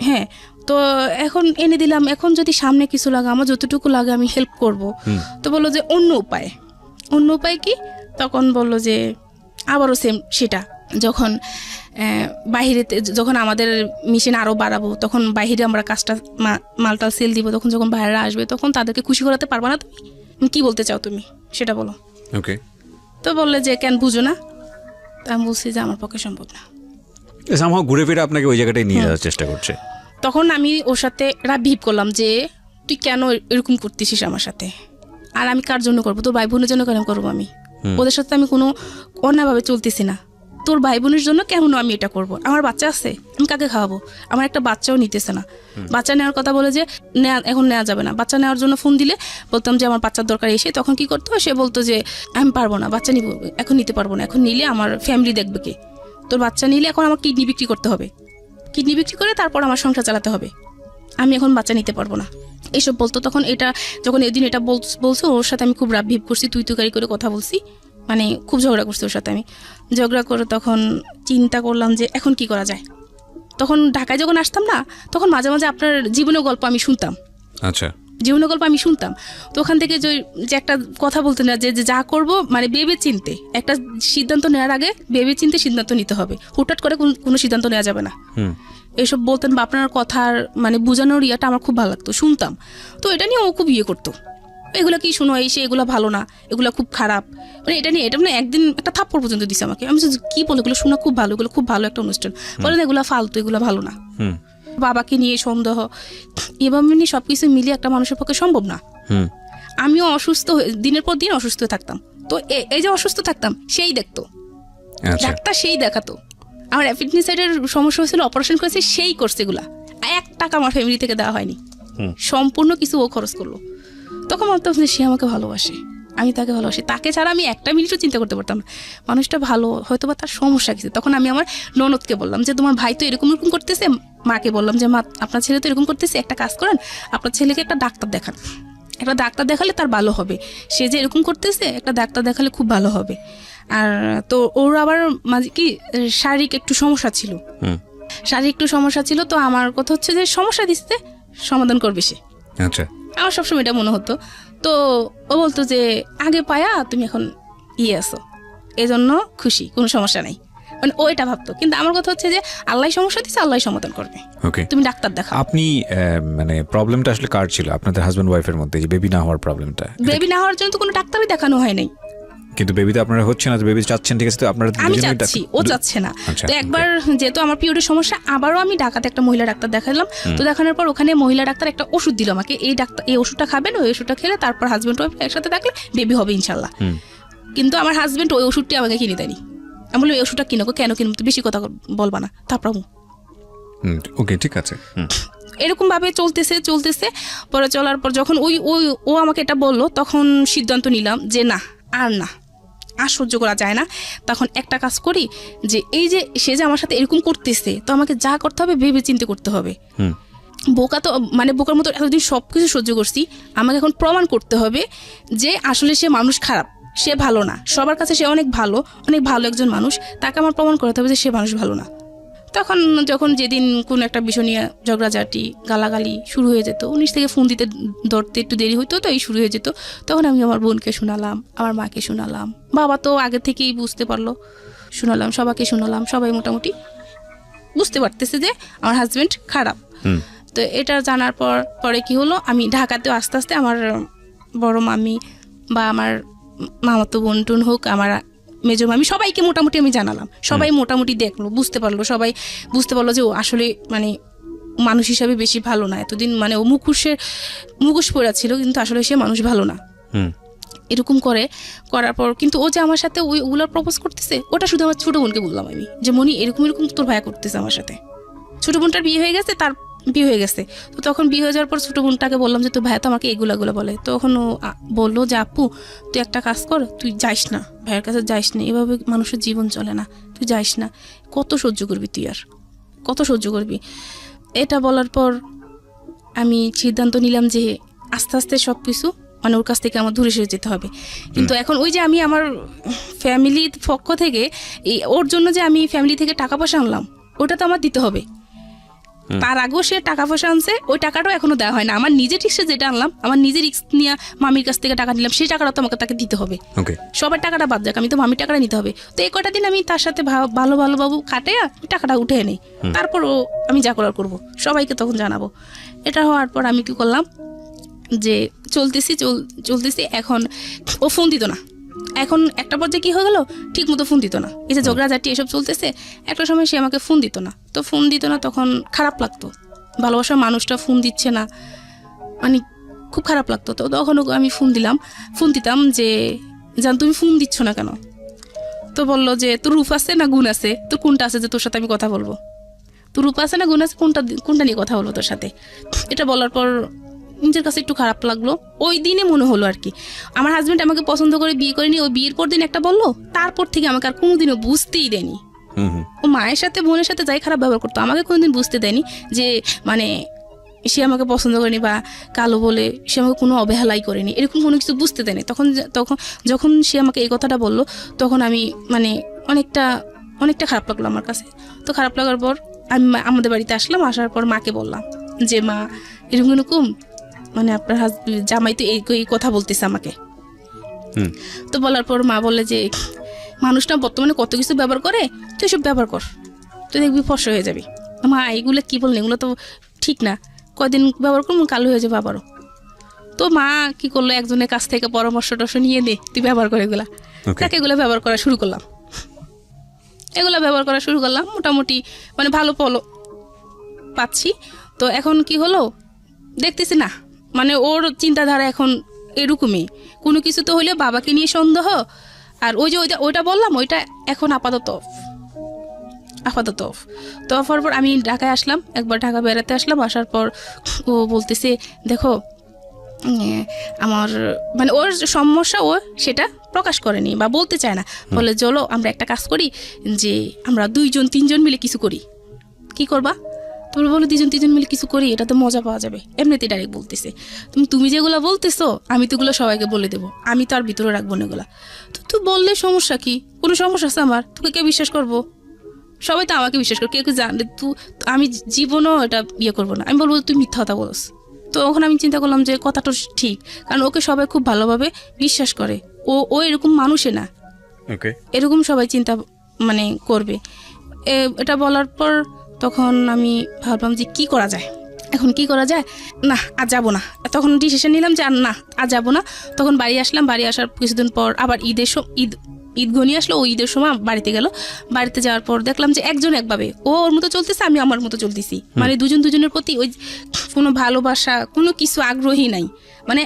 হ্যাঁ, তো এখন এনে দিলাম, এখন যদি সামনে কিছু লাগে, আমার যতটুকু লাগে আমি হেল্প করব। তো বললো যে অন্য উপায় কি? তখন বললো যে আবারও সেম সেটা, যখন বাহিরেতে, যখন আমাদের মিশন আরও বাড়াবো, তখন বাহিরে আমরা কাজটা মালটাল সেল দিব, তখন যখন বাইরে আসবে তখন তাদেরকে খুশি করাতে পারবা না তুমি? কি বলতে চাও তুমি সেটা বলো। ওকে। তো বললে যে কেন বুঝো না? তা আমি বলছি যে আমার পক্ষে সম্ভব না। সামহাও ঘুরে ফিরে আপনাকে ওই জায়গাটায় নিয়ে যাওয়ার চেষ্টা করছে। তখন আমি ওর সাথে রাবিভ করলাম যে তুই কেন এরকম করতেছিস আমার সাথে, আর আমি কার জন্য করবো? তোর ভাই বোনের জন্য কেন করবো? আমি ওদের সাথে আমি কোনো অন্যায়ভাবে চলতেছি না। তোর ভাই বোনের জন্য কেমন আমি এটা করব? আমার বাচ্চা আছে, আমি কাকে খাওয়াবো? আমার একটা বাচ্চাও নিতেছে না। বাচ্চা নেওয়ার কথা বলে যে এখন নেওয়া যাবে না। বাচ্চা নেওয়ার জন্য ফোন দিলে বলতাম যে আমার বাচ্চার দরকার, এসে তখন কি করতো, সে বলতো যে আমি পারবো না, বাচ্চা নিব, এখন নিতে পারবো না, এখন নিলে আমার ফ্যামিলি দেখবে কে? তোর বাচ্চা নিলে এখন আমার কিডনি বিক্রি করতে হবে, কিডনি বিক্রি করে তারপর আমার সংসার চালাতে হবে, আমি এখন বাচ্চা নিতে পারবো না, এইসব বলতো। তখন এটা যখন এদিন এটা বলছে, ওর সাথে আমি খুব রাবভিভ করছি, তুই তুকারি করে কথা বলছি, মানে খুব ঝগড়া করছি ওর সাথে। আমি ঝগড়া করে তখন চিন্তা করলাম যে এখন কি করা যায়। তখন ঢাকায় যখন আসতাম না, তখন মাঝে মাঝে আপনার জীবনের গল্প আমি শুনতাম। আচ্ছা, জীবনের গল্প আমি শুনতাম। তো ওখান থেকে যে একটা কথা বলতেন না, যে যা করব মানে ভেবে চিনতে, একটা সিদ্ধান্ত নেওয়ার আগে ভেবে চিনতে সিদ্ধান্ত নিতে হবে, হুটহাট করে কোনো সিদ্ধান্ত নেওয়া যাবে না, এসব বলতেন। বা আপনার কথার মানে বোঝানোর ইয়াটা আমার খুব ভালো লাগতো, শুনতাম। তো এটা নিয়ে ও খুব করতো, এগুলো কি শোনো, এসে এগুলো ভালো না, এগুলো খুব খারাপ, মানে এটা নিয়ে এটা মানে একদিন একটা থাপ্পড় পর্যন্ত দিছে আমাকে। আমি কি বলে, এগুলো শোনা খুব ভালো, এগুলো খুব ভালো একটা অনুষ্ঠান, বলে না এগুলো ফালতু, এগুলো ভালো না। বাবাকে নিয়ে সন্দেহ, এবার নিয়ে সবকিছু মিলিয়ে একটা মানুষের পক্ষে সম্ভব না। আমিও অসুস্থ, দিনের পর দিন অসুস্থ থাকতাম। তো এই যে অসুস্থ থাকতাম, সেই দেখতো ডাক্তার, সেই দেখাতো। আমার অ্যাপেন্ডিসাইটের সমস্যা হয়েছিল, অপারেশন করেছে, সেই করছে এগুলা। 1 টাকা আমার ফ্যামিলি থেকে দেওয়া হয়নি, সম্পূর্ণ কিছু ও খরচ করলো। তখন ভাবতাম যে সে আমাকে ভালোবাসে, আমি তাকে ভালোবাসি, তাকে ছাড়া আমি একটা মিনিটও চিন্তা করতে পারতাম না। মানুষটা ভালো, হয়তো বা তার সমস্যা কিছু। তখন আমি আমার ননদকে বললাম যে তোমার ভাই তো এরকম করতেছে। মাকে বললাম যে মা, আপনার ছেলে তো এরকম করতেছে, একটা কাজ করেন, আপনার ছেলেকে একটা ডাক্তার দেখান, একটা ডাক্তার দেখালে তার ভালো হবে, সে যে এরকম করতেছে একটা ডাক্তার দেখালে খুব ভালো হবে। আর তো ওর আবার মাঝে কি শারীরিক একটু সমস্যা ছিল, তো আমার কথা হচ্ছে যে সমস্যা দিচ্ছে সমাধান করবে সে। আচ্ছা, আমার সবসময় এটা মনে হতো। তো ও বলতো যে আগে পায়া তুমি এখন আছো, এজন্য খুশি, কোনো সমস্যা নাই, মানে ও এটা ভাবতো। কিন্তু আমার কথা হচ্ছে যে আল্লাহ সমস্যা দিচ্ছে, আল্লাহ সমাধান করবে, তুমি ডাক্তার দেখাও। আপনি মানে প্রবলেমটা আসলে কার ছিল, আপনাদের হাজবেন্ড ওয়াইফের মধ্যে, যে বেবি না হওয়ার প্রবলেমটা? বেবি না হওয়ার জন্য তো কোনো ডাক্তারই দেখানো হয় নাই, কিন্তু বেবি তো আপনারা হচ্ছে না, বেবি চাচ্ছেন, ঠিক আছে, তো আপনারা আমি চাচ্ছি, ও চাচ্ছে না। তো একবার যেহেতু আমার পিরিয়ডের সমস্যা, আবারও আমি ঢাকাতে একটা মহিলা ডাক্তার দেখালাম। তো দেখানোর পর ওখানে মহিলা ডাক্তার একটা ওষুধ দিল আমাকে, এই ওষুধটা খাবেন, ওই ওষুধটা খেলে তারপর হাজবেন্ড ওয়াইফ একসাথে থাকলে বেবি হবে ইনশাল্লাহ। কিন্তু আমার হাজবেন্ড ওই ওষুধটি আমাকে কিনে দেয়নি। আমি বলি ওই ওষুধটা কিনো, কেন কিনবো, তো বেশি কথা বলবা না, তারপর ওকে, ঠিক আছে। এরকম ভাবে চলতেছে। পরে চলার পর যখন ও আমাকে এটা বললো, তখন সিদ্ধান্ত নিলাম যে না, আর সহ্য করা যায় না। তখন একটা কাজ করি, যে এই যে সে যে আমার সাথে এরকম করতেছে, তো আমাকে যা করতে হবে ভেবে চিন্তে করতে হবে। বোকা তো মানে বোকার মতো এতদিন সবকিছু সহ্য করছি, আমাকে এখন প্রমাণ করতে হবে যে আসলে সে মানুষ খারাপ, সে ভালো না। সবার কাছে সে অনেক ভালো একজন মানুষ, তাকে আমার প্রমাণ করতে হবে যে সে মানুষ ভালো না। তখন যখন যেদিন কোনো একটা বিষয় নিয়ে ঝগড়াঝাটি, গালাগালি শুরু হয়ে যেত, 19 থেকে ফোন দিতে ধরতে একটু দেরি হইতো, তো এই শুরু হয়ে যেত। তখন আমি আমার বোনকে শোনালাম, আমার মাকে শোনালাম, বাবা তো আগে থেকেই বুঝতে পারলো, শোনালাম, সবাইকে শোনালাম। সবাই মোটামুটি বুঝতে পারতেছে যে আমার হাজবেন্ড খারাপ। তো এটা জানার পরে কি হলো, আমি ঢাকাতেও আস্তে আস্তে আমার বড় মামি বা আমার মামাতো বোন টুন হোক, আমার মেজো মামি, সবাইকে মোটামুটি আমি জানালাম। সবাই মোটামুটি দেখলো, বুঝতে পারলো, সবাই বুঝতে পারলো যে ও আসলে মানে মানুষ হিসাবে বেশি ভালো না। এতদিন মানে ও মুখোশ পড়া ছিল, কিন্তু আসলে সে মানুষ ভালো না। এরকম করার পর কিন্তু ও যে আমার সাথে ওগুলো প্রপোজ করতেছে, ওটা শুধু আমার ছোটো বোনকে বললাম আমি, যে মনি এরকম এরকম তোর ভাইয়া করতেছে আমার সাথে। ছোটো বোনটার বিয়ে হয়ে গেছে, তার বিয়ে হয়ে গেছে, তো তখন বিয়ে হয়ে যাওয়ার পর ছোটো বোনটাকে বললাম যে তোর ভাইয়া তো আমাকে এগুলো বলে। তখন ও বললো যে আপু তুই একটা কাজ কর, তুই যাইস না, ভাইয়ের কাছে যাইস না, এভাবে মানুষের জীবন চলে না, তুই যাইস না, কত সহ্য করবি তুই, আর কত সহ্য করবি। এটা বলার পর আমি সিদ্ধান্ত নিলাম যে আস্তে আস্তে সব কিছু মানে ওর কাছ থেকে আমার দূরে সরে যেতে হবে। কিন্তু এখন ওই যে আমি আমার ফ্যামিলির পক্ষ থেকে ওর জন্য যে আমি ফ্যামিলি থেকে টাকা পয়সা আনলাম, ওটা তো আমার দিতে হবে। তার আগেও সে টাকা পয়সা আনছে, ওই টাকাটাও এখনো দেওয়া হয় না। আমার নিজের রিক্সে যেটা আনলাম, আমার নিজের রিক্স নিয়ে মামির কাছ থেকে টাকা নিলাম, সেই টাকাটা তো আমাকে তাকে দিতে হবে। সবার টাকাটা বাদ যাক, আমি তো মামির টাকাটা নিতে হবে। তো এই কটা দিন আমি তার সাথে ভালো বাবু কাটে টাকাটা উঠে নেই, তারপর আমি যা করার করবো, সবাইকে তখন জানাবো। এটা হওয়ার পর আমি কি করলাম যে চলতেছি। এখন ও ফোন দিত না, এখন একটা পর্যায়ে কি হয়ে গেল, ঠিক মতো ফোন দিত না। এই যে ঝগড়াঝাটি এসব চলতেছে, একটা সময় সে আমাকে ফোন দিত না। তো ফোন দিত না, তখন খারাপ লাগতো, ভালোবাসার মানুষটা ফোন দিচ্ছে না, মানে খুব খারাপ লাগতো। তো তখন আমি ফোন দিতাম যে জান তুমি ফোন দিচ্ছ না কেন? তো বললো যে তোর রূপ আছে না গুণ আছে, তোর কোনটা আছে যে তোর সাথে আমি কথা বলবো? তোর রূপ আছে না গুণ আছে, কোনটা নিয়ে কথা বলবো তোর সাথে? এটা বলার পর নিজের কাছে একটু খারাপ লাগলো। ওই দিনে মনে হলো আর কি আমার হাজবেন্ড আমাকে পছন্দ করে বিয়ে করেনি। ওই বিয়ের পর দিন একটা বললো, তারপর থেকে আমাকে আর কোনোদিনও বুঝতেই দেয়নি। ও মায়ের সাথে বোনের সাথে যাই খারাপ ব্যবহার করতো, আমাকে কোনোদিন বুঝতে দেয়নি যে মানে সে আমাকে পছন্দ করেনি বা কালো বলে সে আমাকে কোনো অবহেলাই করেনি, এরকম কোনো কিছু বুঝতে দেয়নি। তখন যখন সে আমাকে এই কথাটা বললো, তখন আমি মানে অনেকটা খারাপ লাগলো আমার কাছে। তো খারাপ লাগার পর আমি আমাদের বাড়িতে আসলাম। আসার পর মাকে বললাম যে মা এরকম মানে আপনার জামাই তো এই কথা বলতেছে আমাকে। তো বলার পর মা বলে যে মানুষটা বর্তমানে কত কিছু ব্যবহার করে, তুই সব ব্যবহার কর, তুই দেখবি ফর্সা হয়ে যাবি। মা এগুলো কি বললেন, এগুলো তো ঠিক না, কয়দিন ব্যবহার করবো কালো হয়ে যাবে আবারও। তো মা কি করলো, একজনের কাছ থেকে পরামর্শ নিয়ে দে, তুই ব্যবহার করে এগুলা। তাকে এগুলো ব্যবহার করা শুরু করলাম, মোটামুটি মানে ভালো ফল পাচ্ছি। তো এখন কি হলো দেখতেছি না, মানে ওর চিন্তাধারা এখন এরকমই, কোনো কিছু তো হইলে বাবাকে নিয়ে সন্দেহ। আর ওই যে ওইটা বললাম, ওইটা এখন আপাতত তো হওয়ার পর আমি ঢাকায় আসলাম, একবার ঢাকা বেড়াতে আসলাম। আসার পর ও বলতেছে দেখো আমার মানে ওর সমস্যা ও সেটা প্রকাশ করেনি বা বলতে চায় না। বলে চলো আমরা একটা কাজ করি, যে আমরা 2-3 মিলে কিছু করি। কি করবা? তোমরা বলো 2-3 মিলে কিছু করি, এটা তো মজা পাওয়া যাবে। এমনিতে ডাইরেক্ট বলতেছে, তুমি যেগুলো বলতেছো আমি তো এগুলো সবাইকে বলে দেবো, আমি তো আর ভিতরে রাখবো না এগুলা। তো তুই বললে সমস্যা কি, কোনো সমস্যা আছে আমার? তোকে কে বিশ্বাস করবো? সবাই তো আমাকে বিশ্বাস করো, কেউ জানলে আমি জীবনও এটা করবো না। আমি বলবো তুই মিথ্যা কথা বলস। তো ওখানে আমি চিন্তা করলাম যে কথাটা ঠিক, কারণ ওকে সবাই খুব ভালোভাবে বিশ্বাস করে, ও এরকম মানুষে না, এরকম সবাই চিন্তা মানে করবে। এটা বলার পর তখন আমি ভাবলাম যে কি করা যায়, এখন কি করা যায়, না আর যাবো না। তখন ডিসিশন নিলাম যে আর না আর যাবো না। তখন বাড়ি আসলাম, বাড়ি আসার কিছুদিন পর আবার ঈদ ঘনিয়ে আসলো। ও ঈদের সময় বাড়িতে গেল, বাড়িতে যাওয়ার পর দেখলাম যে একজন একভাবে, ও ওর মতো চলতেছে, আমি আমার মতো চলতেছি, মানে দুজনের প্রতি ওই কোনো ভালোবাসা কোনো কিছু আগ্রহী নাই, মানে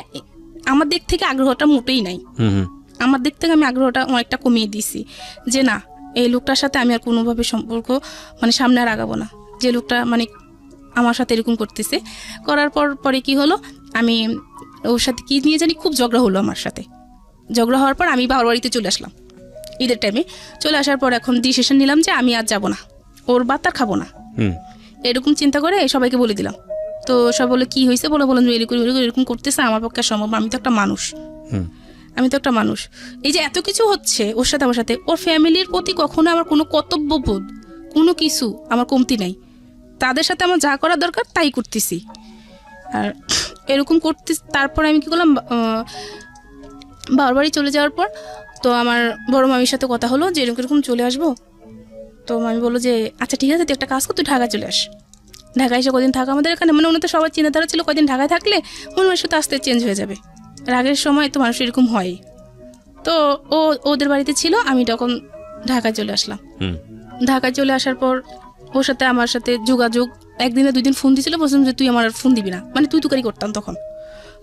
আমার দিক থেকে আগ্রহটা মোটেই নাই। আমার দিক থেকে আমি আগ্রহটা অনেকটা কমিয়ে দিছি, যে না এই লোকটার সাথে আমি আর কোনোভাবে সম্পর্ক মানে সামনে আর আগাবো না, যে লোকটা মানে আমার সাথে এরকম করতেছে। করার পরে কি হলো, আমি ওর সাথে কি নিয়ে জানি খুব ঝগড়া হলো আমার সাথে। ঝগড়া হওয়ার পর আমি বাবার বাড়িতে চলে আসলাম ঈদের টাইমে। চলে আসার পর এখন ডিসিশন নিলাম যে আমি আর যাবো না, ওর ভাত আর খাবো না, এরকম চিন্তা করে সবাইকে বলে দিলাম। তো সব বলে কি হয়েছে, বলেন এরকম করতেছে, আমার পক্ষে সম্ভব, আমি তো একটা মানুষ। এই যে এত কিছু হচ্ছে ওর সাথে আমার সাথে, ওর ফ্যামিলির প্রতি কখনো আমার কোনো কর্তব্যবোধ কোনো কিছু আমার কমতি নাই, তাদের সাথে আমার যা করা দরকার তাই করতেছি। আর এরকম করতে তারপর আমি কি করলাম, বাবার বাড়ি চলে যাওয়ার পর তো আমার বড় মামির সাথে কথা হলো যে এরকম চলে আসবো। তো মামি বললো যে আচ্ছা ঠিক আছে, তুই একটা কাজ কর, তুই ঢাকায় চলে আস। ঢাকায় এসে কদিন থাকা আমাদের এখানে, মানে ওনাদের সবার চিন্তাধারা ছিল কদিন ঢাকায় থাকলে মনের সাথে আস্তে চেঞ্জ হয়ে যাবে, রাগের সময় তো মানুষ এরকম হয়। তো ওদের বাড়িতে ছিল, আমি তখন ঢাকায় চলে আসলাম। ঢাকায় চলে আসার পর ওর সাথে আমার সাথে যোগাযোগ, 1-2 দিন ফোন দিয়েছিল, বলছিলাম যে তুই আমার ফোন দিবি না, মানে তুই তুকারি করতাম তখন,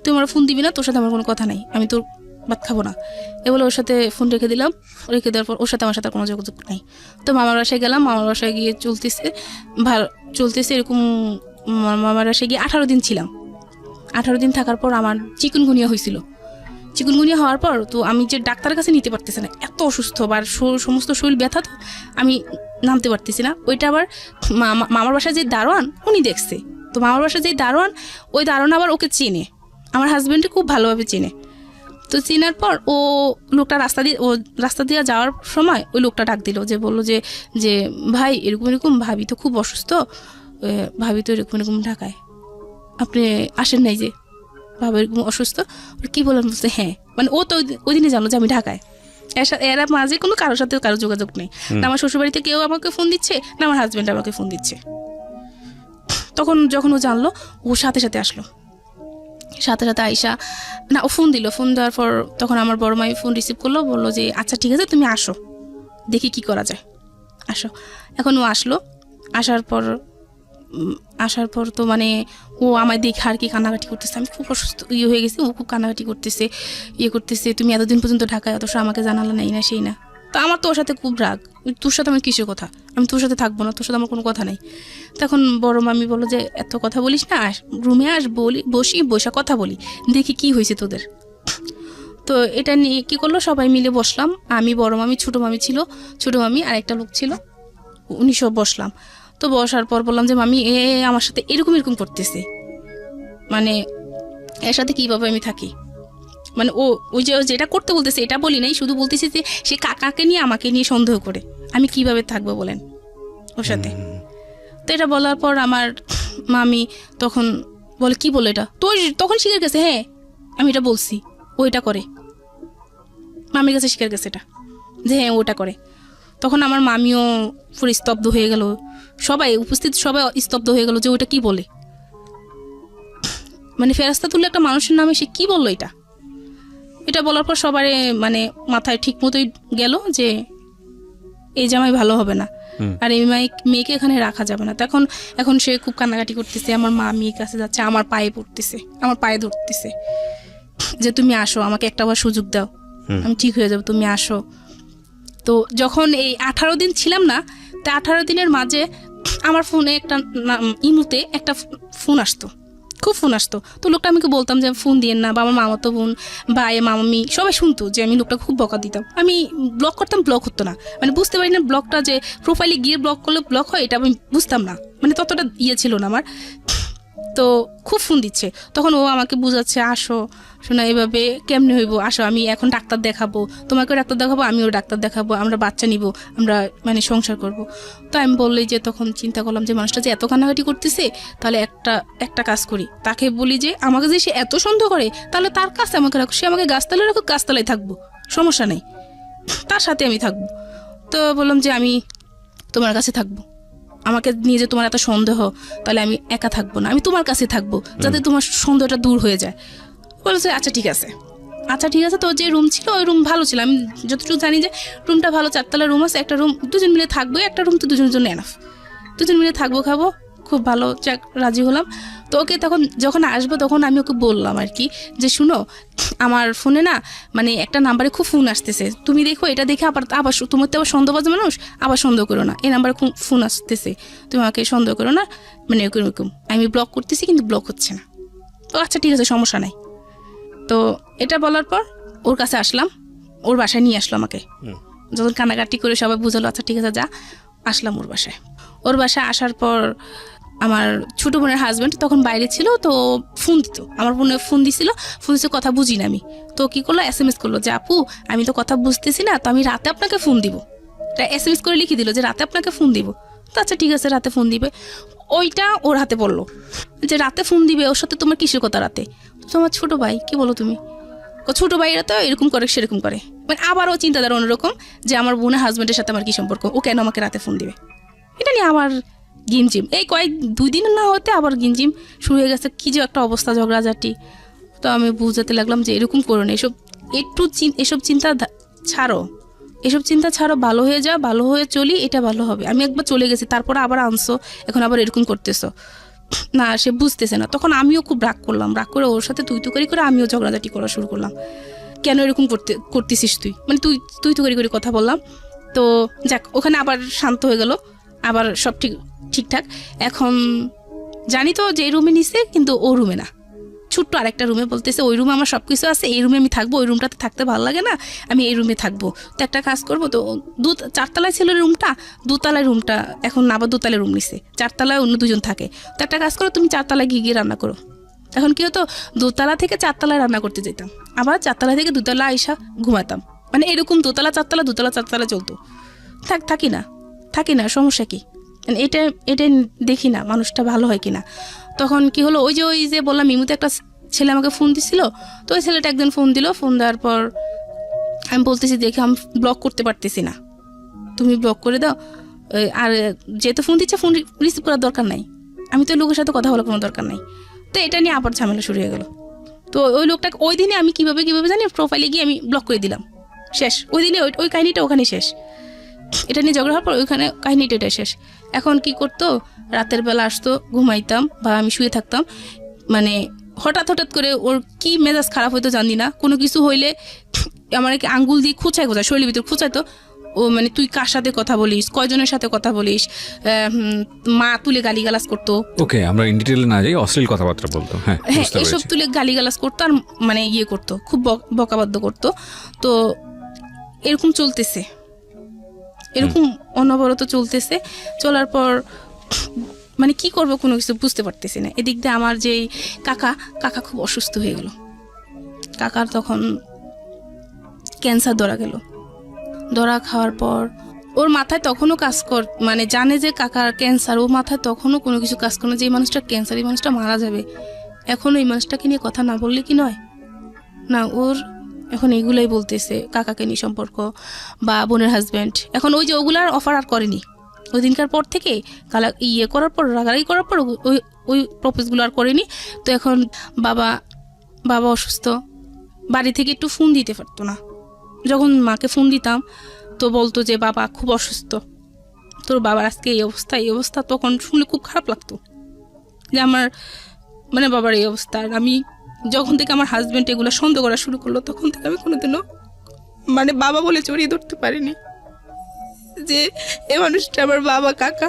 তুই আমার ফোন দিবি না, তোর সাথে আমার কোনো কথা নাই, আমি তোর ভাত খাবো না, এ বলে ওর সাথে ফোন রেখে দিলাম। রেখে দেওয়ার পর ওর সাথে আমার সাথে কোনো যোগাযোগ নাই। তো মামার বাসায় গেলাম, মামার বাসায় গিয়ে চলতেছে এরকম। মামার বাসায় গিয়ে 18 দিন ছিলাম। 18 দিন থাকার পর আমার চিকুনগুনিয়া হয়েছিল। চিকুনগুনিয়া হওয়ার পর তো আমি যে ডাক্তারের কাছে নিতে পারতেছি না, এত অসুস্থ বা সমস্ত শরীর ব্যথা, তো আমি নামতে পারতেছি না। ওইটা আবার মামার বাসায় যে দারোয়ান উনি দেখছে। তো মামার বাসায় যে দারোয়ান, ওই দারোয়ান আবার ওকে চেনে, আমার হাজব্যান্ডকে খুব ভালোভাবে চেনে। তো চেনার পর ও লোকটা রাস্তা দিয়ে যাওয়ার সময় ওই লোকটা ডাক দিল, যে বললো যে ভাই এরকম এরকম ভাবি তো খুব অসুস্থ, ভাবি তো এরকম এরকম ঢাকায়, আপনি আসেন নাই যে, ভাবি এরকম অসুস্থ। কি বললাম, বলছে হ্যাঁ। মানে ও তো ওই দিনে জানলো যে আমি ঢাকায়। এরা মাঝে কোনো কারোর সাথে কারো যোগাযোগ নেই, না আমার শ্বশুরবাড়িতে কেউ আমাকে ফোন দিচ্ছে, না আমার হাজব্যান্ড আমাকে ফোন দিচ্ছে। তখন যখন ও জানলো, ও সাথে সাথে আসলো, সাথে সাথে আইসা না ও ফোন দিল। ফোন দেওয়ার পর তখন আমার বড় মাই ফোন রিসিভ করলো, বললো যে আচ্ছা ঠিক আছে তুমি আসো, দেখি কি করা যায়, আসো। এখন ও আসলো। আসার পর তো মানে ও আমায় দেখে আর কি কান্নাকাটি করতেছে। আমি খুব অসুস্থ হয়ে গেছি, ও খুব কান্নাকাটি করতেছে, তুমি এতদিন পর্যন্ত ঢাকায়, অথচ আমাকে জানালে নাই না সেই না। তো আমার তোর সাথে খুব রাগ, তোর সাথে আমার কিসের কথা, আমি তোর সাথে থাকবো না, তোর সাথে আমার কোনো কথা নেই। তখন বড় মামি বললো যে এত কথা বলিস না, রুমে আস, বসা কথা বলি, দেখি কি হয়েছে তোদের। তো এটা নিয়ে কী করলো, সবাই মিলে বসলাম। আমি, বড় মামি, ছোটো মামি ছিল, ছোটো মামি আর একটা লোক ছিল, উনি সব বসলাম। তো বসার পর বললাম যে মামি আমার সাথে এরকম করতেছে, মানে এর সাথে কীভাবে আমি থাকি। মানে ওই যে যেটা করতে বলতেছে এটা বলি নাই, শুধু বলতেছি যে সে কাকাকে নিয়ে আমাকে নিয়ে সন্দেহ করে, আমি কিভাবে থাকবো বলেন ওর সাথে। তো এটা বলার পর আমার মামি তখন বলে কি বলে এটা তোর, তখন শিখে গেছে হ্যাঁ আমি এটা বলছি, ও এটা করে। মামির কাছে শিখে গেছে এটা যে হ্যাঁ ওটা করে। তখন আমার মামিও পুরো স্তব্ধ হয়ে গেল, সবাই উপস্থিত সবাই স্তব্ধ হয়ে গেল যে ওটা কি বলে, মানে ফেরেশতা তুলে একটা মানুষের নামে সে কি বললো এটা বলার পর সবার মানে মাথায় ঠিক মতোই গেল যে এই জামাই ভালো হবে না, আর এই মেয়েকে এখানে রাখা যাবে না। তখন এখন সে খুব কান্নাকাটি করতেছে, আমার মা মেয়ের কাছে যাচ্ছে, আমার পায়ে পড়তেছে, আমার পায়ে ধরতেছে যে তুমি আসো, আমাকে একটা বার সুযোগ দাও, আমি ঠিক হয়ে যাবো, তুমি আসো। তো যখন এই 18 দিন ছিলাম না, তা 18 দিনের মাঝে আমার ফোনে একটা ইমুতে একটা ফোন আসতো, খুব ফোন আসতো। তো লোকটা আমাকে বলতাম যে ফোন দিয়েন না, বা আমার মামাতো বোন বা মামামি সবাই শুনতো যে আমি লোকটা খুব বকা দিতাম। আমি ব্লক করতাম, ব্লক হতো না, মানে বুঝতে পারি না ব্লকটা যে প্রোফাইলে গিয়ে ব্লক করলে ব্লক হয়, এটা আমি বুঝতাম না, মানে ততটা ছিল না আমার। তো খুব ফোন দিচ্ছে, তখন ও আমাকে বুঝাচ্ছে আসো শোনা, এভাবে কেমনে হইব, আসো আমি এখন ডাক্তার দেখাবো, তোমাকেও ডাক্তার দেখাবো, আমিও ডাক্তার দেখাবো, আমরা বাচ্চা নিব, আমরা মানে সংসার করব। তো আমি বললেই যে তখন চিন্তা করলাম যে মানুষটা যে এত কান্নাকাটি করতেছে, তাহলে একটা কাজ করি, তাকে বলি যে আমাকে যে সে এত সন্দেহ করে, তাহলে তার কাছে আমাকে রাখো, সে আমাকে গাছতলায় রাখো, গাছতলায় থাকবো, সমস্যা নেই, তার সাথে আমি থাকবো। তো বললাম যে আমি তোমার কাছে থাকবো, আমাকে নিয়ে যে তোমার এত সন্দেহ, তাহলে আমি একা থাকবো না, আমি তোমার কাছে থাকবো, যাতে তোমার সন্দেহটা দূর হয়ে যায়। বলেছে আচ্ছা ঠিক আছে। তো যে রুম ছিল ওই রুম ভালো ছিল, আমি যতটুকু জানি যে রুমটা ভালো, 4তলা রুম আছে, একটা রুম দুজন মিলে থাকবো, একটা রুম তো দুজনের জন্য এনাফ, দুজন মিলে থাকবো, খাবো, খুব ভালো, রাজি হলাম। তো ওকে তখন যখন আসবো তখন আমি ওকে বললাম আর কি যে শুনো, আমার ফোনে না মানে একটা নাম্বারে খুব ফোন আসতেছে, তুমি দেখো, এটা দেখে আবার তোমার তো আবার সন্দেহবাজ মানুষ, আবার সন্দেহ করো না, এই নাম্বারে খুব ফোন আসতেছে, তুমি আমাকে সন্দেহ করো না, মানে এরকম আমি ব্লক করতেছি কিন্তু ব্লক হচ্ছে না। তো আচ্ছা ঠিক আছে, সমস্যা নাই। তো এটা বলার পর ওর কাছে আসলাম, ওর বাসায় নিয়ে আসলো আমাকে, যখন কান্নাকাটি করে সবাই বুঝালো আচ্ছা ঠিক আছে যা, আসলাম ওর বাসায় আসার পর আমার ছোটো বোনের হাজব্যান্ড তখন বাইরে ছিল, তো ফোন দিত, আমার বোনের ফোন দিছিল, কথা বুঝি না আমি। তো কী করলো, SMS করলো যে আপু আমি তো কথা বুঝতেছি না, তো আমি রাতে আপনাকে ফোন দিব, SMS করে লিখে দিল যে রাতে আপনাকে ফোন দিব। তো আচ্ছা ঠিক আছে, রাতে ফোন দিবে, ওইটা ওর হাতে পড়লো যে রাতে ফোন দিবে, ওর সাথে তোমার কিসের কথা রাতে, তোমার ছোটো ভাই, কি বলো তুমি, ছোটো ভাইরা তো এরকম করে সেরকম করে, মানে আবারও চিন্তাধারা অন্যরকম যে আমার বোনের হাজব্যান্ডের সাথে আমার কী সম্পর্ক, ও কেন আমাকে রাতে ফোন দিবে, এটা নিয়ে আমার গিমজিম এই 2 দিন না হতে আবার গিমজিম শুরু হয়ে গেছে, কি যে একটা অবস্থা, ঝগড়াঝাটি। তো আমি বুঝাতে লাগলাম যে এরকম করো না, এসব চিন্তা ছাড়ো, ভালো হয়ে যাও, ভালো হয়ে চলি, এটা ভালো হবে। আমি একবার চলে গেছি, তারপরে আবার আনছো, এখন আবার এরকম করতেছো না, সে বুঝতেছে না। তখন আমিও খুব রাগ করে ওর সাথে তুই করে আমিও ঝগড়াঝাটি করা শুরু করলাম কেন এরকম করতেছিস তুই, মানে তুই তুই তো করে কথা বললাম। তো যাক, ওখানে আবার শান্ত হয়ে গেল, আবার সব ঠিকঠাক। এখন জানি তো যে রুমে নিছে, কিন্তু ও রুমে না, ছোট্ট আরেকটা রুমে বলতেছে ওই রুমে আমার সব কিছু আছে, এই রুমে আমি থাকবো, ওই রুমটাতে থাকতে ভালো লাগে না, আমি এই রুমে থাকবো। তো একটা কাজ করবো, তো 4তলায় ছিল রুমটা, 2তলায় রুমটা এখন আবার 2তলায় রুম নিছে, 4তলায় অন্য 2জন থাকে। তো একটা কাজ করো, তুমি 4তলায় গিয়ে রান্না করো। এখন কি হতো, 2তলা থেকে 4তলায় রান্না করতে যেতাম, আবার 4তলা থেকে 2তলা আইসা ঘুমাতাম, মানে এরকম 2তলা 4তলা 2তলা 4তলা চলতো। থাকি না, সমস্যা কি? এটা দেখি না মানুষটা ভালো হয় কিনা। তখন কি হলো, ওই যে বললাম ইমুতে একটা ছেলে আমাকে ফোন দিছিল, তো ওই ছেলেটা একদিন ফোন দিল, ফোন দেওয়ার পর আমি বলতেছি দেখে আমি ব্লক করতে পারতেছি না, তুমি ব্লক করে দাও। আর যেহেতু ফোন দিচ্ছে, ফোন রিসিভ করার দরকার নাই, আমি তো লোকের সাথে কথা বলার কোনো দরকার নাই। তো এটা নিয়ে আবার ঝামেলা শুরু হয়ে গেল। তো ওই লোকটাকে ওই দিনে আমি কিভাবে জানি প্রোফাইলে গিয়ে আমি ব্লক করে দিলাম, শেষ। ওই দিনে ওই কাহিনিটা ওখানে শেষ। এটা নিয়ে ঝগড়া হওয়ার পর ওইখানে কাহিনিটা এটা শেষ। এখন কি করতো, রাতের বেলা আসতো, ঘুমাইতাম বা আমি শুয়ে থাকতাম, মানে হঠাৎ করে ওর কি মেজাজ খারাপ হইতো জানি না, কোনো কিছু হইলে আমার আঙ্গুল দিয়ে খোঁচায় শরীরের ভিতরে খোঁচাইতো। ও মানে তুই কার সাথে কথা বলিস, কয়জনের সাথে কথা বলিস, মা তুলে গালিগালাজ করতো। ওকে, আমরা ইন ডিটেইলে না যাই, অশ্লীল কথাবার্তা বলতো। হ্যাঁ, এসব তুলে গালিগালাজ করতো, আর মানে ইয়ে করতো, খুব বকাবাদ্য করতো। তো এরকম চলতেছে, এরকম অনবরত চলতেছে। চলার পর মানে কি করবো কোনো কিছু বুঝতে পারতেছি না। এদিক দিয়ে আমার যে কাকা খুব অসুস্থ হয়ে গেল। কাকার তখন ক্যান্সার ধরা খাওয়ার পর ওর মাথায় তখনও মানে জানে যে কাকার ক্যান্সার, ওর মাথায় তখনও কোনো কিছু কাজ করে না যে এই মানুষটা ক্যান্সার, এই মানুষটা মারা যাবে। এখন এই মানুষটাকে নিয়ে কথা না বললে কি নয় না, ওর এখন এগুলোই বলতেছে, কাকাকে নিয়ে সম্পর্ক বা বোনের হাজব্যান্ড। এখন ওই যে ওগুলার অফার আর করেনি, ওই দিনকার পর থেকে করার পর, রাগারাগি করার পর ওই প্রপোজগুলো আর করেনি। তো এখন বাবা অসুস্থ, বাড়ি থেকে একটু ফোন দিতে পারতো না। যখন মাকে ফোন দিতাম তো বলতো যে বাবা খুব অসুস্থ, তোর বাবার আজকে এই অবস্থা। তখন শুনলে খুব খারাপ লাগতো যে আমার মানে বাবার এই অবস্থা। আর আমি যখন থেকে আমার হাজব্যান্ড এগুলো সন্দেহ করা শুরু করলো, তখন থেকে আমি কোনোদিনও মানে বাবা বলে জড়িয়ে ধরতে পারিনি যে এ মানুষটা আমার বাবা, কাকা,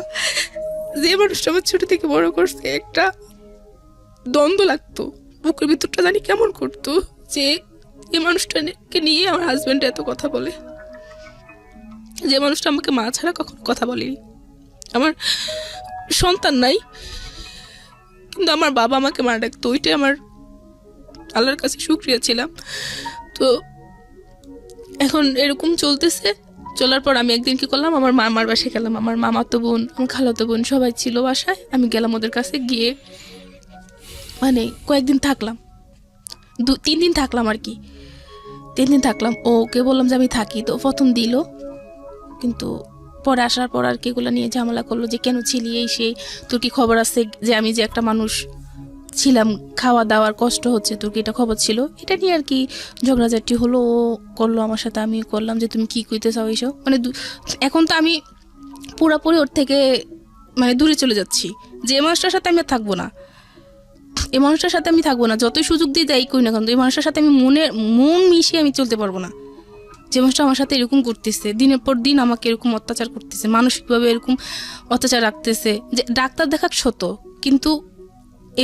যে মানুষটা আমার ছোট থেকে বড় করছে। একটা দ্বন্দ্ব লাগতো, বুকের ভিতরটা জানি কেমন করতো যে এই মানুষটাকে নিয়ে আমার হাজব্যান্ড এত কথা বলে, যে মানুষটা আমাকে মা ছাড়া কখনো কথা বলেনি। আমার সন্তান নাই, কিন্তু আমার বাবা আমাকে মা ডাকতো, ওইটাই আমার আল্লাহর কাছে শুকরিয়া ছিলাম। তো এখন এরকম চলতেছে। চলার পর আমি একদিন কি করলাম, আমার মামার বাসায় গেলাম। আমার মামাতো বোন, আমার খালাতো বোন সবাই ছিল বাসায়। আমি গেলাম ওদের কাছে, গিয়ে মানে কয়েকদিন থাকলাম, 3 দিন থাকলাম আর কি। 3 দিন থাকলাম, ওকে বললাম যে আমি থাকি। তো প্রথম দিল, কিন্তু পরে আসার পর আর কি এগুলো নিয়ে ঝামেলা করলো যে কেন ছিলি, এই সেই, তোর কি খবর আছে যে আমি যে একটা মানুষ ছিলাম, খাওয়া দাওয়ার কষ্ট হচ্ছে, তোর কি এটা খবর ছিল? এটা নিয়ে আর কি ঝগড়াঝাটি হলো। ও করলো আমার সাথে, আমি করলাম যে তুমি কি কইতে চাও এইসব। মানে এখন তো আমি পুরোপুরি ওর থেকে মানে দূরে চলে যাচ্ছি, যে মানুষটার সাথে আমি থাকবো না, এই মানুষটার সাথে আমি থাকবো না। যতই সুযোগ দিয়ে যাই করি না কেন, এই মানুষটার সাথে আমি মন মিশিয়ে আমি চলতে পারবো না। যে মানুষটা আমার সাথে এরকম করতেছে, দিনের পর দিন আমাকে এরকম অত্যাচার করতেছে, মানসিকভাবে এরকম অত্যাচার রাখতেছে। যে ডাক্তার দেখাক ছোট, কিন্তু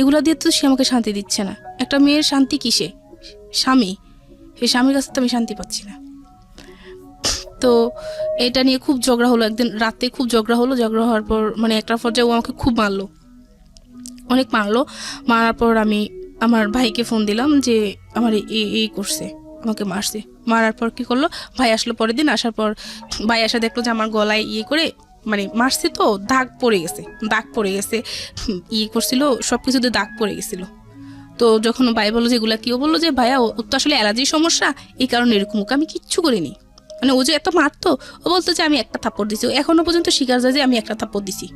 এগুলা দিয়ে তো সে আমাকে শান্তি দিচ্ছে না। একটা মেয়ের শান্তি কিসে? স্বামী, সেই স্বামীর কাছে তো আমি শান্তি পাচ্ছি না। তো এটা নিয়ে খুব ঝগড়া হলো। একদিন রাতে খুব ঝগড়া হওয়ার পর মানে একটা পর্যায়ে ও আমাকে খুব মারলো, অনেক মারলো। মারার পর আমি আমার ভাইকে ফোন দিলাম যে আমার এই করছে, আমাকে মারছে। মারার পর কি করলো, ভাই আসলো পরের দিন। আসার পর ভাই আসা দেখলো যে আমার গলায় করে মানে মারছে, তো দাগ পড়ে গেছে, করছিল, সব কিছুতে দাগ পড়ে গেছিল। তো যখন ভাই বললো যে এগুলা কেউ বললো যে ভাইয়া ও তো আসলে অ্যালার্জির সমস্যা, এই কারণে এরকম। ওকে আমি কিচ্ছু করিনি, মানে ও যে এত মারতো। ও বলতো যে আমি একটা থাপ্পড় দিছি, এখনো পর্যন্ত স্বীকার যায় যে আমি একটা থাপ্পড় দিছি,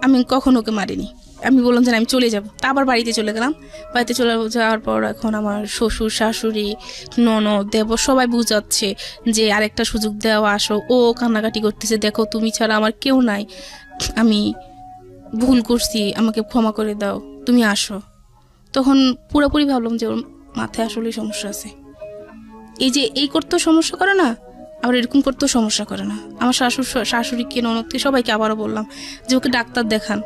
আমি কখনো ওকে মারিনি। আমি বললাম যে আমি চলে যাবো, তা আবার বাড়িতে চলে গেলাম। বাড়িতে চলে যাওয়ার পর এখন আমার শ্বশুর শাশুড়ি ননদ দেবর সবাই বুঝাচ্ছে যে আরেকটা সুযোগ দেওয়া, আসো। ও কান্নাকাটি করতেছে, দেখো তুমি ছাড়া আমার কেউ নাই, আমি ভুল করছি, আমাকে ক্ষমা করে দাও, তুমি আসো। তখন পুরোপুরি ভাবলাম যে ওর মাথায় আসলে সমস্যা আছে, এই যে এই করতেও সমস্যা করে না, আবার এরকম করতেও সমস্যা করে না। আমার শাশুড়িকে ননদকে সবাইকে আবারও বললাম যে ওকে ডাক্তার দেখান।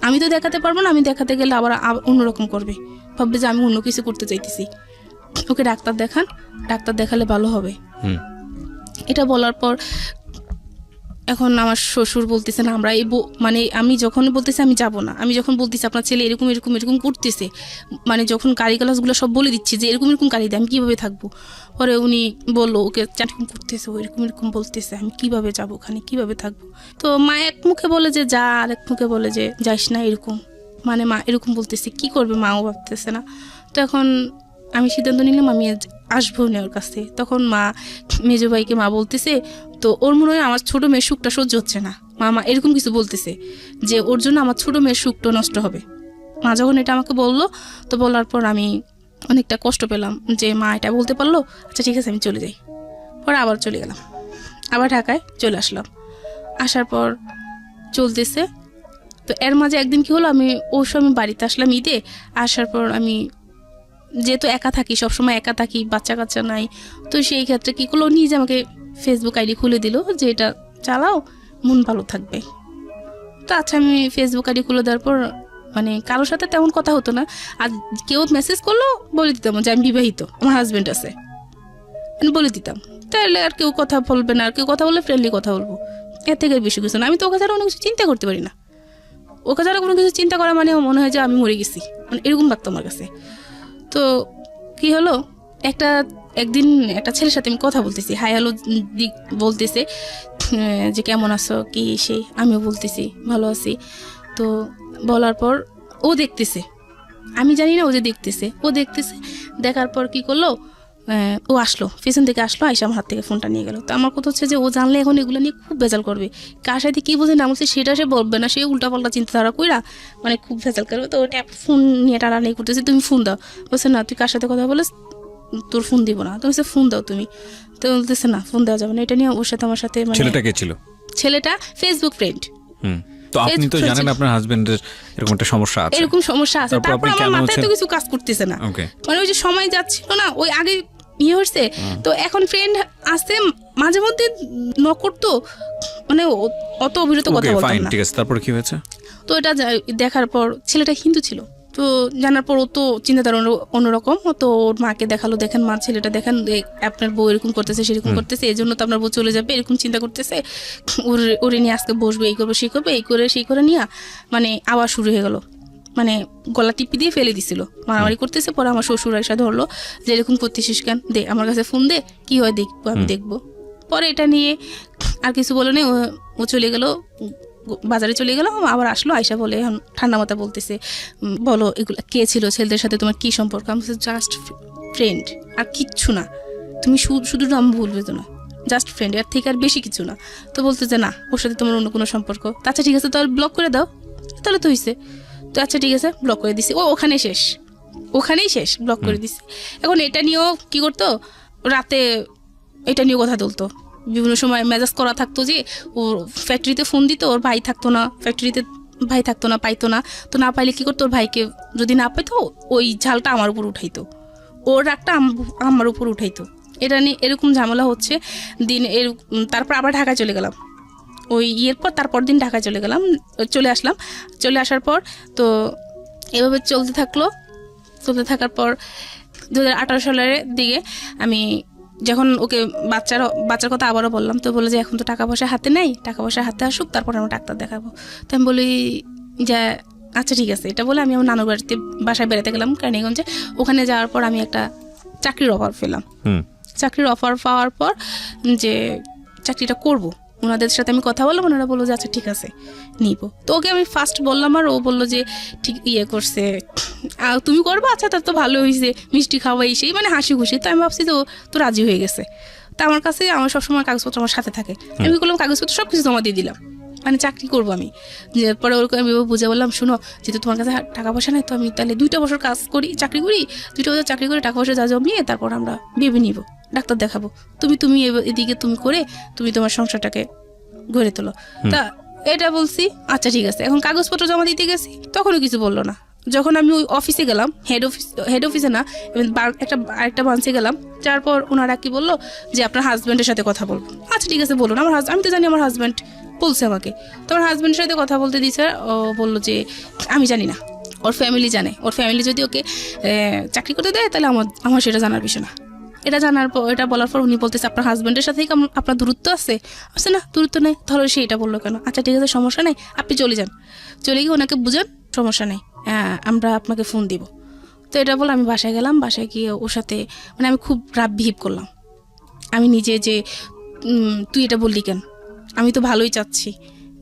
আমি তো দেখাতে পারবো না, আমি দেখাতে গেলে আবার অন্যরকম করবে, ভাববে যে আমি অন্য কিছু করতে চাইতেছি। ওকে ডাক্তার দেখান, ডাক্তার দেখালে ভালো হবে। এটা বলার পর এখন আমার শ্বশুর বলতেছে না আমরা মানে আমি যখন বলতেছি আমি যাব না, আমি যখন বলতেছি আপনার ছেলে এরকম এরকম এরকম করতেছে, মানে যখন গালিগালাজগুলো সব বলে দিচ্ছি যে এরকম এরকম গালি দেয় আমি কীভাবে থাকবো, পরে উনি বললো ওকে এরকম করতেছে, ও এরকম এরকম বলতেছে, আমি কিভাবে যাব ওখানে, কিভাবে থাকবো। তো মা এক মুখে বলে যে যা, আর এক মুখে বলে যে যাইস না, এরকম মানে মা এরকম বলতেছে, কি করবে মাও ভাবতেছে না। তো এখন আমি সিদ্ধান্ত নিলাম আমি আসবো না ওর কাছে। তখন মা মেজো ভাইকে মা বলতেছে, তো ওর মনে হয় আমার ছোটো মেয়ের সুখটা সহ্য হচ্ছে না, মা এরকম কিছু বলতেছে যে ওর জন্য আমার ছোটো মেয়ের সুখটা নষ্ট হবে। মা যখন এটা আমাকে বললো, তো বলার পর আমি অনেকটা কষ্ট পেলাম যে মা এটা বলতে পারলো, আচ্ছা ঠিক আছে আমি চলে যাই। পরে আবার চলে গেলাম, আবার ঢাকায় চলে আসলাম। আসার পর চলতেছে, তো এর মাঝে একদিন কি হলো, আমি ওর সময় বাড়িতে আসলাম ঈদে। আসার পর আমি যেহেতু একা থাকি, সবসময় একা থাকি, বাচ্চা কাচ্চা নাই, তো সেই ক্ষেত্রে কী করলো, নিজে আমাকে ফেসবুক আইডি খুলে দিল যে এটা চালাও, মন ভালো থাকবে। তো আচ্ছা আমি ফেসবুক আইডি খুলে দেওয়ার পর মানে কারোর সাথে তেমন কথা হতো না, আর কেউ মেসেজ করলো বলে দিতাম যে আমি বিবাহিত, আমার হাজব্যান্ড আছে, মানে বলে দিতাম। তাহলে আর কেউ কথা বলবে না, আর কেউ কথা বললে ফ্রেন্ডলি কথা বলবো, এর থেকে বেশি কিছু না। আমি তো ওকে ছাড়া কোনো কিছু চিন্তা করতে পারি না, ওকে ছাড়া কোনো কিছু চিন্তা করা মানে মনে হয় যে আমি মরে গেছি, মানে এরকম লাগতো আমার কাছে। তো কি হলো, একদিন একটা ছেলের সাথে আমি কথা বলতেছি, হাই হ্যালো বলতেছে যে কেমন আছো কি সে, আমিও বলতেছি ভালো আছি। তো বলার পর ও দেখতেছে, আমি জানি না ও যে দেখতেছে, ও দেখতেছে। দেখার পর কি করলো, ও আসলো, পেছন থেকে আসলো, আইসা আমার হাত থেকে ফোনটা নিয়ে গেল। তো আমার কথা হচ্ছে যে ও জানলে এখন এগুলো নিয়ে খুব ভেজাল করবে, কার সাথে কী বোঝে না বলছে সেটা সে বলবে না, সে উল্টাপাল্টা চিন্তাধারা কইরা মানে খুব ভেজাল করবে। তো ওটা ফোন নিয়ে টানাটানি করতেছে, তুমি ফোন দাও। বলছে না তুই কার সাথে কথা বলিস, তোর ফোন দিব না। তো বলছে ফোন দাও তুমি। তো বলতেছে না ফোন দেওয়া যাবে না। এটা নিয়ে ওর সাথে আমার সাথে মানে ছেলেটা কে ছিল? ছেলেটা ফেসবুক ফ্রেন্ড। তো আপনি তো জানেন আপনার হাজবেন্ডের এরকম একটা সমস্যা আছে, এরকম সমস্যা আছে, তারপর আমার মাথায় তো কিছু কাজ করতেছে না, মানে ওই যে সময় যাচ্ছিল না, ওই আগে ইয়ে হচ্ছে, তো এখন ফ্রেন্ড আসতে মাঝে মধ্যে করতো, মানে অত অবিরত কথা বলতাম না। ঠিক আছে, তারপর কি হয়েছে? তো এটা দেখার পর ছেলেটা হিন্দু ছিল, তো জানার পর ও তো চিন্তাধারা অন্যরকম। তো ওর মাকে দেখালো, দেখেন মা ছেলেটা দেখেন আপনার বউ এরকম করতেছে সেরকম করতেছে, এই জন্য তো আপনার বউ চলে যাবে, এরকম চিন্তা করতেছে, ওরে নিয়ে আজকে বসবে, এই করবে সেই করবে, এই করে সেই করে নিয়ে মানে আবার শুরু হয়ে গেল, মানে গলা টিপি দিয়ে ফেলে দিছিল, মারামারি করতেছে। পরে আমার শ্বশুর এসে ধরলো যে এরকম করতেছিস কেন, দে আমার কাছে ফোন দে, কি হয় দেখবো, আমি দেখবো। পরে এটা নিয়ে আর কিছু বলে নেই, ও চলে গেল, বাজারে চলে গেলাম, আবার আসলো, আয়সা বলে এখন ঠান্ডা মাথা বলতেছে, বলো এগুলো কে ছিল, ছেলেদের সাথে তোমার কি সম্পর্ক? আমি বলছি জাস্ট ফ্রেন্ড, আর কিচ্ছু না, তুমি শুধু নাম ভুলবে তো না, জাস্ট ফ্রেন্ড, এর থেকে আর বেশি কিছু না। তো বলতেছে না ওর সাথে তোমার অন্য কোনো সম্পর্ক। তো আচ্ছা ঠিক আছে, তাহলে ব্লক করে দাও। তাহলে তো হয়েছে, তো আচ্ছা ঠিক আছে ব্লক করে দিছি। ওখানেই শেষ, ব্লক করে দিছি। এখন এটা নিয়েও কি করতো, রাতে এটা নিয়েও কথা তুলতো, বিভিন্ন সময় মেজাজ করা থাকতো যে ওর ফ্যাক্টরিতে ফোন দিত, ওর ভাই থাকতো না ফ্যাক্টরিতে, ভাই থাকতো না, পাইতো না। তো না পাইলে কি করতো, ওর ভাইকে যদি না পাইতো ওই ঝালটা আমার উপর উঠাইতো, ওর রাগটা আমার উপর উঠাইতো। এটা নিয়ে এরকম ঝামেলা হচ্ছে দিন তারপর আবার ঢাকায় চলে গেলাম, ওই ইয়ের পর তারপর দিন ঢাকায় চলে আসলাম। চলে আসার পর তো এভাবে চলতে থাকার পর 2018 সালের দিকে আমি যখন ওকে বাচ্চার কথা আবারও বললাম, তো বলে যে এখন তো টাকা পয়সা হাতে নেই, টাকা পয়সা হাতে আসুক তারপর আমরা ডাক্তার দেখাবো। তো আমি বলি যে আচ্ছা ঠিক আছে। এটা বলে আমি আমার নানুর বাসায় বেড়াতে গেলাম কেরানীগঞ্জে। ওখানে যাওয়ার পর আমি একটা চাকরির অফার পেলাম। চাকরির অফার পাওয়ার পর যে চাকরিটা করব, ওনাদের সাথে আমি কথা বললাম, ওনারা বললো যে আচ্ছা ঠিক আছে নিব। তো ওকে আমি ফার্স্ট বললাম, আর ও বললো যে ঠিক করছে, তুমি করবো, আচ্ছা তার তো ভালো হয়েছে, মিষ্টি খাওয়াই সেই মানে হাসি খুশি। তো আমি ভাবছি তো রাজি হয়ে গেছে। তো আমার কাছে আমার সবসময় কাগজপত্র আমার সাথে থাকে, আমি কি করলাম কাগজপত্র সব কিছু জমা দিয়ে দিলাম, মানে চাকরি করবো আমি। যে পরে ওরকম আমি বুঝে বললাম, শুনো যেহেতু তোমার কাছে টাকা পয়সা নেই, তো আমি তাহলে 2 বছর চাকরি করি, 2 বছর চাকরি করে টাকা পয়সা যা জমিয়ে তারপর আমরা ভেবে নিব, ডাক্তার দেখাবো, তুমি এদিকে তুমি করে তুমি তোমার সংসারটাকে গড়ে তোলো। তা এটা বলছি, আচ্ছা ঠিক আছে। এখন কাগজপত্র জমা দিতে গেছি, তখনও কিছু বললো না, যখন আমি ওই অফিসে গেলাম, হেড অফিসে না, আরেকটা ব্রাঞ্চে গেলাম, তারপর ওনারা কি বললো যে আপনার হাজব্যান্ডের সাথে কথা বলবো। আচ্ছা ঠিক আছে বলুন। আমি তো জানি আমার হাজব্যান্ড বলছে আমাকে, তো আমার হাজব্যান্ডের সাথে কথা বলতে দিয়েছে। ও বললো যে আমি জানি না, ওর ফ্যামিলি জানে, ওর ফ্যামিলি যদি ওকে চাকরি করতে দেয় তাহলে আমার সেটা জানার বিষয় না। এটা বলার পর উনি বলতেছে আপনার হাজব্যান্ডের সাথে আপনার দূরত্ব আছে? আসছে না, দূরত্ব নেই। তাহলে সে এটা বললো কেন? আচ্ছা ঠিক আছে, সমস্যা নেই, আপনি চলে যান, চলে গিয়ে ওনাকে বুঝান, সমস্যা নেই, আমরা আপনাকে ফোন দিব। তো এটা বলে আমি বাসায় গেলাম। বাসায় গিয়ে ওর সাথে মানে আমি খুব রাব বিহেভ করলাম। আমি নিজে যে তুই এটা বললি কেন, আমি তো ভালোই চাচ্ছি,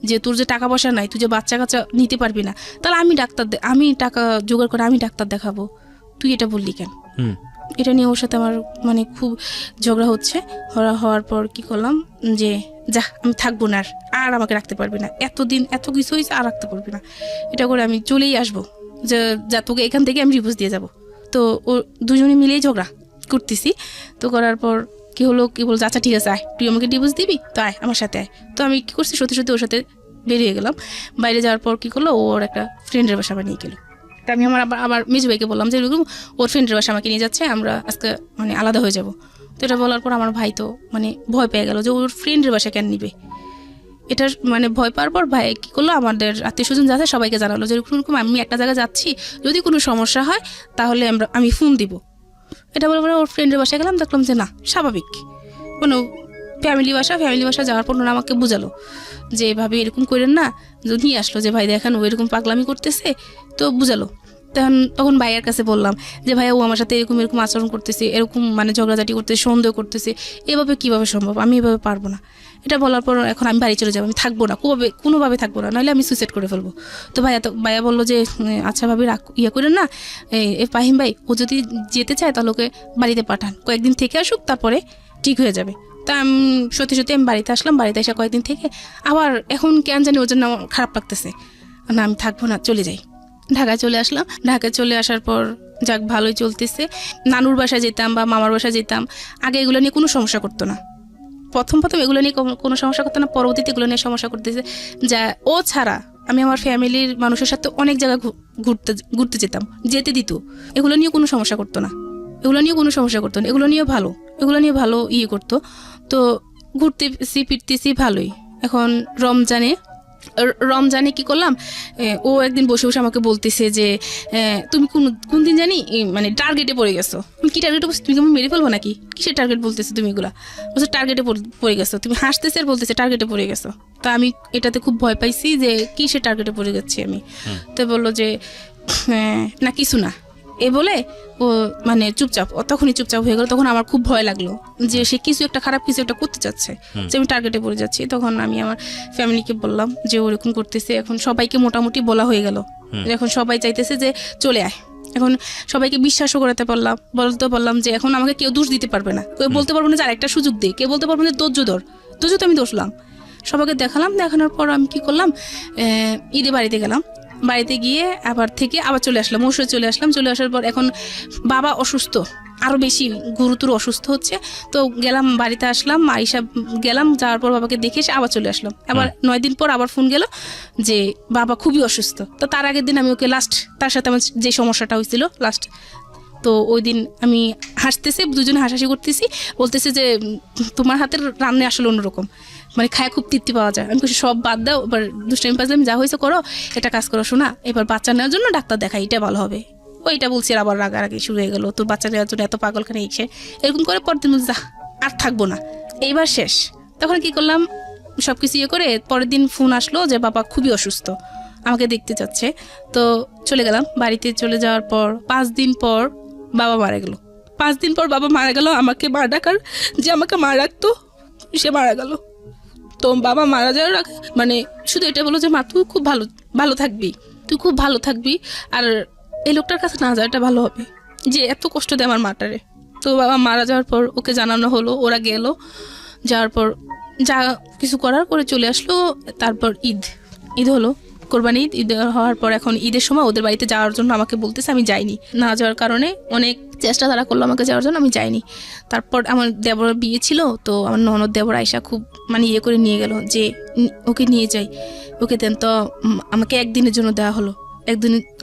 যে তোর যে টাকা পয়সা নাই, তুই যে বাচ্চা কাচ্চা নিতে পারবি না, তাহলে আমি টাকা জোগাড় করে আমি ডাক্তার দেখাবো, তুই এটা বললি কেন? এটা নিয়ে ওর সাথে আমার মানে খুব ঝগড়া হওয়ার পর কি করলাম যে যা আমি থাকবো না, আর আমাকে রাখতে পারবি না, এতদিন এত কিছু হয়েছে, আর রাখতে পারবি না, এটা করে আমি চলেই আসবো, যে যা তোকে এখান থেকে আমি ডিভোর্স দিয়ে যাব। তো ও দুজনে মিলেই ঝগড়া করতেছি। তো করার পর কি হলো, কি বলছে আচ্ছা ঠিক আছে আয়, তুই আমাকে ডিভোর্স দিবি, তো আয় আমার সাথে আয়। তো আমি কি করছি, সত্যি সত্যি ওর সাথে বেরিয়ে গেলাম। বাইরে যাওয়ার পর কি করলো, ওর একটা ফ্রেন্ডের বাসা নিয়ে গেলো। তা আমি আবার মেজু ভাইকে বললাম যে এরকম ওর ফ্রেন্ডের বাসা আমাকে নিয়ে যাচ্ছে, আমরা আজকে মানে আলাদা হয়ে যাব। তো এটা বলার পর আমার ভাই তো মানে ভয় পেয়ে গেল যে ওর ফ্রেন্ডের বাসা কেন নিবে। এটা মানে ভয় পাওয়ার পর ভাই কি করলো, আমাদের আত্মীয় স্বজন যাচ্ছে সবাইকে জানালো যে এরকম আমি একটা জায়গায় যাচ্ছি, যদি কোনো সমস্যা হয় তাহলে আমি ফোন দিব। এটা বলে ওর ফ্রেন্ডের বাসায় গেলাম, দেখলাম যে না, স্বাভাবিক কোনো ফ্যামিলি বাসা যাওয়ার পর ওরা আমাকে বুঝালো যে এভাবে এরকম করেন না। নিয়ে আসলো যে ভাই দেখেন ও এরকম পাগলামি করতেছে, তো বুঝালো। তখন ভাইয়ের কাছে বললাম যে ভাইয়া ও আমার সাথে এরকম আচরণ করতেছে, এরকম মানে ঝগড়াঝাটি করতেছে, সন্দেহ করতেছে, এভাবে কিভাবে সম্ভব, আমি এভাবে পারবো না। এটা বলার পর এখন আমি বাড়ি চলে যাবো, আমি থাকবো না, কোনোভাবে থাকবো না, নাহলে আমি সুইসাইড করে ফেলবো। তো ভাইয়া বললো যে আচ্ছা ভাবি ইয়ে করেন না, ফাহিম ভাই ও যদি যেতে চায় তাহলে ওকে বাড়িতে পাঠান, কয়েকদিন থেকে আসুক, তারপরে ঠিক হয়ে যাবে। তা আমি সত্যি আমি বাড়িতে আসলাম। বাড়িতে এসে কয়েকদিন থেকে আবার এখন কেন জানি ওর জন্য খারাপ লাগতেছে, না আমি থাকবো না, চলে যাই। ঢাকায় চলে আসলাম। ঢাকায় চলে আসার পর যাক ভালোই চলতেছে। নানুর বাসায় যেতাম বা মামার বাসায় যেতাম, আগে এগুলো নিয়ে কোনো সমস্যা করতো না। প্রথম এগুলো নিয়ে কোনো সমস্যা করতো না, পরবর্তীতে এগুলো নিয়ে সমস্যা করতেছে। যা ও ছাড়া আমি আমার ফ্যামিলির মানুষের সাথে অনেক জায়গায় ঘুরতে যেতাম, যেতে দিত। এগুলো নিয়ে কোনো সমস্যা করতো না, এগুলো নিয়ে ভালো ইয়ে করতো। তো ঘুরতেছি ফিরতেছি ভালোই। এখন রমজানে কি করলাম, ও একদিন বসে বসে আমাকে বলতেছে যে তুমি কোন দিন জানি মানে টার্গেটে পড়ে গেছো। তুমি কি টার্গেটে বলছো, তুমি মেরে ফেলবো নাকি, কিসের টার্গেট বলতেছো তুমি? এগুলা বলছো টার্গেটে পড়ে গেছো, তুমি হাসতেছে আর বলতেছে টার্গেটে পড়ে গেছো। তা আমি এটাতে খুব ভয় পাইছি যে কিসের টার্গেটে পড়ে যাচ্ছি আমি। তো বললো যে না কিছু না, এ বলে ও মানে তখনই চুপচাপ হয়ে গেল। তখন আমার খুব ভয় লাগলো যে সে খারাপ কিছু একটা করতে চাচ্ছে, যে আমি টার্গেটে পড়ে যাচ্ছি। তখন আমি আমার ফ্যামিলিকে বললাম যে ওরকম করতেছে। এখন সবাইকে মোটামুটি বলা হয়ে গেল, এখন সবাই চাইতেছে যে চলে আয়। এখন সবাইকে বিশ্বাসও করাতে বললাম যে এখন আমাকে কেউ দোষ দিতে পারবে না, কেউ বলতে পারবো না যে আরেকটা সুযোগ দে, কেউ বলতে পারবো না ধৈর্য ধর, তো আমি দোষলাম। সবাইকে দেখানোর পর আমি কি করলাম, ঈদে বাড়িতে গেলাম। বাড়িতে গিয়ে আবার চলে আসলাম, চলে আসার পর এখন বাবা অসুস্থ, আরো বেশি গুরুতর অসুস্থ হচ্ছে। তো গেলাম, বাড়িতে আসলাম, গেলাম, যাওয়ার পর বাবাকে দেখে এসে আবার চলে আসলাম। আবার 9 দিন পর আবার ফোন গেল যে বাবা খুবই অসুস্থ। তো তার আগের দিন আমি ওকে তার সাথে আমার যে সমস্যাটা হয়েছিল তো ওই দিন আমি দুজনে হাসাহাসি করতেছি, বলতেছে যে তোমার হাতের রান্না আসলে অন্যরকম, মানে খায় খুব তৃপ্তি পাওয়া যায়। আমি কিছু সব বাদ দাও, এবার দুষ্টামি পাজলাম যা হয়েছে করো, এটা কাজ করো শোনা, এবার বাচ্চা নেওয়ার জন্য ডাক্তার দেখাই, এটা ভালো হবে। ওইটা বলছি, আবার রাগারাগি শুরু হয়ে গেলো, তোর বাচ্চা নেওয়ার জন্য এত পাগলখানে এরকম করে। পরদিন বলছি যা আর থাকবো না, এইবার শেষ। তখন কি করলাম, সবকিছু ইয়ে করে পরের দিন ফোন আসলো যে বাবা খুবই অসুস্থ, আমাকে দেখতে চাচ্ছে। তো চলে গেলাম। বাড়িতে চলে যাওয়ার পর 5 দিন পর বাবা মারা গেল। 5 দিন পর বাবা মারা গেল, আমাকে মা ডাকার যে আমাকে মা রাখতো সে মারা গেল। তো বাবা মারা যাওয়ার আগে মানে শুধু এটা বলো যে মা তুই খুব ভালো থাকবি, আর এই লোকটার কাছে না যাওয়াটা ভালো হবে, যে এত কষ্ট দেয় আমার মাটারে। তো বাবা মারা যাওয়ার পর ওকে জানানো হলো, ওরা গেল, যাওয়ার পর যা কিছু করার করে চলে আসলো। তারপর ঈদ হলো, কোরবানি ঈদ হওয়ার পর এখন ঈদের সময় ওদের বাড়িতে যাওয়ার জন্য আমাকে বলতেছে, আমি যাইনি। না যাওয়ার কারণে অনেক চেষ্টা তারা করলো আমাকে যাওয়ার জন্য, আমি যাইনি। তারপর আমার দেবরের বিয়ে ছিল, তো আমার ননদ দেবর আয়সা খুব মানে করে নিয়ে গেল যে ওকে নিয়ে যাই, ওকে দেন। তো আমাকে 1 দিনের জন্য দেওয়া হলো,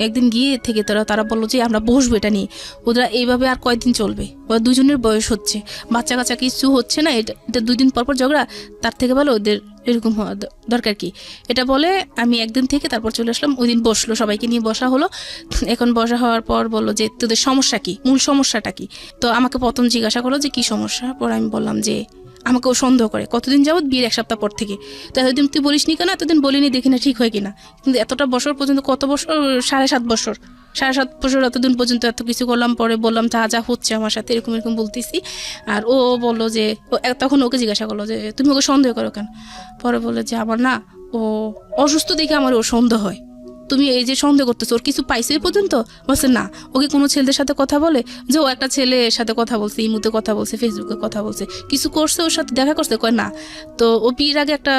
একদিন গিয়ে থেকে তারা বললো যে আমরা বসবো এটা নিয়ে, ওরা এইভাবে আর কয়দিন চলবে, ওরা দুজনের বয়স হচ্ছে, বাচ্চা কাচ্চা কিছু হচ্ছে না, এটা 2 দিন পর ঝগড়া, তার থেকে ভালো ওদের এরকম হওয়া দরকার কি, এটা বলে আমি একদিন থেকে তারপর চলে আসলাম। ওই দিন বসলো, সবাইকে নিয়ে বসা হলো। এখন বসা হওয়ার পর বললো যে তোদের সমস্যা কি, মূল সমস্যাটা কি। তো আমাকে প্রথম জিজ্ঞাসা করলো যে কি সমস্যা, পর আমি বললাম যে আমাকে ও সন্দেহ করে কতদিন যাবত, বিয়ের 1 সপ্তাহ পর থেকে। তো এতদিন তুই বলিস নি কেন, এতদিন বলিনি, দেখি না ঠিক হয় কিনা, কিন্তু এতটা বছর পর্যন্ত, কত বছর, 7.5 বছর, 7.5 বছর এতদিন পর্যন্ত এত কিছু করলাম, পরে বললাম যা হচ্ছে আমার সাথে এরকম বলতেছি। আর ও বললো যে তখন ওকে জিজ্ঞাসা করলো যে তুমি ওকে সন্দেহ করো কেন, পরে বলে যে আমার না ও অসুস্থ দেখে আমার ও সন্দেহ হয়, তুমি এই যে সন্দেহ করতেছো, ওর কিছু পাইছে এই পর্যন্ত, বলছে না, ওকে কোনো ছেলেদের সাথে কথা বলে, যে ও একটা ছেলের সাথে কথা বলছে, ইমুতে কথা বলছে, ফেসবুকে কথা বলছে, কিছু করছে, ওর সাথে দেখা করছে, কয় না। তো ও বিয়ের আগে একটা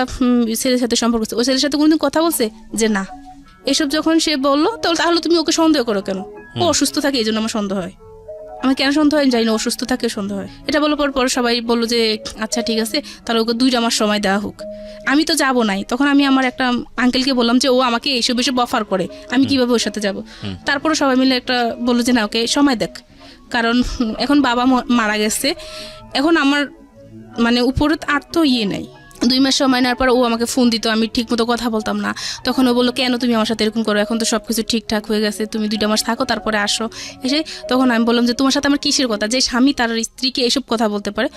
ছেলের সাথে সম্পর্ক করছে, ওই ছেলের সাথে কোনোদিন কথা বলছে, যে না। এসব যখন সে বললো, তাহলে তুমি ওকে সন্দেহ করো কেন, ও অসুস্থ থাকে এই জন্য আমার সন্দেহ হয়। আমার কেন সন্দেহ হয় জানি না, অসুস্থ থাকে সন্দেহ হয়। এটা বলার পর সবাই বললো যে আচ্ছা ঠিক আছে, তাহলে ওকে 2 মাস সময় দেওয়া হোক। আমি তো যাবো নাই, তখন আমি আমার একটা আঙ্কেলকে বললাম যে ও আমাকে এইসব অফার করে, আমি কিভাবে ওর সাথে যাব। তারপরে সবাই মিলে একটা বললো যে না, ওকে সময় দেখ, কারণ এখন বাবা মারা গেছে, এখন আমার মানে উপরে আর তো নাই। 2 মাস সময় নেওয়ার পর ও আমাকে ফোন দিত, আমি ঠিক মতো কথা বলতাম না। তখন ও বললো কেন তুমি আমার সাথে এরকম করো, এখন তো সবকিছু ঠিকঠাক হয়ে গেছে, তুমি 2 মাস থাকো তারপরে আসো। এসে তখন আমি বললাম যে তোমার সাথে আমার কিসের কথা, যে স্বামী তার স্ত্রীকে এসব কথা বলতে পারে।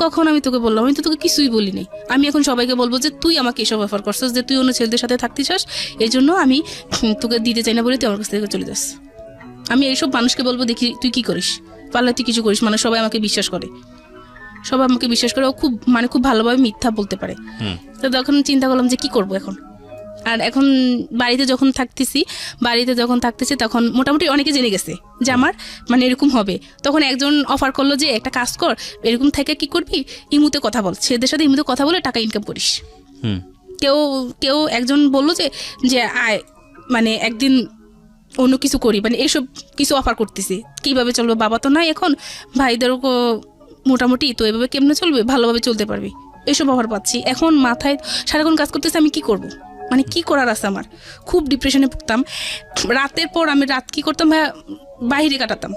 কখন আমি তোকে বললাম, আমি তো তোকে কিছুই বলিনি। আমি এখন সবাইকে বলবো যে তুই আমাকে এসব অফার করছিস, যে তুই অন্য ছেলেদের সাথে থাকতে চাস, এই জন্য আমি তোকে দিতে চাই না বলে তুই আমার কাছ থেকে চলে যাস। আমি এইসব মানুষকে বলবো দেখি তুই কি করিস, পারলে তুই কিছু করিস, মানে সবাই আমাকে বিশ্বাস করে, ও খুব ভালোভাবে মিথ্যা বলতে পারে। তো তখন চিন্তা করলাম যে কি করব এখন। আর এখন বাড়িতে যখন থাকতেছি তখন মোটামুটি অনেকে জেনে গেছে যে আমার মানে এরকম হবে। তখন একজন অফার করলো যে একটা কাজ কর, এরকম থেকে কি করবি, ইমুতে কথা বল, ছেলেদের সাথে ইমুতে কথা বলে টাকা ইনকাম করিস। কেউ একজন বললো যে আয়, মানে একদিন অন্য কিছু করি, মানে এইসব কিছু অফার করতেছি, কিভাবে চলবে, বাবা তো নাই এখন, ভাইদেরও মোটামুটি, তো এভাবে কেমনে চলবে, ভালোভাবে চলতে পারবি, এইসব অফার পাচ্ছি। এখন মাথায় সারাক্ষণ কাজ করতেছে, আমি কি করব, মানে কি করার আছে আমার। খুব ডিপ্রেশনে ভুগতাম। রাতের পর আমি রাত কি করতাম, বাইরে কাটাতাম,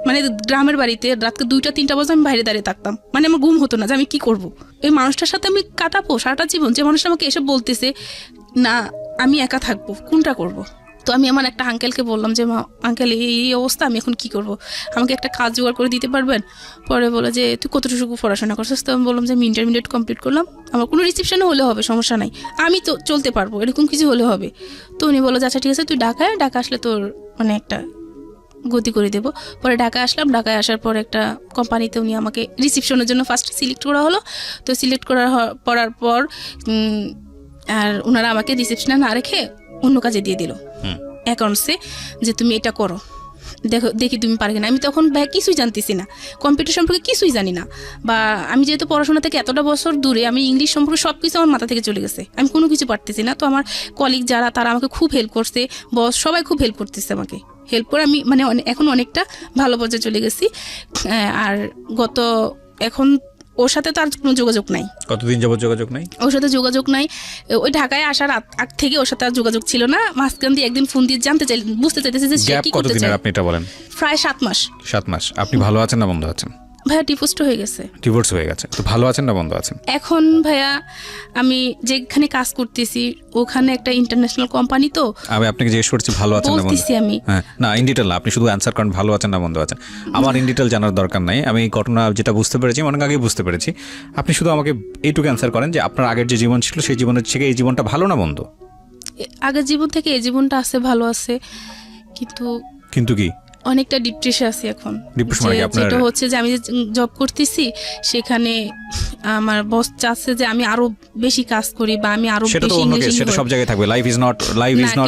মানে গ্রামের বাড়িতে রাতকে 2টা-3টা বাজে আমি বাইরে দাঁড়িয়ে থাকতাম, মানে আমার ঘুম হতো না যে আমি কি করব, এই মানুষটার সাথে আমি কাটাবো সারাটা জীবন, যে মানুষটা আমাকে এসব বলতেছে না আমি একা থাকবো, কোনটা করব। তো আমি আমার একটা আঙ্কেলকে বললাম যে আঙ্কেল এই অবস্থা, আমি এখন কি করব, আমাকে একটা কাজ জোগাড় করে দিতে পারবেন। পরে বলে যে তুই কতটুকু পড়াশোনা করছিস, তো আমি বললাম যে আমি ইন্টারমিডিয়েট কমপ্লিট করলাম, আমার কোনো রিসেপশনে হলে হবে, সমস্যা নাই, আমি তো চলতে পারবো, এরকম কিছু হলে হবে। তো উনি বললো আচ্ছা ঠিক আছে, তুই ঢাকা আসলে তোর মানে একটা গতি করে দেবো। পরে ঢাকায় আসলাম, ঢাকায় আসার পর একটা কোম্পানিতে উনি আমাকে রিসেপশনের জন্য ফার্স্ট সিলেক্ট করা হলো। তো সিলেক্ট করার পর আর ওনারা আমাকে রিসেপশনে না রেখে অন্য কাজে দিয়ে দিল অ্যাকাউন্টসে, যে তুমি এটা করো, দেখি তুমি পারবে না। আমি তখন ভাই কিছুই জানতেছি না, কম্পিউটার সম্পর্কে কিছুই জানি না, বা আমি যেহেতু পড়াশোনা থেকে এতটা বছর দূরে, আমি ইংলিশ সম্পর্কে সব কিছু আমার মাথা থেকে চলে গেছে, আমি কোনো কিছু পারতেছি না। তো আমার কলিগ যারা, তারা আমাকে খুব হেল্প করছে, বস সবাই খুব হেল্প করতেছে, আমাকে হেল্প করে আমি মানে এখন অনেকটা ভালো পর্যায়ে চলে গেছি। আর এখন ওর সাথে তো আর কোনো যোগাযোগ নাই। কতদিন যাবত যোগাযোগ নাই? ওর সাথে যোগাযোগ নাই, ওই ঢাকায় আসার আগ থেকে ওর সাথে আর যোগাযোগ ছিল না। মাঝখান দিয়ে একদিন ফোন দিয়ে বুঝতে চাইতেছে যে সে কি করতে চায়। আপনি এটা বলেন। প্রায় 7 মাস। 7 মাস। আপনি ভালো আছেন না বন্ধ আছেন? ভাইয়া ডিভোর্স হয়ে গেছে। ডিভোর্স হয়ে গেছে, তো ভালো আছেন না বন্ধ আছেন? এখন ভাইয়া আমি যেখানে কাজ করতেছি ওখানে একটা ইন্টারন্যাশনাল কোম্পানি, তো আমি আপনাকে জিজ্ঞেস করছি ভালো আছেন না বন্ধ আছেন? আমি হ্যাঁ, না ইন ডিটেইল না, আপনি শুধু অ্যানসার করেন ভালো আছেন না বন্ধ আছেন। আমার ইন ডিটেইল জানার দরকার নাই, আমি ঘটনা যেটা বুঝতে পেরেছি অনেক আগেই বুঝতে পেরেছি। আপনি শুধু আমাকে এইটুকু অ্যানসার করেন যে আপনার আগের যে জীবন ছিল সেই জীবনের থেকে এই জীবনটা ভালো না বন্ধ? আগের জীবন থেকে এই জীবনটা আছে, ভালো আছে, কিন্তু কি অনেকটা ডিপ্রেশন আছে এখন। যেটা হচ্ছে যে আমি যে জব করতেছি সেখানে আমার বস চাচ্ছে যে আমি আরো বেশি কাজ করি, বা আমি আরো বেশি ইংলিশ, সেটা সব জায়গায় থাকবে। Life is not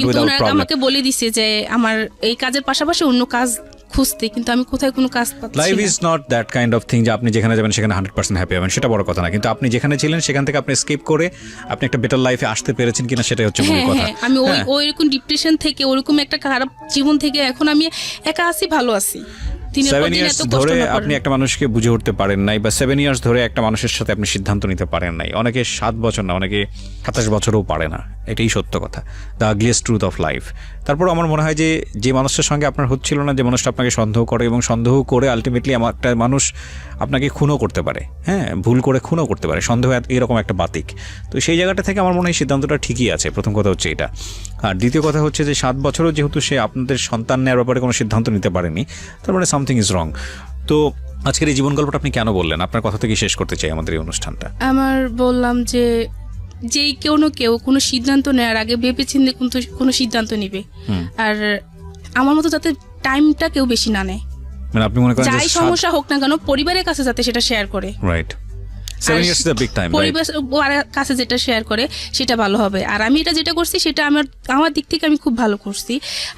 without problem. আমাকে বলে দিছে যে আমার এই কাজের পাশাপাশি অন্য কাজ খুঁজতে, কিন্তু আমি কোথায় কোনো কাজ পাচ্ছি না। Life is not that kind of thing যে আপনি যেখানে যাবেন সেখানে 100% হ্যাপি হবেন, সেটা বড় কথা না। কিন্তু আপনি যেখানে ছিলেন সেখান থেকে আপনি এসকেপ করে আপনি একটা বেটার লাইফে আসতে পেরেছেন কিনা সেটাই হচ্ছে মূল কথা। আমি ওইরকম ডিপ্রেশন থেকে, ওরকম একটা খারাপ জীবন থেকে এখন আমি একা আছি, ভালো আছি। দিনের পর 7 দিন ইয়ার্স এত কষ্ট ধরে না আপনি করেন। একটা মানুষকে বুঝে উঠতে পারেন নাই, বা 7 ইয়ার্স ধরে একটা মানুষের সাথে আপনি সিদ্ধান্ত নিতে পারেন নাই। অনেকে 7 বছর না, অনেকে 27 বছরও পারে না, এটাই সত্য কথা, the ugliest truth of life. তারপর আমার মনে হয় যে মানুষটার সঙ্গে আপনার হচ্ছিল না, যে মানুষটা আপনাকে সন্দেহ করে, এবং সন্দেহ করে আলটিমেটলি একটা মানুষ আপনাকে খুনও করতে পারে, হ্যাঁ, ভুল করে খুনও করতে পারে, সন্দেহ এরকম একটা বাতিক। তো সেই জায়গাটা থেকে আমার মনে হয় সিদ্ধান্তটা ঠিকই আছে, প্রথম কথা হচ্ছে এটা। আর দ্বিতীয় কথা হচ্ছে যে 7 বছরও যেহেতু সে আপনাদের সন্তান নেওয়ার ব্যাপারে কোনো সিদ্ধান্ত নিতে পারেনি, তার মানে সামথিং ইজ রং। তো আজকের এই জীবন গল্পটা আপনি কেন বললেন? আপনার কথা থেকে শেষ করতে চাই আমাদের এই অনুষ্ঠানটা। আমার বললাম যে যেই কেউ কোনো সিদ্ধান্ত নেওয়ার আগে ভেবেচিন্তে কোনো সিদ্ধান্ত নিবে, আর আমার মতো যাতে টাইমটা কেউ বেশি না নেয়, মানে আপনি মনে করেন যাই সমস্যা হোক না কেন পরিবারের কাছে যাতে সেটা শেয়ার করে। Right, 7 years is a big time. পরিবারের কাছে যেটা শেয়ার করে সেটা ভালো হবে। আর আমি এটা যেটা করছি সেটা আমার দিক থেকে আমি খুব ভালো করছি।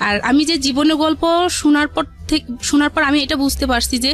আর আমি যে জীবনের গল্প শোনার পর আমি এটা বুঝতে পারছি যে